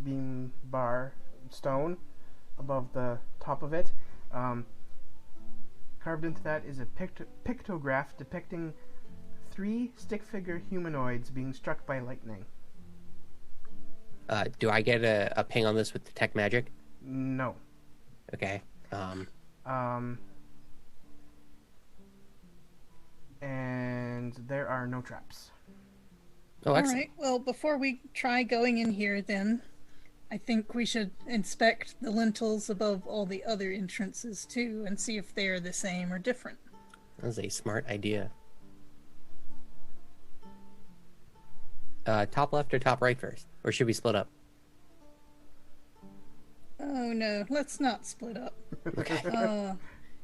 beam bar stone above the top of it, carved into that is a pictograph depicting 3 stick figure humanoids being struck by lightning. Do I get a ping on this with detect magic? No. Okay. And there are no traps. Oh, All excellent. right, well, before we try going in here, then, I think we should inspect the lintels above all the other entrances, too, and see if they're the same or different. That was a smart idea. Top left or top right first? Or should we split up? Oh, no, let's not split up. Okay.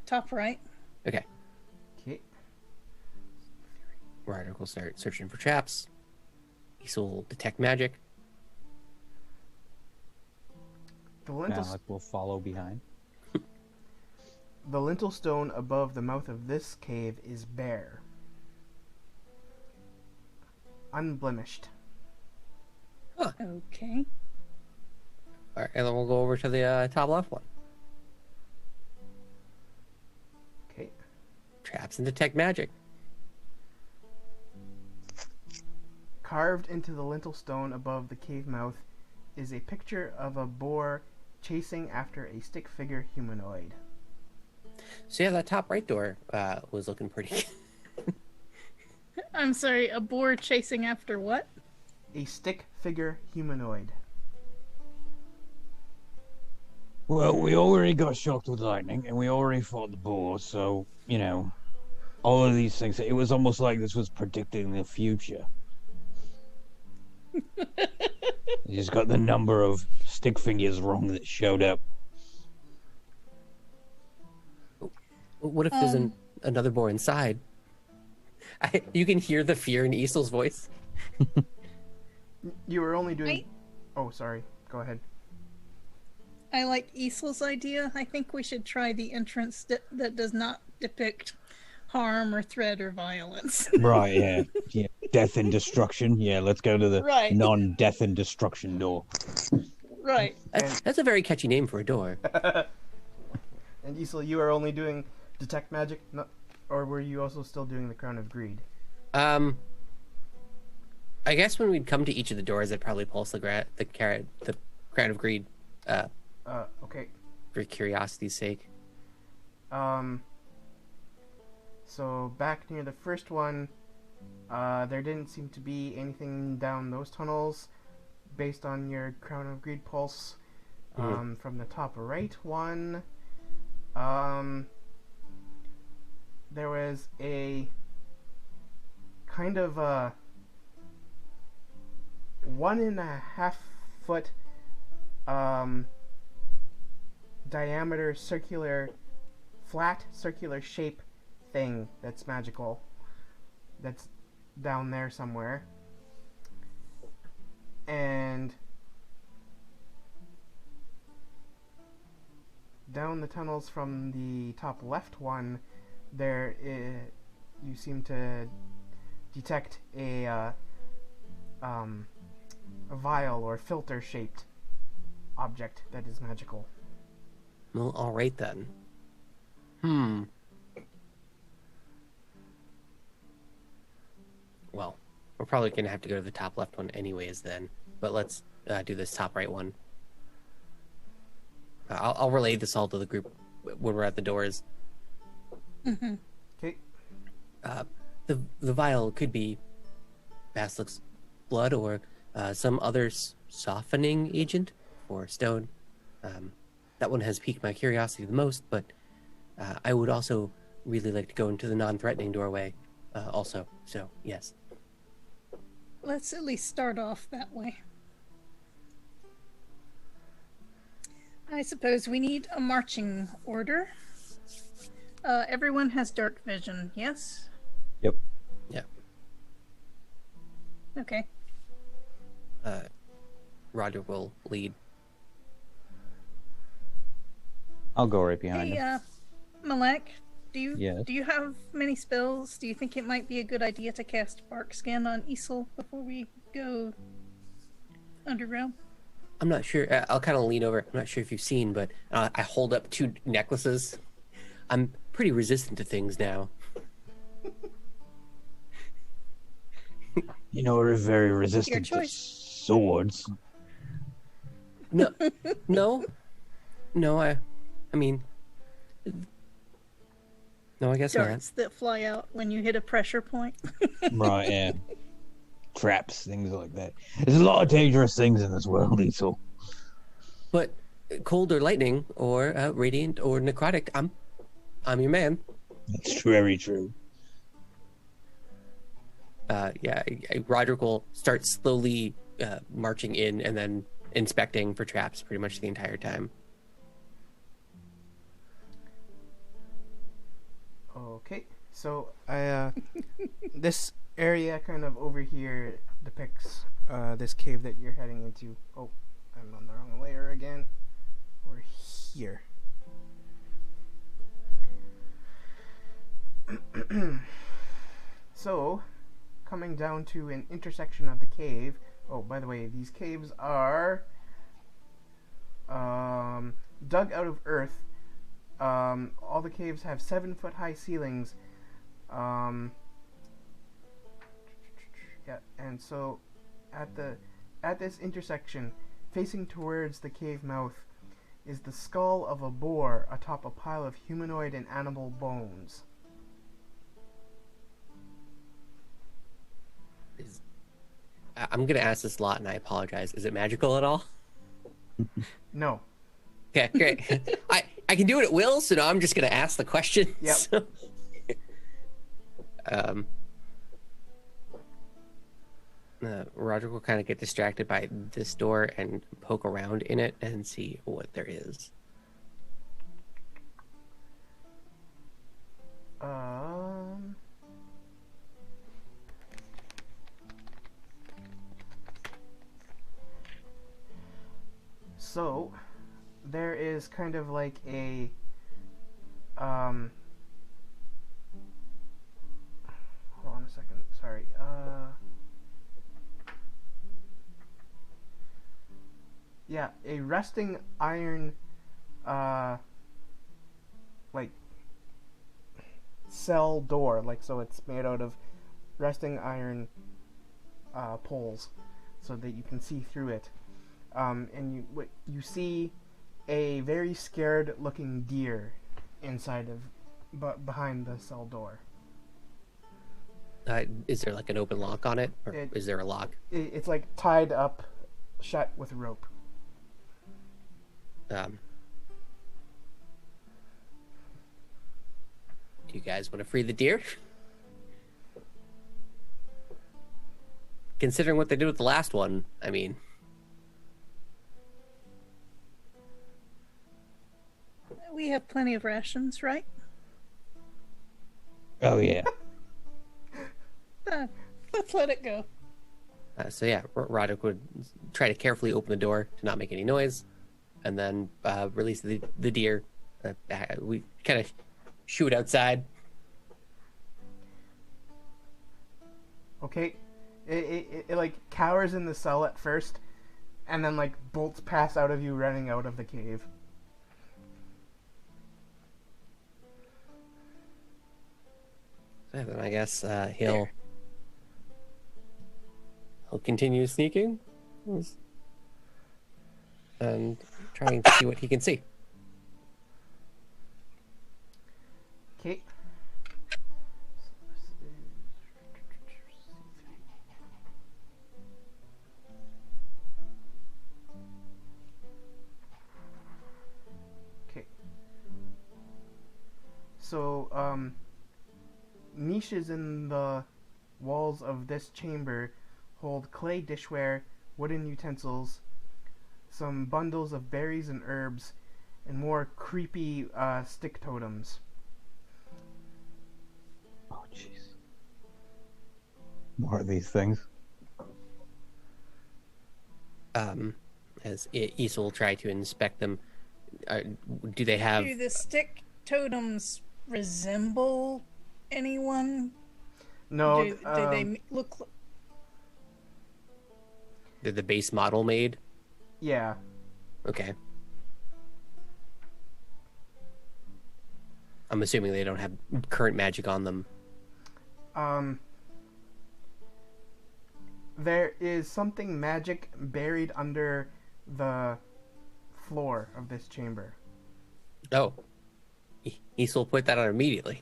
Top right. Okay. Okay. Roderick will start searching for traps. Issa will detect magic. The lintel, Malik will follow behind. the lintel stone above the mouth of this cave is bare. Unblemished. Okay. All right, and then we'll go over to the top left one. Okay. Traps and detect magic. Carved into the lintel stone above the cave mouth is a picture of a boar chasing after a stick figure humanoid. So yeah, that top right door was looking pretty. I'm sorry, a boar chasing after what? A stick figure humanoid. Well, we already got shocked with lightning, and we already fought the boar, so, all of these things. It was almost like this was predicting the future. You just got the number of stick figures wrong that showed up. What if there's another boar inside? You can hear the fear in Easel's voice. You were only doing. Wait. Oh, sorry. Go ahead. I like Easel's idea. I think we should try the entrance that does not depict harm or threat or violence. Right, yeah. Yeah. Death and destruction. Yeah, let's go to the Right. non-death and destruction door. Right. That's a very catchy name for a door. And Isla, you are only doing detect magic, or were you also still doing the Crown of Greed? I guess when we'd come to each of the doors, I'd probably pulse the Crown of Greed. Okay. For curiosity's sake. So back near the first one, there didn't seem to be anything down those tunnels, based on your Crown of Greed pulse. From the top right one, there was a kind of a 1.5 foot diameter flat circular shape thing that's magical, that's down there somewhere. And down the tunnels from the top left one, you seem to detect a vial or filter shaped object that is magical. Well, all right then. Well, we're probably going to have to go to the top left one anyways then. But let's do this top right one. I'll relay this all to the group when we're at the doors. Mm-hmm. Okay. The vial could be Basilic's blood or some other softening agent for stone. That one has piqued my curiosity the most, but I would also really like to go into the non-threatening doorway also. So, yes. Let's at least start off that way. I suppose we need a marching order. Everyone has dark vision, yes? Yep. Yeah. Okay. Roger will lead. I'll go right behind Hey, him. Malek, do Yes. you have many spells? Do you think it might be a good idea to cast Bark Scan on Isel before we go underground? I'm not sure. I'll kind of lean over. I'm not sure if you've seen, but I hold up 2 necklaces. I'm pretty resistant to things now. We're very resistant to choice. swords. No, no. I mean, no. I guess Darts that fly out when you hit a pressure point. Right, yeah. Traps, things like that. There's a lot of dangerous things in this world, Esau. not. But cold or lightning or radiant or necrotic, I'm your man. That's very true. Roderick will start slowly marching in and then inspecting for traps pretty much the entire time. Okay, so this area kind of over here depicts this cave that you're heading into. Oh, I'm on the wrong layer again. We're here. So, coming down to an intersection of the cave. Oh, by the way, these caves are dug out of earth. All the caves have 7-foot high ceilings. Yeah, and so at this intersection, facing towards the cave mouth, is the skull of a boar atop a pile of humanoid and animal bones. I'm going to ask this a lot, and I apologize. Is it magical at all? No. Okay, great. I can do it at will, so now I'm just going to ask the question. Yep. So, Roger will kind of get distracted by this door and poke around in it and see what there is. So, there is kind of like a, hold on a second, sorry, yeah, a resting iron, like, cell door, like, so it's made out of resting iron, poles, so that you can see through it. And you see a very scared looking deer inside of, behind the cell door. Is there like an open lock on it, or is there a lock? It's like tied up, shut with a rope. Do you guys want to free the deer? Considering what they did with the last one, I mean. We have plenty of rations, right? Oh yeah. Let's let it go. So yeah, Roderick would try to carefully open the door to not make any noise, and then release the deer. We kind of shoo it outside. Okay, it like cowers in the cell at first, and then like bolts pass out of you running out of the cave. So then I guess he'll continue sneaking and trying to see what he can see. Okay. Okay. So, niches in the walls of this chamber hold clay dishware, wooden utensils, some bundles of berries and herbs, and more creepy stick totems. Oh jeez. More of these things. As Issa will try to inspect them, do they have? Do the stick totems resemble anyone? No, Do they look? They're the base model made? Yeah. Okay. I'm assuming they don't have current magic on them. There is something magic buried under the floor of this chamber. Oh. Issa will put that on immediately.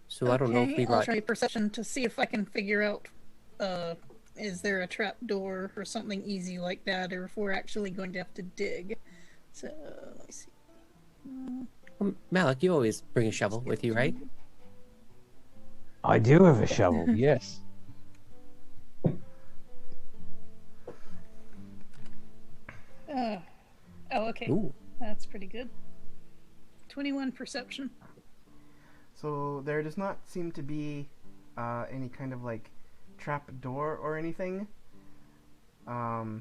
So I don't know if we I'll got... try perception to see if I can figure out, is there a trap door or something easy like that, or if we're actually going to have to dig. So, let me see. Malik, you always bring a shovel with you, right? I do have a shovel, yes. Oh, okay. Ooh. That's pretty good. 21 perception. So there does not seem to be any kind of like trap door or anything. But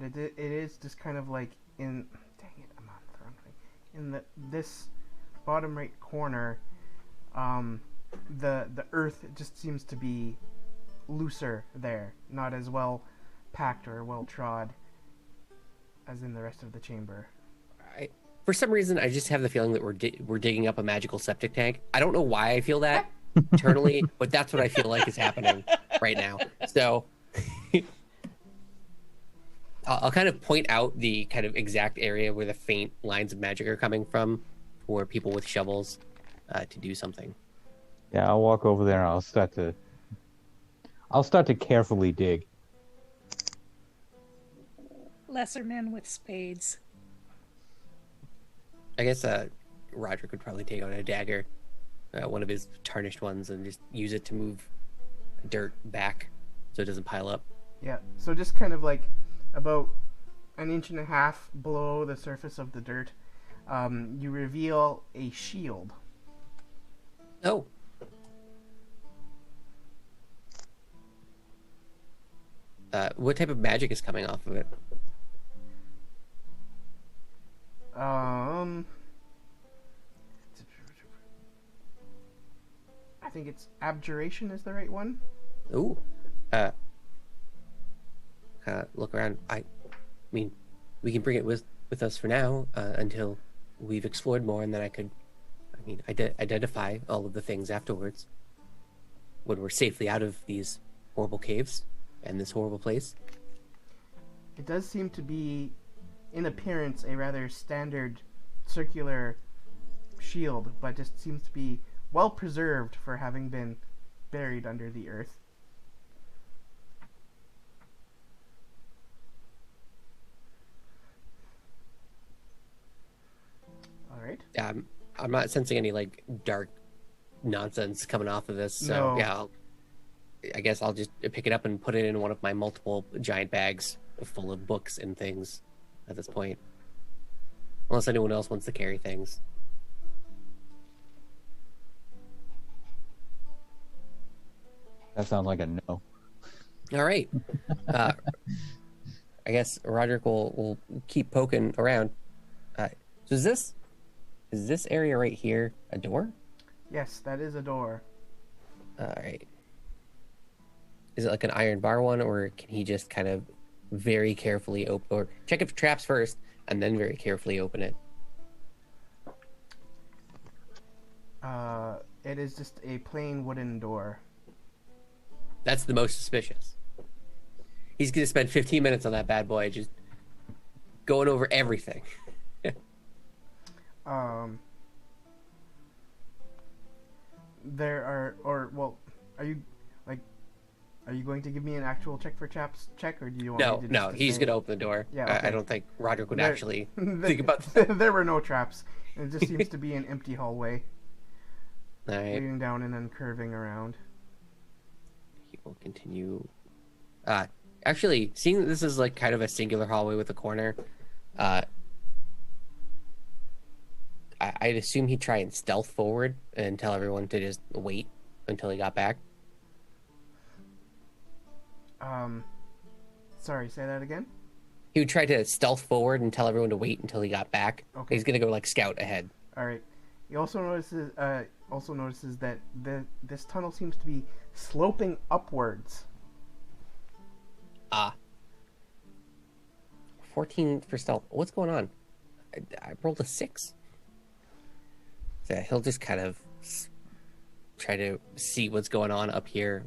it is just kind of like in, dang it, I'm on the wrong thing. In this bottom right corner, the earth just seems to be looser there, not as well packed or well trod as in the rest of the chamber. For some reason, I just have the feeling that we're digging up a magical septic tank. I don't know why I feel that internally, but that's what I feel like is happening right now. So I'll kind of point out the kind of exact area where the faint lines of magic are coming from for people with shovels to do something. Yeah, I'll walk over there and I'll start to carefully dig. Lesser men with spades. I guess Roger could probably take out a dagger, one of his tarnished ones, and just use it to move dirt back so it doesn't pile up. Yeah, so just kind of like about an inch and a half below the surface of the dirt, you reveal a shield. Oh. What type of magic is coming off of it? I think it's abjuration is the right one. Ooh. Look around. I mean, we can bring it with us for now until we've explored more, and then I could, identify all of the things afterwards when we're safely out of these horrible caves and this horrible place. It does seem to be, in appearance, a rather standard circular shield, but just seems to be well preserved for having been buried under the earth. All right. I'm not sensing any like dark nonsense coming off of this, so No. yeah, I guess I'll just pick it up and put it in one of my multiple giant bags full of books and things at this point. Unless anyone else wants to carry things. That sounds like a no. All right. I guess Roderick will keep poking around. So is this area right here a door? Yes, that is a door. All right. Is it like an iron bar one, or can he just kind of very carefully open, or check it for traps first, and then very carefully open it? It is just a plain wooden door. That's the most suspicious. He's gonna spend 15 minutes on that bad boy, just going over everything. There are you going to give me an actual check for chaps check, or do you want me to just No, he's say- gonna open the door. Yeah, okay. I don't think Roderick would There- actually think about that. There were no traps. It just seems to be an empty hallway, All right, leading down and then curving around. he will continue. Actually, seeing that this is like kind of a singular hallway with a corner, I'd assume he'd try and stealth forward and tell everyone to just wait until he got back. Sorry, say that again. He would try to stealth forward and tell everyone to wait until he got back. Okay. He's gonna go like scout ahead. All right. He also notices that this tunnel seems to be sloping upwards. 14 for stealth. What's going on? I rolled a 6. So he'll just kind of try to see what's going on up here,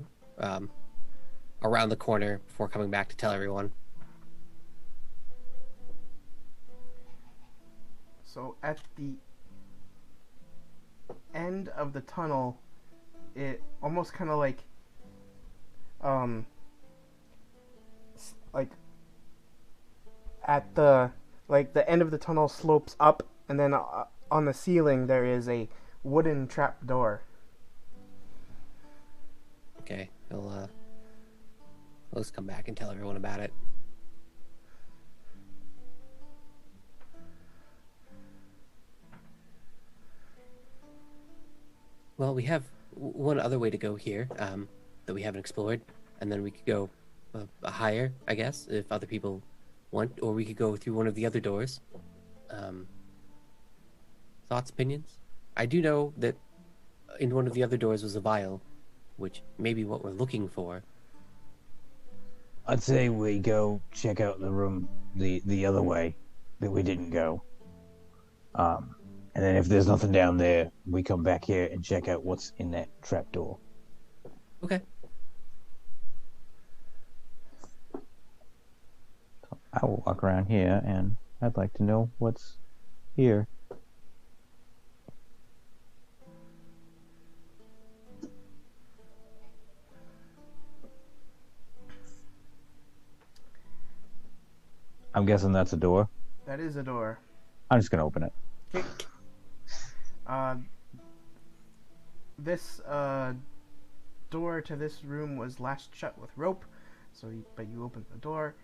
around the corner before coming back to tell everyone. So at the end of the tunnel, it almost kind of like at the end of the tunnel slopes up, and then on the ceiling there is a wooden trap door. Okay, he'll let's come back and tell everyone about it. Well, we have one other way to go here that we haven't explored, and then we could go higher, I guess, if other people want, or we could go through one of the other doors. Thoughts, opinions? I do know that in one of the other doors was a vial, which may be what we're looking for. I'd say we go check out the room the other way that we didn't go. And then if there's nothing down there, we come back here and check out what's in that trapdoor. Okay. I will walk around here, and I'd like to know what's here. I'm guessing that's a door. That is a door. I'm just gonna open it. Okay. This door to this room was last shut with rope, but you opened the door.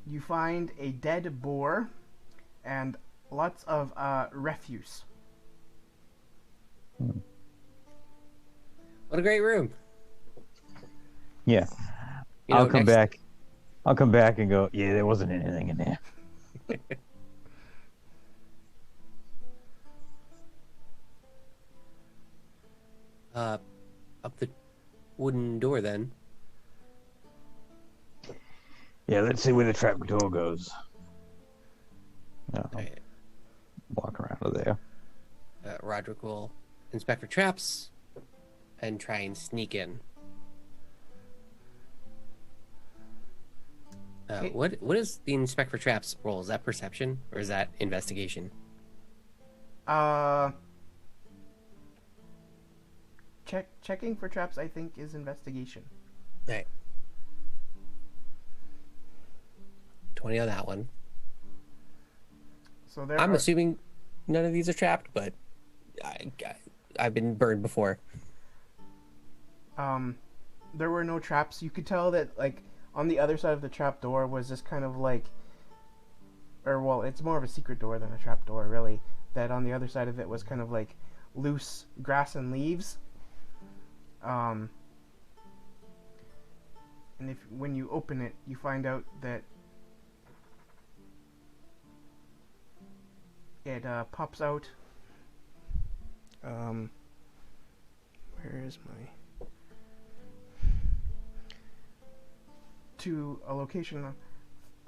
You find a dead boar and lots of refuse. What a great room. Yeah. You know, I'll come next- back. I'll come back and go, yeah, there wasn't anything in there. Up the wooden door then. Yeah, let's see where the trap door goes. No, I'll Alright. walk around to there. Roderick will inspect for traps and try and sneak in. What is the inspect for traps roll? Is that perception or is that investigation? Checking for traps, I think, is investigation. Right. 20 on that one. So I'm assuming none of these are trapped, but I've been burned before. There were no traps. You could tell that, like, on the other side of the trap door was just kind of like, or well, it's more of a secret door than a trap door, really. That on the other side of it was kind of like loose grass and leaves. And when you open it, you find out that it pops out. Where is my? To a location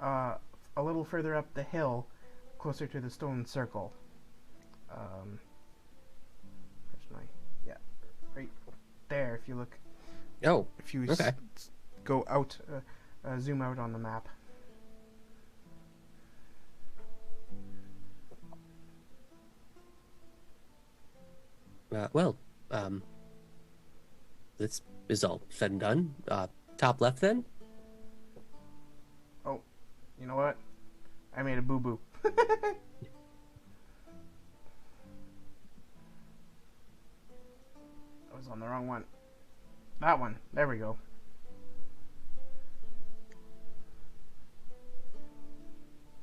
a little further up the hill, closer to the stone circle. Where's my? Yeah, right there. If you look. Oh, If you okay. go out, zoom out on the map. Well, this is all said and done. Top left then? Oh, you know what? I made a boo-boo. I was on the wrong one. That one. There we go.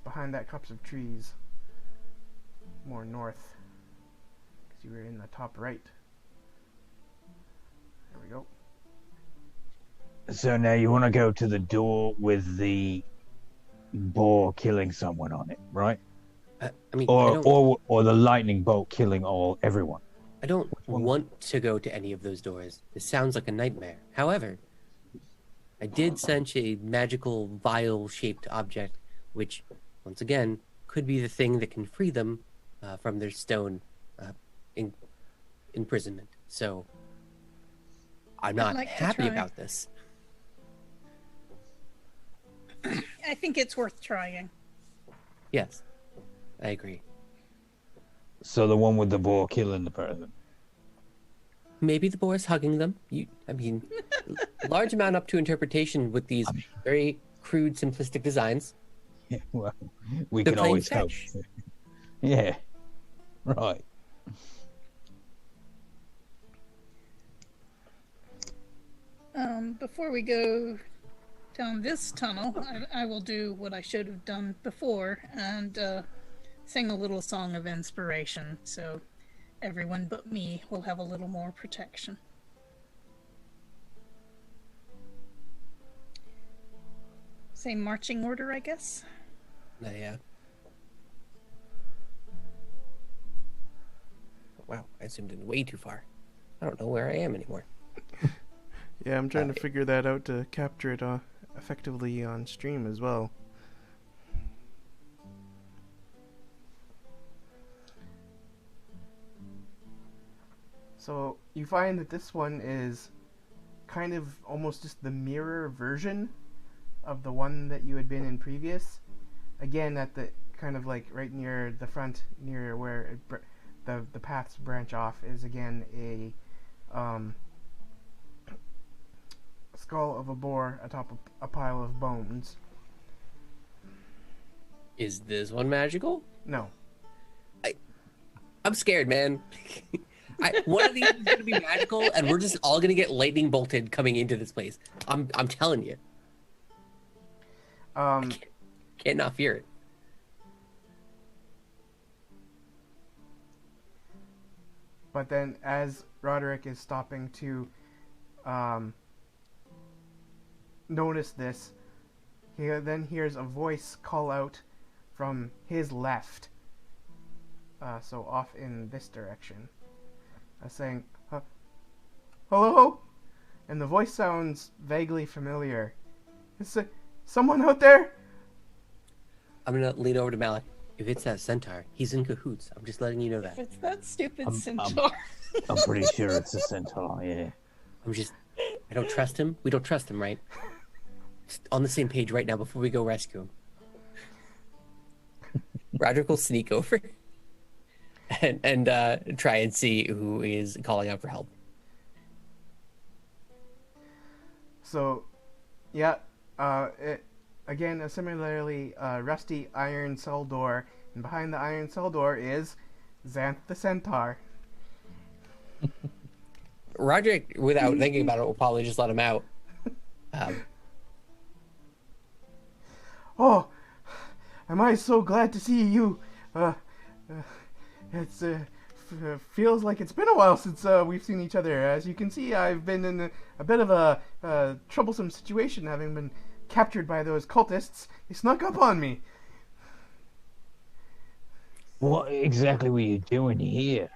Behind that copse of trees. More north. Because you were in the top right. There we go. So now you want to go to the door with the boar killing someone on it, right? I mean, I Or the lightning bolt killing everyone. don't one? want to go to any of those doors. This sounds like a nightmare. However, I did sense a magical vial-shaped object, which, once again, could be the thing that can free them from their stone imprisonment. So, I'm not like to happy try. about this. I think it's worth trying. Yes, I agree. So the one with the boar killing the person. Maybe the boar is hugging them. Large amount up to interpretation with these very crude, simplistic designs. Yeah, well, we They're can playing always help. fetch. Yeah, right. Before we go down this tunnel, I will do what I should have done before and sing a little song of inspiration, so everyone but me will have a little more protection. Same marching order, I guess. Yeah. Wow, I zoomed in way too far. I don't know where I am anymore. Yeah, I'm trying to figure that out to capture it effectively on stream as well. So you find that this one is kind of almost just the mirror version of the one that you had been in previous. Again, at the kind of like right near the front, near where the paths branch off, is again a skull of a boar atop a pile of bones. Is this one magical? No. I'm scared, man. One of these is gonna be magical, and we're just all gonna get lightning bolted coming into this place. I'm telling you. I can't not fear it. But then, as Roderick is stopping to notice this, he then hears a voice call out from his left, so off in this direction, saying, "Hello?" And the voice sounds vaguely familiar. Is someone out there? I'm gonna lean over to Malik. If it's that centaur, he's in cahoots. I'm just letting you know that. If it's that stupid centaur. I'm pretty sure it's a centaur, yeah. I don't trust him. We don't trust him, right? Just on the same page right now before we go rescue him. Roderick will sneak over and try and see who is calling out for help. So, yeah, again, a similarly rusty iron cell door, and behind the iron cell door is Xanth the Centaur. Roderick, without thinking about it, will probably just let him out. Oh, am I so glad to see you. It's feels like it's been a while since we've seen each other. As you can see, I've been in a bit of a troublesome situation, having been captured by those cultists. They snuck up on me. What exactly were you doing here?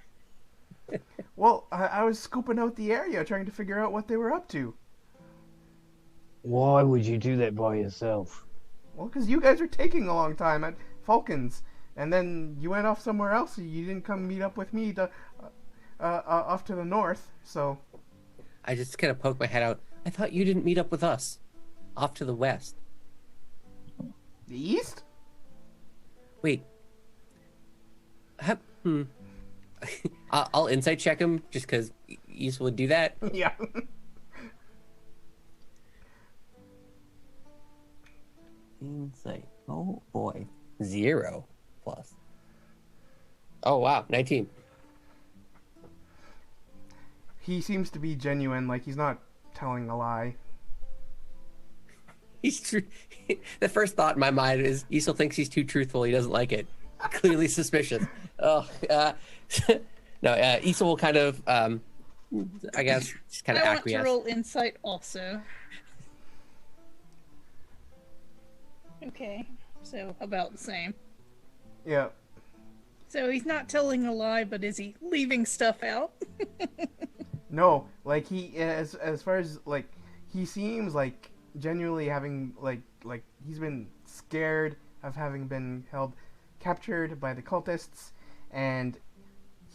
Well, I was scooping out the area, trying to figure out what they were up to. Why would you do that by yourself? Well, because you guys were taking a long time at Falcons, and then you went off somewhere else. You didn't come meet up with me off to the north, so... I just kind of poked my head out. I thought you didn't meet up with us. Off to the west. The east? Wait. I'll insight check him just because East would do that. Yeah. Insight. Oh boy. 0+. Oh wow, 19. He seems to be genuine, like he's not telling a lie. He's true. The first thought in my mind is Isel thinks he's too truthful. He doesn't like it. Clearly suspicious. Oh, no. Isel will kind of, I guess, just kind of I want acquiesce. to roll insight also. Okay, so about the same. Yeah. So he's not telling a lie, but is he leaving stuff out? No, like he, as far as like, he seems like genuinely having like he's been scared of having been captured by the cultists, and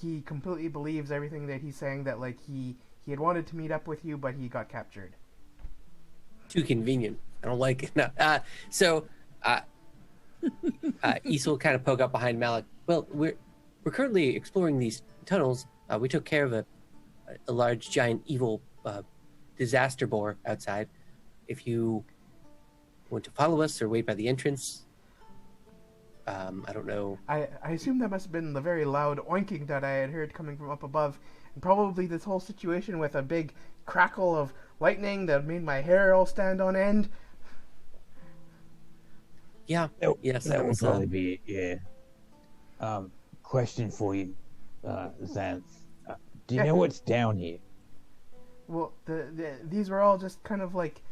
he completely believes everything that he's saying, that like he had wanted to meet up with you, but he got captured. Too convenient. I don't like it. No. Issa will kind of poke up behind Malik. Well, we're currently exploring these tunnels. We took care of a large, giant, evil disaster boar outside. If you want to follow us or wait by the entrance, I don't know. I assume that must have been the very loud oinking that I had heard coming from up above, and probably this whole situation with a big crackle of lightning that made my hair all stand on end. Yeah. Yes, that would was probably be it, yeah. Question for you, Xanth. Do you know what's down here? Well, these were all just kind of like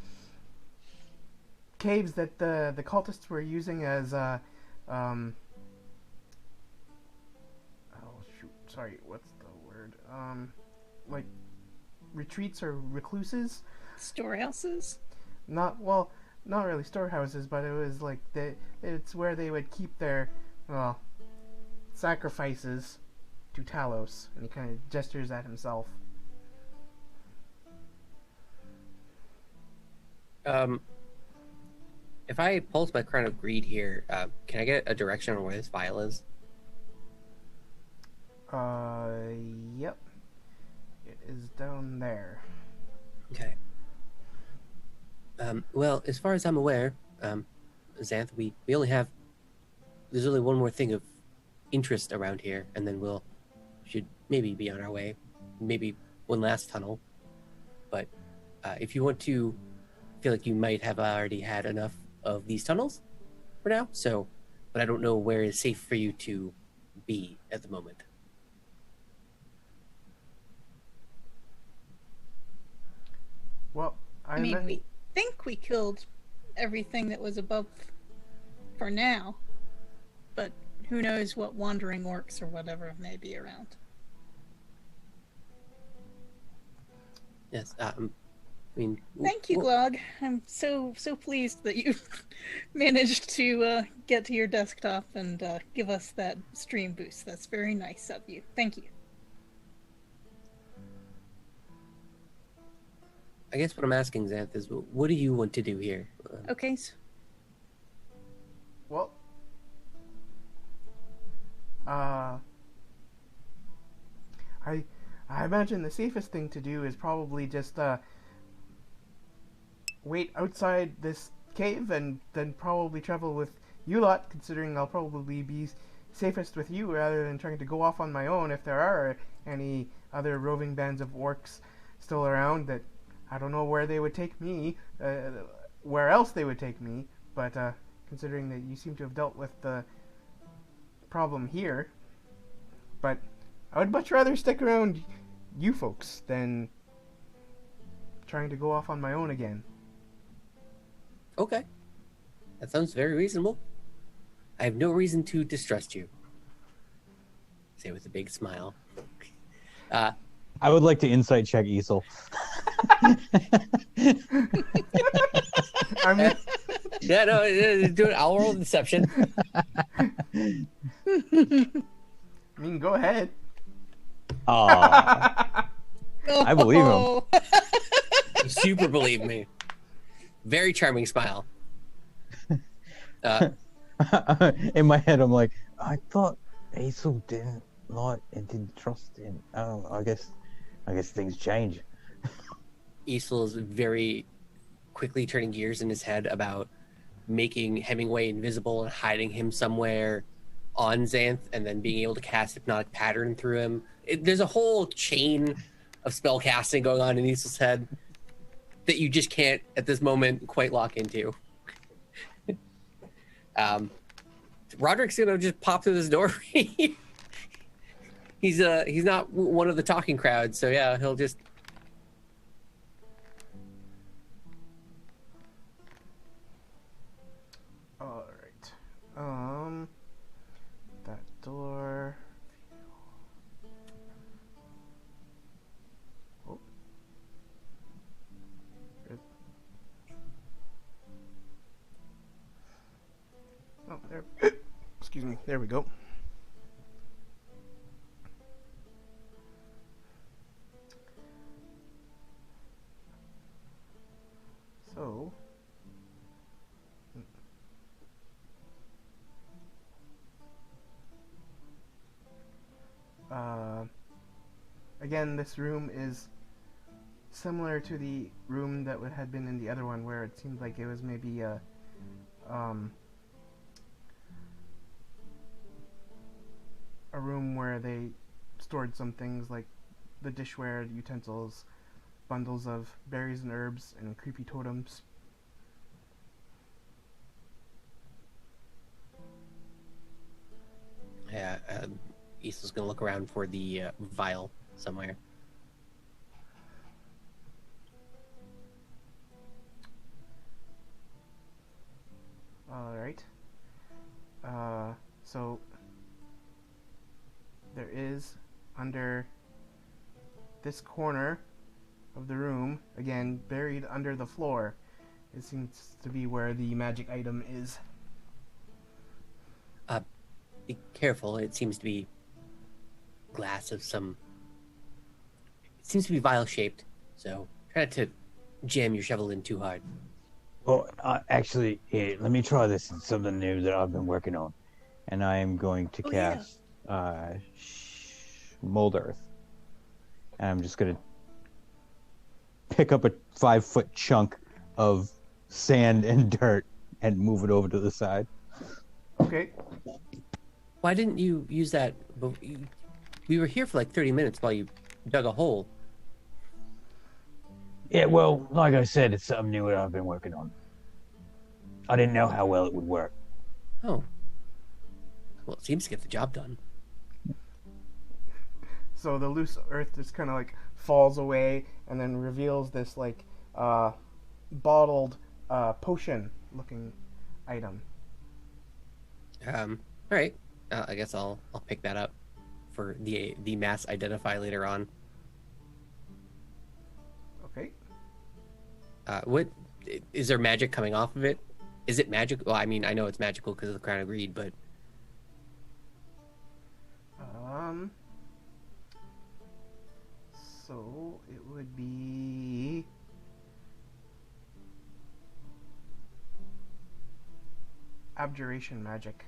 caves that the cultists were using as oh shoot, sorry, what's the word? Like retreats or recluses? Storehouses? Not really storehouses, but it was like it's where they would keep their sacrifices to Talos, and he kind of gestures at himself. If I pulse my Crown of Greed here, can I get a direction on where this vial is? Yep. It is down there. Okay. Well, as far as I'm aware, Xanth, we only have... There's only one more thing of interest around here, and then should maybe be on our way. Maybe one last tunnel. But if you want to feel like you might have already had enough of these tunnels for now, but I don't know where is safe for you to be at the moment. Well, I mean, we think we killed everything that was above for now, but who knows what wandering orcs or whatever may be around. Yes, I mean... Thank you, Glog. I'm so pleased that you managed to get to your desktop and give us that stream boost. That's very nice of you. Thank you. I guess what I'm asking, Xanth, is what do you want to do here? Okay. Well, I imagine the safest thing to do is probably just wait outside this cave and then probably travel with you lot, considering I'll probably be safest with you rather than trying to go off on my own if there are any other roving bands of orcs still around that I don't know where they would take me, where else they would take me, but considering that you seem to have dealt with the problem here, but I would much rather stick around you folks than trying to go off on my own again. Okay. That sounds very reasonable. I have no reason to distrust you. Say with a big smile. I would like to insight check Easel. I mean, Yeah, no, do an owl roll deception. go ahead. Aw. I believe him. You super believe me. Very charming smile. In my head, I'm like, I thought Easel didn't like and didn't trust him. Oh, I guess things change. Easel is very quickly turning gears in his head about making Hemingway invisible and hiding him somewhere on Xanth and then being able to cast Hypnotic Pattern through him. There's a whole chain of spell casting going on in Easel's head that you just can't, at this moment, quite lock into. Roderick's gonna just pop through this door. He's not one of the talking crowd, so yeah, he'll just... Alright. That door... Oh. Oh, there... Excuse me. There we go. So... again, this room is similar to the room that had been in the other one, where it seemed like it was maybe a room where they stored some things like the dishware, utensils, bundles of berries and herbs, and creepy totems. Yeah, Easel's gonna look around for the vial somewhere. Alright. So there is, under this corner of the room, again buried under the floor, it seems to be where the magic item is. Be careful, it seems to be glass of some... It seems to be vial shaped, so try not to jam your shovel in too hard. Oh, actually, here, let me try this. It's something new that I've been working on. And I am going to Oh, yeah. cast Mold Earth. And I'm just going to pick up a 5-foot chunk of sand and dirt and move it over to the side. Okay. Why didn't you use that? We were here for like 30 minutes while you dug a hole. Yeah, well, like I said, it's something new that I've been working on. I didn't know how well it would work. Oh. Well, it seems to get the job done. So the loose earth just kind of like falls away and then reveals this like bottled potion looking item. All right. I guess I'll pick that up for the mass identify later on. Okay. What is there magic coming off of it? Is it magic? Well, I mean, I know it's magical because of the Crown of Greed, but So it would be abjuration magic.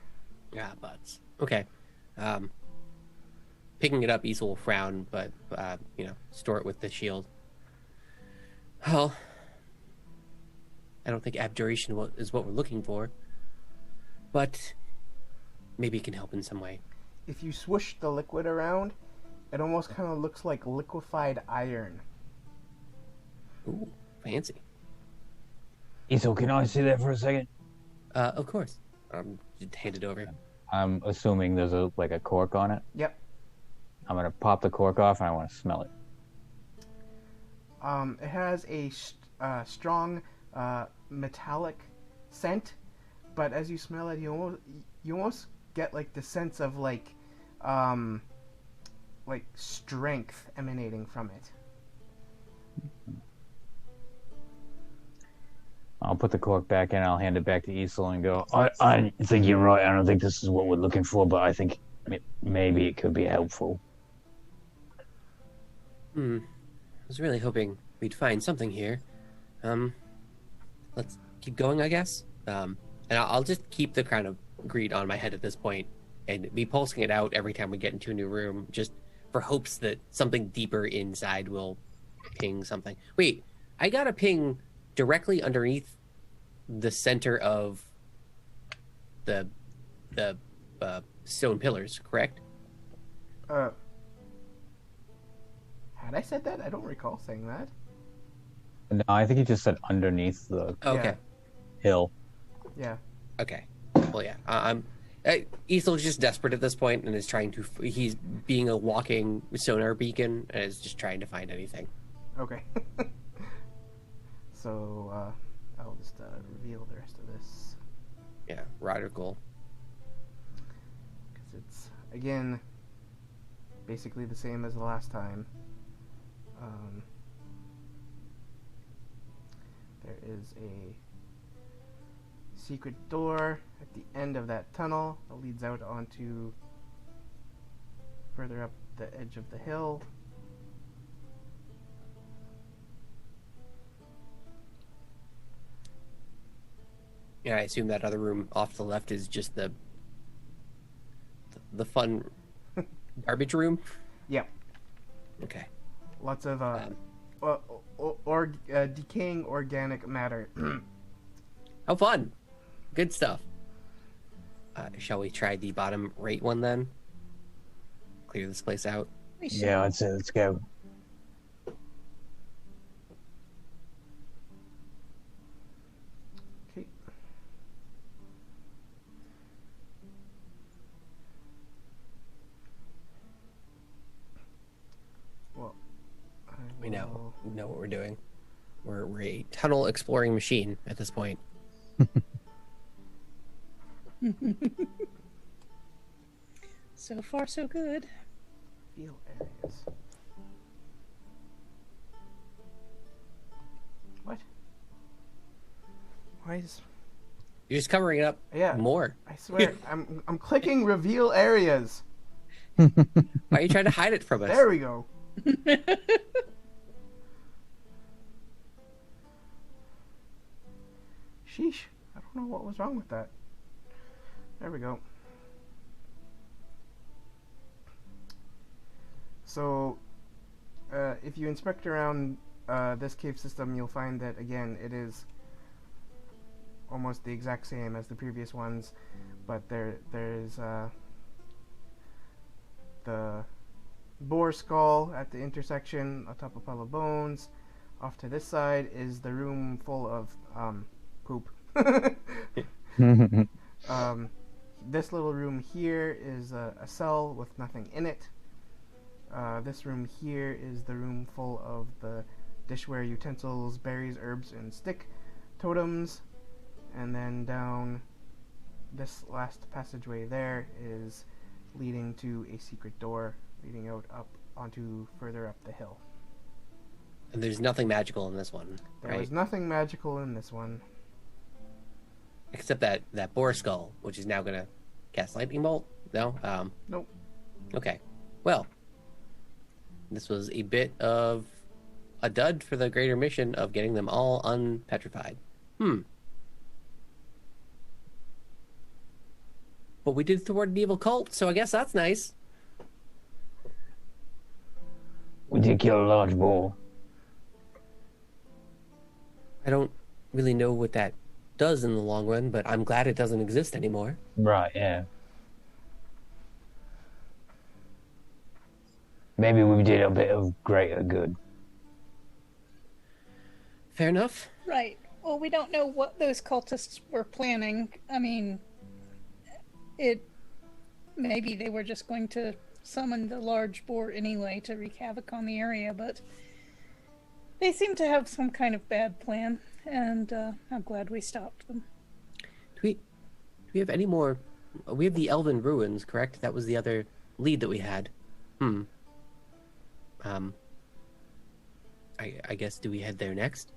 yeah, butts. Okay. Picking it up, Issa will frown, but store it with the shield. Well, I don't think abjuration is what we're looking for, but maybe it can help in some way. If you swoosh the liquid around, it almost kind of looks like liquefied iron. Ooh, fancy. Isol, can I see that for a second? Of course. Just hand it over. I'm assuming there's a cork on it. Yep. I'm gonna pop the cork off and I want to smell it. It has a strong metallic scent, but as you smell it, you almost get like the sense of like strength emanating from it. I'll put the cork back in. I'll hand it back to Isol and go. I think you're right. I don't think this is what we're looking for, but I think maybe it could be helpful. I was really hoping we'd find something here. Let's keep going, I guess. And I'll just keep the Crown of Greed on my head at this point and be pulsing it out every time we get into a new room, just for hopes that something deeper inside will ping something. Wait, I got a ping directly underneath the center of the stone pillars, correct? Had I said that? I don't recall saying that. No, I think he just said underneath the Okay. hill. Yeah. Okay. Well, yeah. Ethel's just desperate at this point and is trying to. He's being a walking sonar beacon and is just trying to find anything. Okay. So I'll just reveal the rest of this Yeah, radical. because it's again basically the same as the last time. There is a secret door at the end of that tunnel that leads out onto further up the edge of the hill. Yeah, I assume that other room off to the left is just the fun garbage room. Yep. Okay. Lots of decaying organic matter. How fun! Good stuff. Shall we try the bottom right one then? Clear this place out. Yeah, I'd say let's go. Okay. Well, We know what we're doing. We're a tunnel exploring machine at this point. So far, so good. Feel areas. What? Why is? You're just covering it up Yeah. more. I swear, I'm clicking reveal areas. Why are you trying to hide it from us? There we go. Sheesh. I don't know what was wrong with that. There we go. So, if you inspect around this cave system, you'll find that, again, it is almost the exact same as the previous ones, but there's the boar skull at the intersection atop a pile of bones. Off to this side is the room full of poop. This little room here is a cell with nothing in it. This room here is the room full of the dishware utensils, berries, herbs, and stick totems. And then down this last passageway there is leading to a secret door leading out up onto further up the hill. And there's nothing magical in this one, There right? was nothing magical in this one. Except that boar skull, which is now gonna cast lightning bolt. No. Nope. Okay. Well, this was a bit of a dud for the greater mission of getting them all unpetrified. But we did thwart an evil cult, so I guess that's nice. We did kill a large boar. I don't really know what that does in the long run, but I'm glad it doesn't exist anymore. Right, yeah. Maybe we did a bit of greater good. Fair enough. Right. Well, we don't know what those cultists were planning. I mean, maybe they were just going to summon the large boar anyway to wreak havoc on the area, but they seem to have some kind of bad plan, and I'm glad we stopped them. Do we have any more? We have the Elven Ruins, correct? That was the other lead that we had. I guess, do we head there next?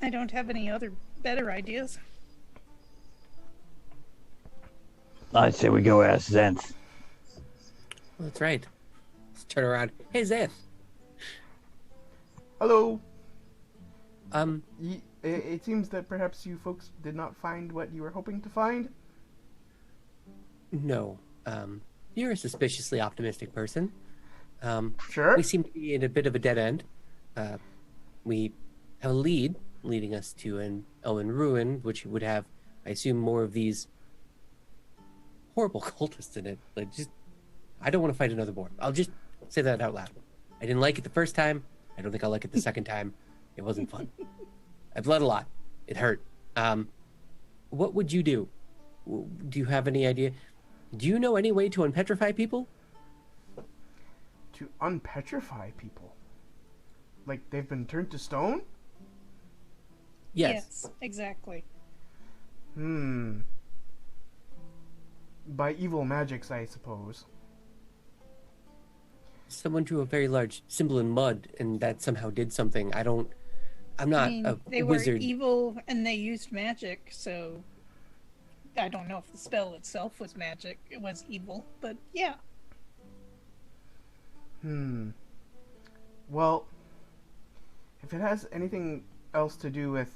I don't have any other better ideas. I'd say we go ask Zenth. Well, that's right. Let's turn around. Hey, Zeth. Hello. Um, It seems that perhaps you folks did not find what you were hoping to find. no. You're a suspiciously optimistic person. Sure. We seem to be in a bit of a dead end. We have a lead leading us to an Elven Ruin, which would have, I assume, more of these horrible cultists in it. Like, I don't want to fight another boar. I'll just say that out loud. I didn't like it the first time. I don't think I'll like it the second time. It wasn't fun. I bled a lot. It hurt. What would you do? Do you have any idea? Do you know any way to unpetrify people? To unpetrify people? Like they've been turned to stone? Yes. Exactly. By evil magics, I suppose. Someone drew a very large symbol in mud, and that somehow did something. I'm not I mean, a they wizard. were evil and they used magic, so I don't know if the spell itself was magic. It was evil, but yeah. Well, if it has anything else to do with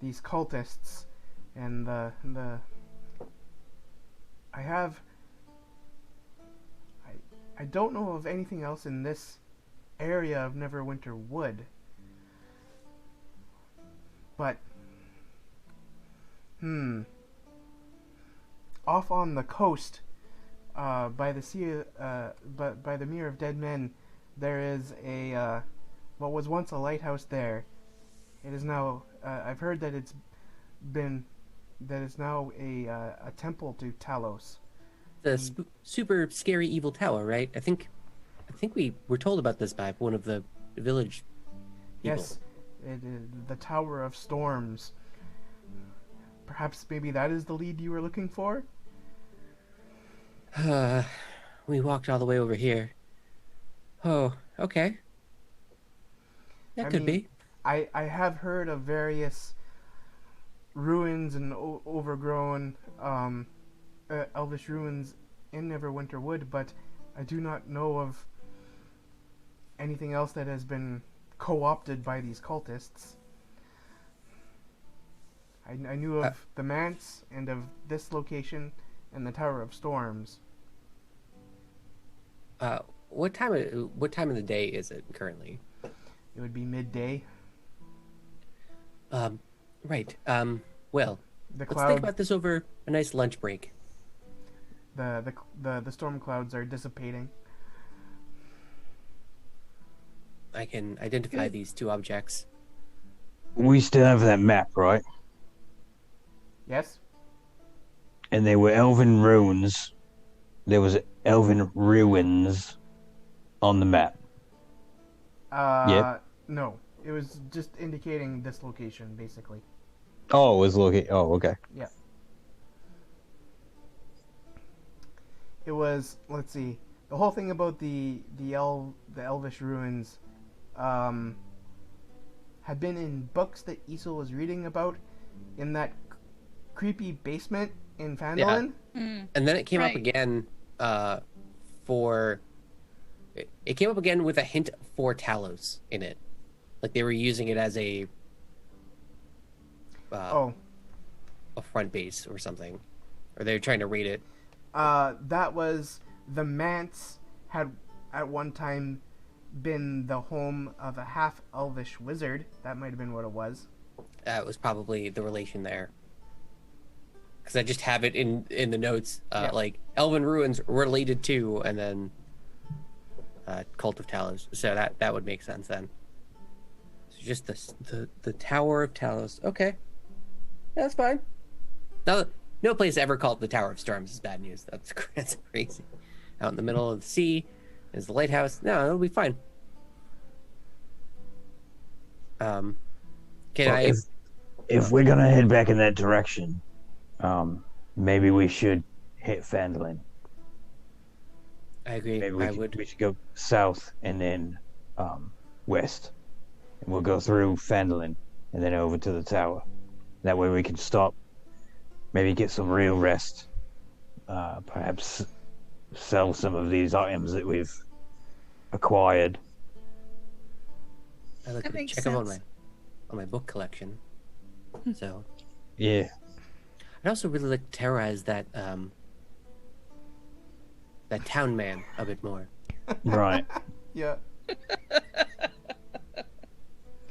these cultists and the I don't know of anything else in this area of Neverwinter Wood. But off on the coast, by the sea, by the Mere of Dead Men, there is a what was once a lighthouse there. It is now. I've heard that it's now a temple to Talos. The super scary evil tower, right? I think we were told about this by one of the village people. Yes, it is the Tower of Storms. Perhaps maybe that is the lead you were looking for? We walked all the way over here. Oh, okay. That could be. I have heard of various ruins and overgrown elvish ruins in Neverwinter Wood, but I do not know of anything else that has been co-opted by these cultists. I knew of the Manse and of this location and the Tower of Storms. What time of the day is it currently? It would be midday. Right. Well, The let's cloud, think about this over a nice lunch break. the storm clouds are dissipating. I can identify these two objects. We still have that map, right? Yes? And they were elven ruins. There was elven ruins on the map. Yep. No. It was just indicating this location, basically. Oh, it was looking. Oh, okay. Yeah. It was, let's see, the whole thing about the Elvish ruins had been in books that Isel was reading about in that creepy basement in Phandalin. And then it came up again it came up again with a hint for Talos in it. Like they were using it as a front base or something. Or they were trying to raid it. That was the Manse had at one time been the home of a half-elvish wizard. That might have been what it was. That was probably the relation there. Because I just have it in the notes, like Elven Ruins related to, and then Cult of Talos. So that would make sense then. So just the Tower of Talos. Okay, that's fine. No place ever called the Tower of Storms is bad news. That's crazy. Out in the middle of the sea is the lighthouse. No, it'll be fine. If we're gonna head back in that direction, maybe we should hit Phandalin. I agree. Maybe we should go south and then west, and we'll go through Phandalin and then over to the tower. That way we can stop, maybe get some real rest, perhaps sell some of these items that we've acquired. I like That to makes check sense. on my book collection. So Yeah. I'd also really like to terrorize that town man a bit more. Right. Yeah.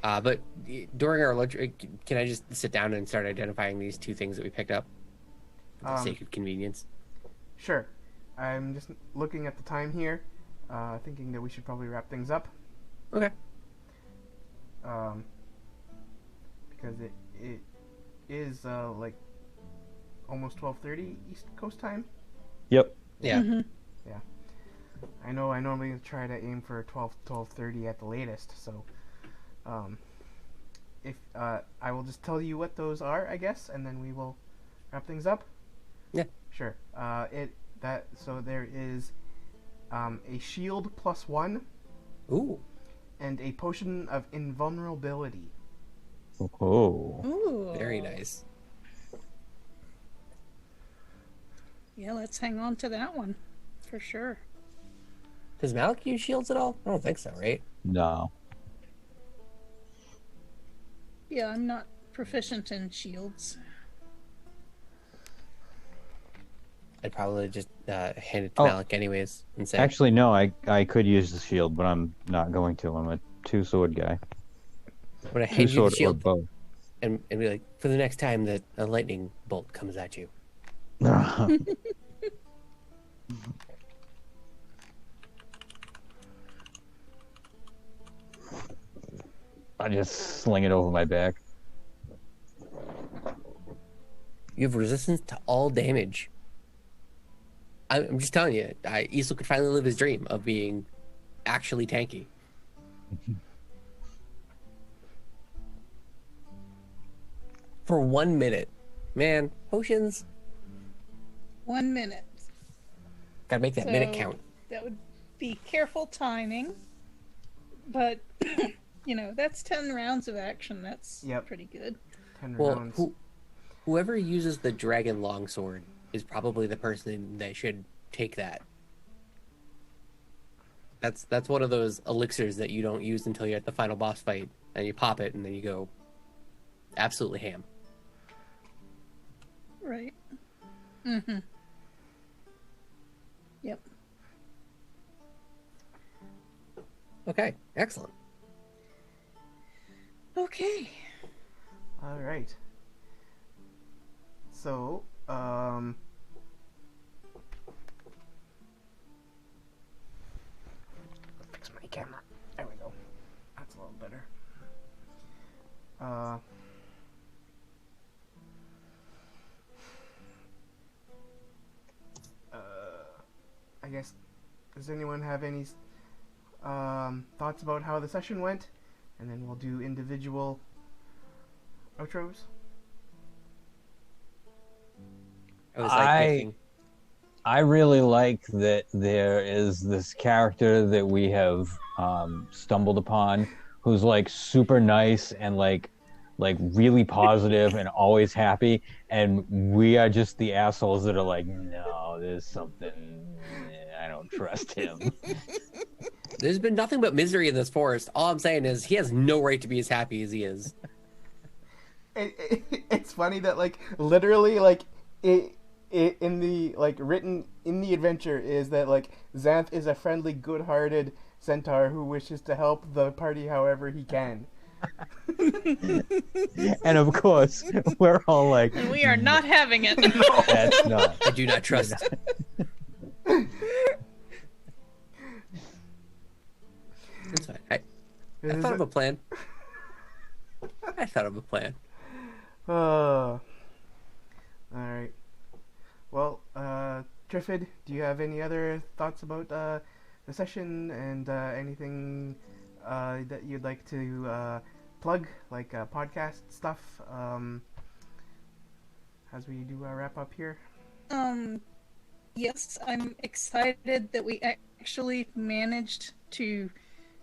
But during our lunch, can I just sit down and start identifying these two things that we picked up for the sake of convenience? Sure. I'm just looking at the time here, thinking that we should probably wrap things up. Okay. Because it is like almost 12:30 East Coast time. Yep. Yeah. Mm-hmm. I know I normally try to aim for 12:30 at the latest, so if I will just tell you what those are, I guess, and then we will wrap things up. Yeah. Sure. So there is a shield +1 Ooh. and a potion of invulnerability. Oh. Ooh. Very nice. Yeah, let's hang on to that one for sure. Does Malik use shields at all? I don't think so, right? No. Yeah, I'm not proficient in shields. I'd probably just hand it to Oh. Malik anyways and say, Actually, no. I could use the shield, but I'm not going to. I'm a two-sword guy. "When I hand you the Two-sword or shield," bow. and be like, "For the next time that a lightning bolt comes at you." I just sling it over my back. You have resistance to all damage. I'm just telling you, Isel could finally live his dream of being actually tanky. For 1 minute. Man, potions, 1 minute. gotta make that minute So- count. That would be careful timing. But, that's 10 rounds of action. That's Yep. pretty good. 10 Well, rounds. whoever uses the dragon longsword is probably the person that should take that. That's one of those elixirs that you don't use until you're at the final boss fight, and you pop it, and then you go absolutely ham. Right. Mm-hmm. Yep. Okay, excellent. Okay. All right. So, fix my camera. There we go. That's a little better. I guess, does anyone have any thoughts about how the session went? And then we'll do individual outros. I was like thinking, I really like that there is this character that we have stumbled upon who's like super nice and like really positive and always happy, and we are just the assholes that are like, no, there's something, I don't trust him. there's been nothing but misery in this forest. All I'm saying is he has no right to be as happy as he is. It's funny that like literally like it in the like written in the adventure is that like Xanth is a friendly, good-hearted centaur who wishes to help the party however he can. And of course, we're all like, And we are not having it. No. that's not. I do not trust. It's fine. I thought of a plan. I thought of a plan. All right. Well, Triffid, do you have any other thoughts about the session and anything that you'd like to plug, like podcast stuff, as we do our wrap up here? Yes, I'm excited that we actually managed to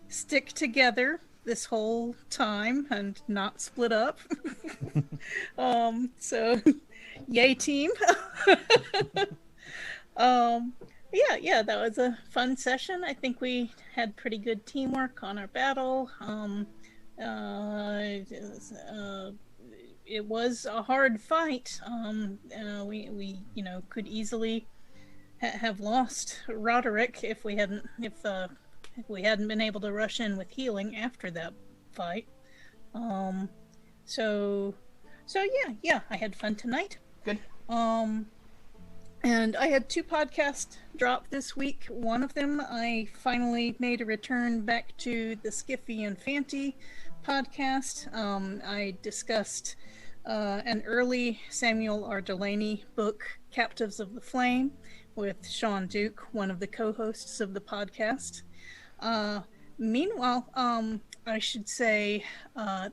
stick together this whole time and not split up. So yay team. Yeah, that was a fun session. I think we had pretty good teamwork on our battle. It was a hard fight. We could easily have lost Roderick if we hadn't been able to rush in with healing after that fight. So yeah, I had fun tonight. Good. And I had 2 podcasts drop this week. One of them, I finally made a return back to the Skiffy and Fanty podcast. I discussed an early Samuel R. Delaney book, Captives of the Flame, with Sean Duke, one of the co-hosts of the podcast. Meanwhile, I should say,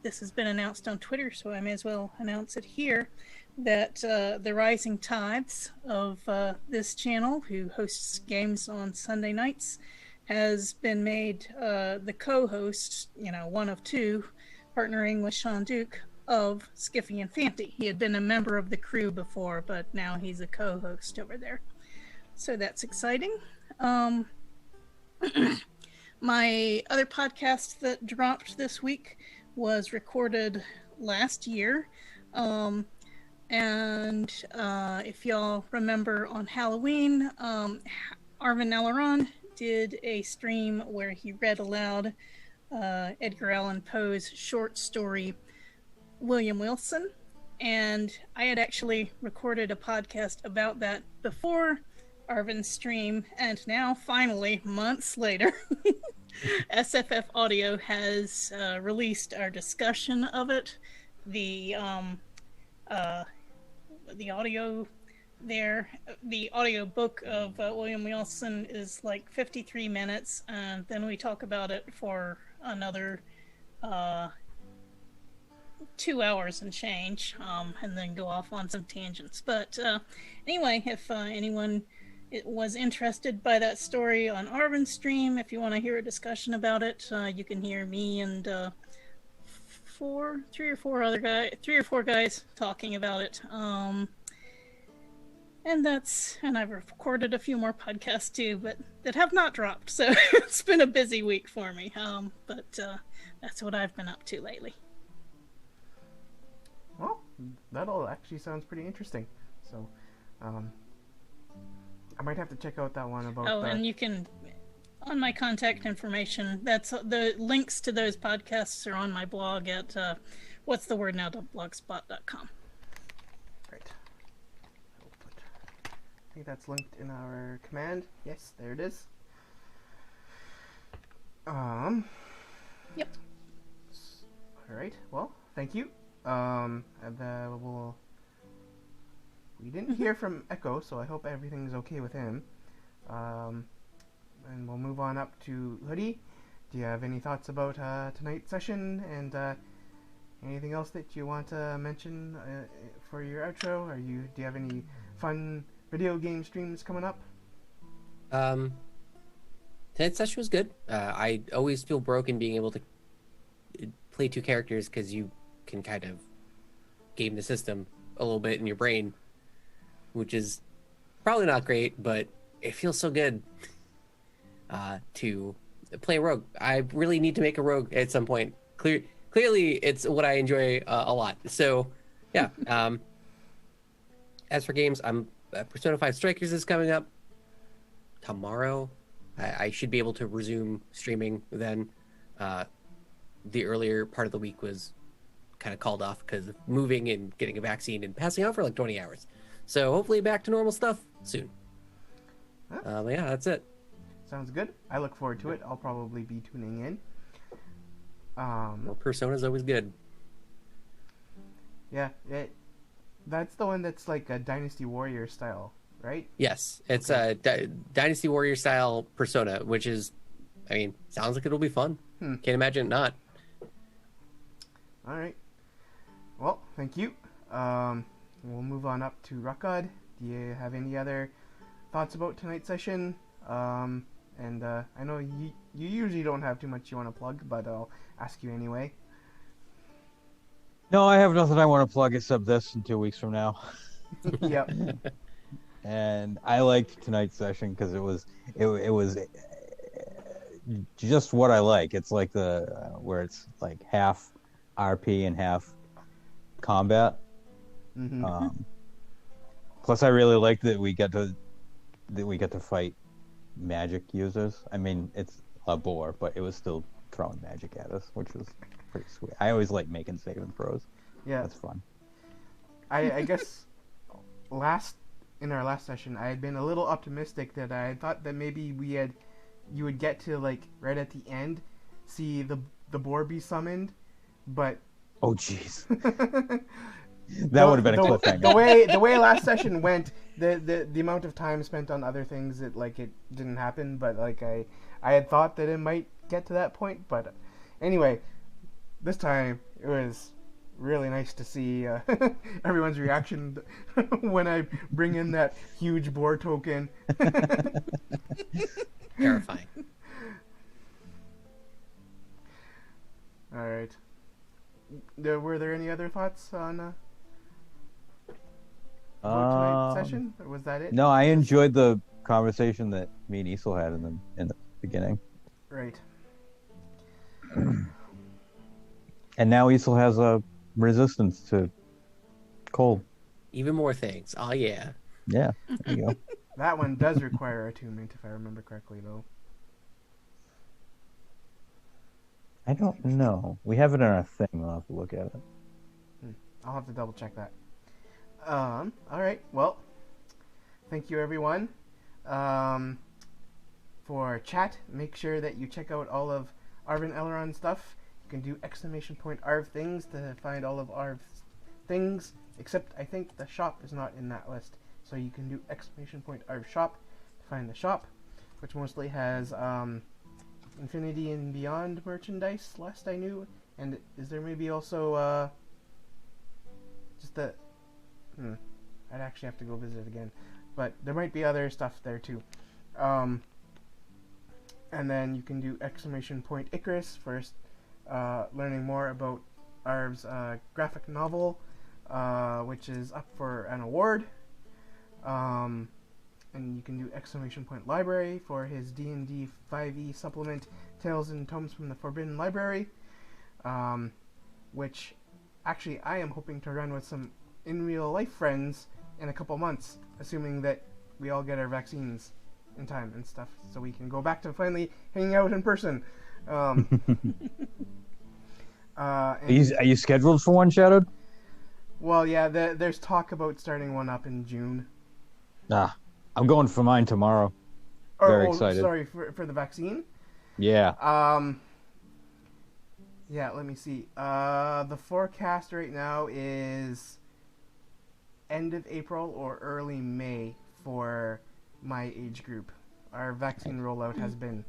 this has been announced on Twitter, so I may as well announce it here, that the Rising Tides of this channel, who hosts games on Sunday nights, has been made the co-host, one of 2, partnering with Sean Duke, of Skiffy and Fanty. He had been a member of the crew before, but now he's a co-host over there. So that's exciting. My other podcast that dropped this week was recorded last year. And if y'all remember, on Halloween, Arvin Alleron did a stream where he read aloud Edgar Allan Poe's short story, William Wilson. And I had actually recorded a podcast about that before Arvin's stream, and now finally, months later, SFF Audio has released our discussion of it. The audio there, the audio book of William Wilson is like 53 minutes, and then we talk about it for another 2 hours and change, and then go off on some tangents. But anyway, if anyone was interested by that story on Arvin's stream, if you want to hear a discussion about it, you can hear me and 3 or 4 guys talking about it. And I've recorded a few more podcasts too, but that have not dropped. So it's been a busy week for me. But that's what I've been up to lately. Well, that all actually sounds pretty interesting. So, I might have to check out that one about. Oh, and you can, on my contact information, that's the links to those podcasts are on my blog at what'sthewordnow.blogspot.com. Right. I think that's linked in our command. Yes, there it is. Yep. All right. Well, thank you. We didn't hear from Echo, so I hope everything's okay with him. And we'll move on up to Hoodie. Do you have any thoughts about tonight's session and anything else that you want to mention for your outro? Do you have any fun video game streams coming up? Tonight's session was good. I always feel broken being able to play two characters because you can kind of game the system a little bit in your brain, which is probably not great, but it feels so good to play a rogue. I really need to make a rogue at some point. Clearly, it's what I enjoy a lot. So, yeah. As for games, Persona 5 Strikers is coming up tomorrow. I should be able to resume streaming then. The earlier part of the week was kind of called off because of moving and getting a vaccine and passing out for like 20 hours. So hopefully back to normal stuff soon. Huh? But yeah, that's it. Sounds good. I look forward to it. I'll probably be tuning in. Well, Persona's always good. Yeah, that's the one that's like a Dynasty Warrior style, right? Yes, it's a Dynasty Warrior style Persona, which is, I mean, sounds like it'll be fun. Can't imagine it not. All right. Well, thank you. We'll move on up to Rockgod. Do you have any other thoughts about tonight's session? And I know you usually don't have too much you want to plug, but I'll ask you anyway. No, I have nothing I want to plug except this in 2 weeks from now. Yep. And I liked tonight's session because it was just what I like. It's like where it's like half RP and half combat. Mm-hmm. Plus, I really like that we get to fight magic users. I mean, it's a bore, but it was still throwing magic at us, which was pretty sweet. I always like making saving throws. Yeah, that's fun. I guess in our last session, I had been a little optimistic that I had thought that maybe you would get to like right at the end, see the boar be summoned, but oh jeez, that would have been a cliffhanger. The way last session went, the amount of time spent on other things, it didn't happen. But like I had thought that it might get to that point, but anyway, this time it was really nice to see everyone's reaction when I bring in that huge boar token. Terrifying. All right. Were there any other thoughts on tonight's session? Or was that it? No, I enjoyed the conversation that me and Isel had in the beginning. Right. And now Isel has a resistance to cold. Even more things. Oh yeah. Yeah. There you go. That one does require attunement, if I remember correctly, though. I don't know. We have it in our thing. We'll have to look at it. I'll have to double check that. All right. Well, thank you, everyone. For chat, make sure that you check out all of Arvin Elrond stuff. You can do !Arv things to find all of Arv's things, except I think the shop is not in that list. So you can do !Arv shop to find the shop, which mostly has Infinity and Beyond merchandise, last I knew. And is there maybe also just the... I'd actually have to go visit again. But there might be other stuff there too. And then you can do !Icarus for learning more about Arv's graphic novel, which is up for an award. And you can do exclamation point library for his D&D 5e supplement, Tales and Tomes from the Forbidden Library, which actually I am hoping to run with some in real life friends in a couple months, assuming that we all get our vaccines in time and stuff, so we can go back to finally hanging out in person. Are you scheduled for one, Shadowed? Well, yeah, there's talk about starting one up in June. I'm going for mine tomorrow. Very excited. Sorry, for the vaccine? Yeah. Yeah, let me see. The forecast right now is end of April or early May for my age group. Our vaccine rollout has been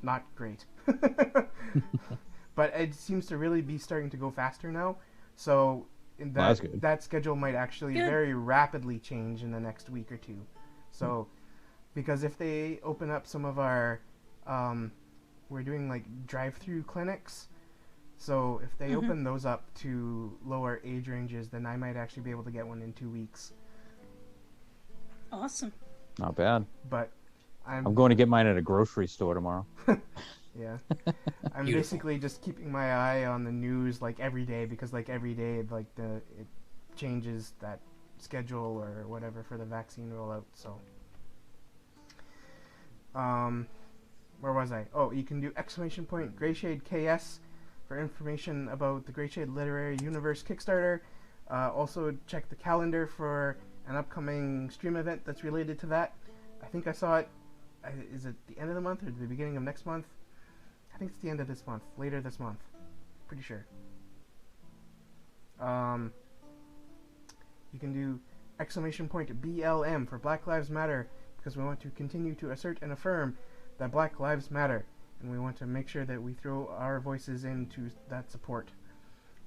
not great. But it seems to really be starting to go faster now. So that schedule might actually very rapidly change in the next week or two. So, because if they open up some of our, we're doing like drive-through clinics. So if they open those up to lower age ranges, then I might actually be able to get one in 2 weeks. Awesome. Not bad. But I'm going to get mine at a grocery store tomorrow. Yeah. I'm basically just keeping my eye on the news like every day, because like every day like it changes that schedule or whatever for the vaccine rollout. So where was I? Oh, you can do exclamation point Greyshade KS for information about the Greyshade Literary Universe Kickstarter. Also check the calendar for an upcoming stream event that's related to that. I think I saw it. Is it the end of the month or the beginning of next month? I think it's the end of this month, later this month. Pretty sure. You can do exclamation point BLM for Black Lives Matter, because we want to continue to assert and affirm that Black Lives Matter, and we want to make sure that we throw our voices into that support.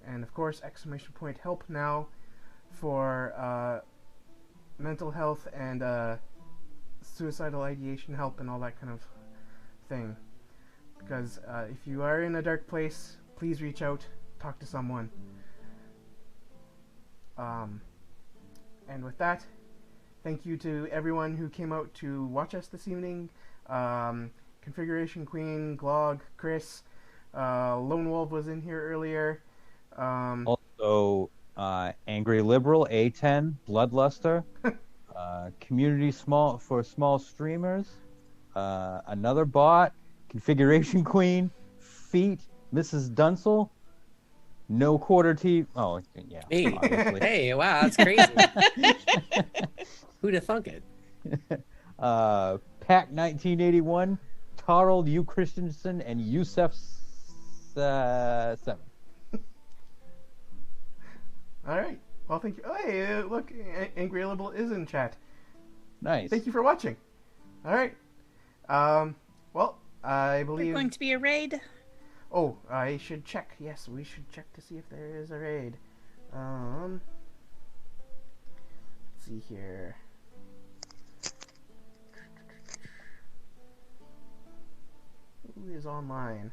And of course, exclamation point help now for mental health and suicidal ideation help and all that kind of thing. Because if you are in a dark place, please reach out, talk to someone. And with that, thank you to everyone who came out to watch us this evening. Configuration Queen, Glog, Chris, Lone Wolf was in here earlier. Also, Angry Liberal, A10, Bloodluster, Community for Small Streamers, Another Bot, Configuration Queen, Feet, Mrs. Dunsel, No Quarter T. Oh, yeah. Hey, hey, wow, that's crazy. Who'd have thunk it? Pack 1981, Tarl U. Christensen, and Yusef 7. All right. Well, thank you. Oh, hey, look, Angry Liberal is in chat. Nice. Thank you for watching. All right. Well, I believe... There's going to be a raid? Oh, I should check. Yes, we should check to see if there is a raid. Let's see here. Who is online?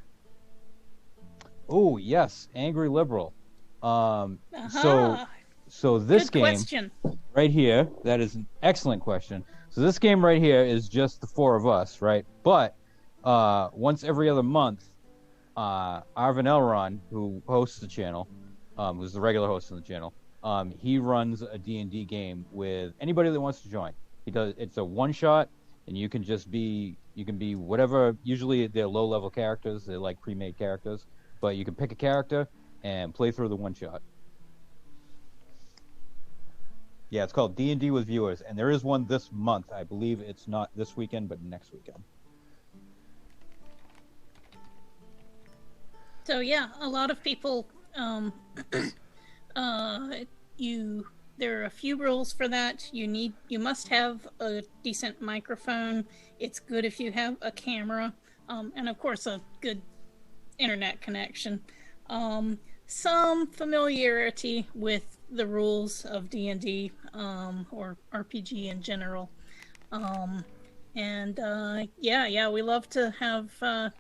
Oh, yes, Angry Liberal. Uh-huh. So this Good game question. right here, that is an excellent question. So this game right here is just the four of us, right? But once every other month, Arvin Elron, who hosts the channel, who's the regular host of the channel, he runs a D&D game with anybody that wants to join. It's a one-shot, and you can be whatever. Usually they're low-level characters, they're like pre-made characters, but you can pick a character and play through the one-shot. Yeah, it's called D&D with Viewers, and there is one this month. I believe it's not this weekend, but next weekend. So yeah, a lot of people, there are a few rules for that. You must have a decent microphone. It's good if you have a camera, and of course a good internet connection. Some familiarity with the rules of D&D, or RPG in general. Yeah, we love to have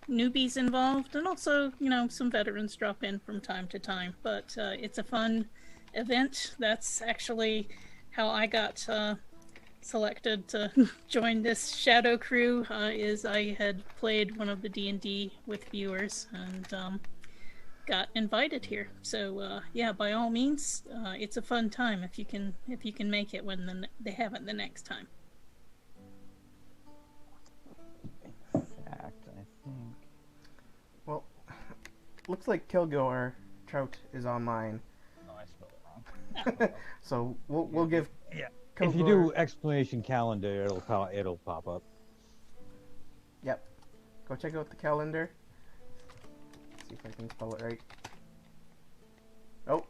newbies involved, and also, some veterans drop in from time to time. But it's a fun event. That's actually how I got selected to join this shadow crew is I had played one of the D&D with viewers and got invited here. So yeah, by all means, it's a fun time if you can make it when they have it the next time. In fact, I think. Well, looks like Kilgore Trout is online. No, I spelled it wrong. So we'll give. Yeah. Kilgore... If you do exclamation calendar, it'll pop up. Yep. Go check out the calendar. See if I can spell it right. Oh.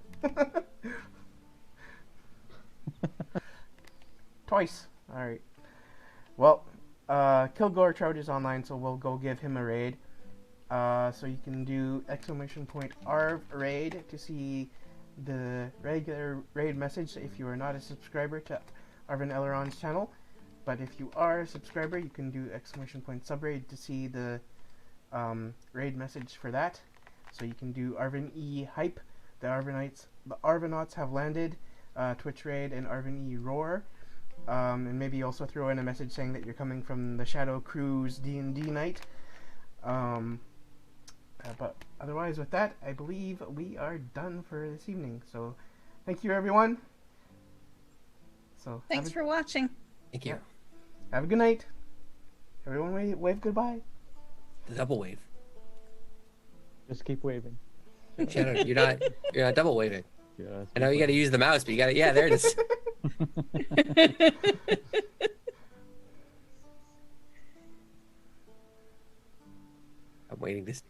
Twice. Alright. Well, Kilgore Trout is online, so we'll go give him a raid. So you can do !ARV raid to see the regular raid message if you are not a subscriber to Arvin Elron's channel. But if you are a subscriber, you can do !subraid to see the raid message for that. So you can do Arvin E hype, the Arvanauts have landed, Twitch raid, and Arvin E roar, and maybe also throw in a message saying that you're coming from the Shadow Crew's D&D night. But otherwise, with that, I believe we are done for this evening. So thank you, everyone. So thanks for watching. Thank you. Yeah. Have a good night. Everyone wave goodbye. The double wave. Just keep waving. Shadow, you're not double waving. Yeah, I know you got to use the mouse, but you got to. Yeah, there it is. I'm waiting to see.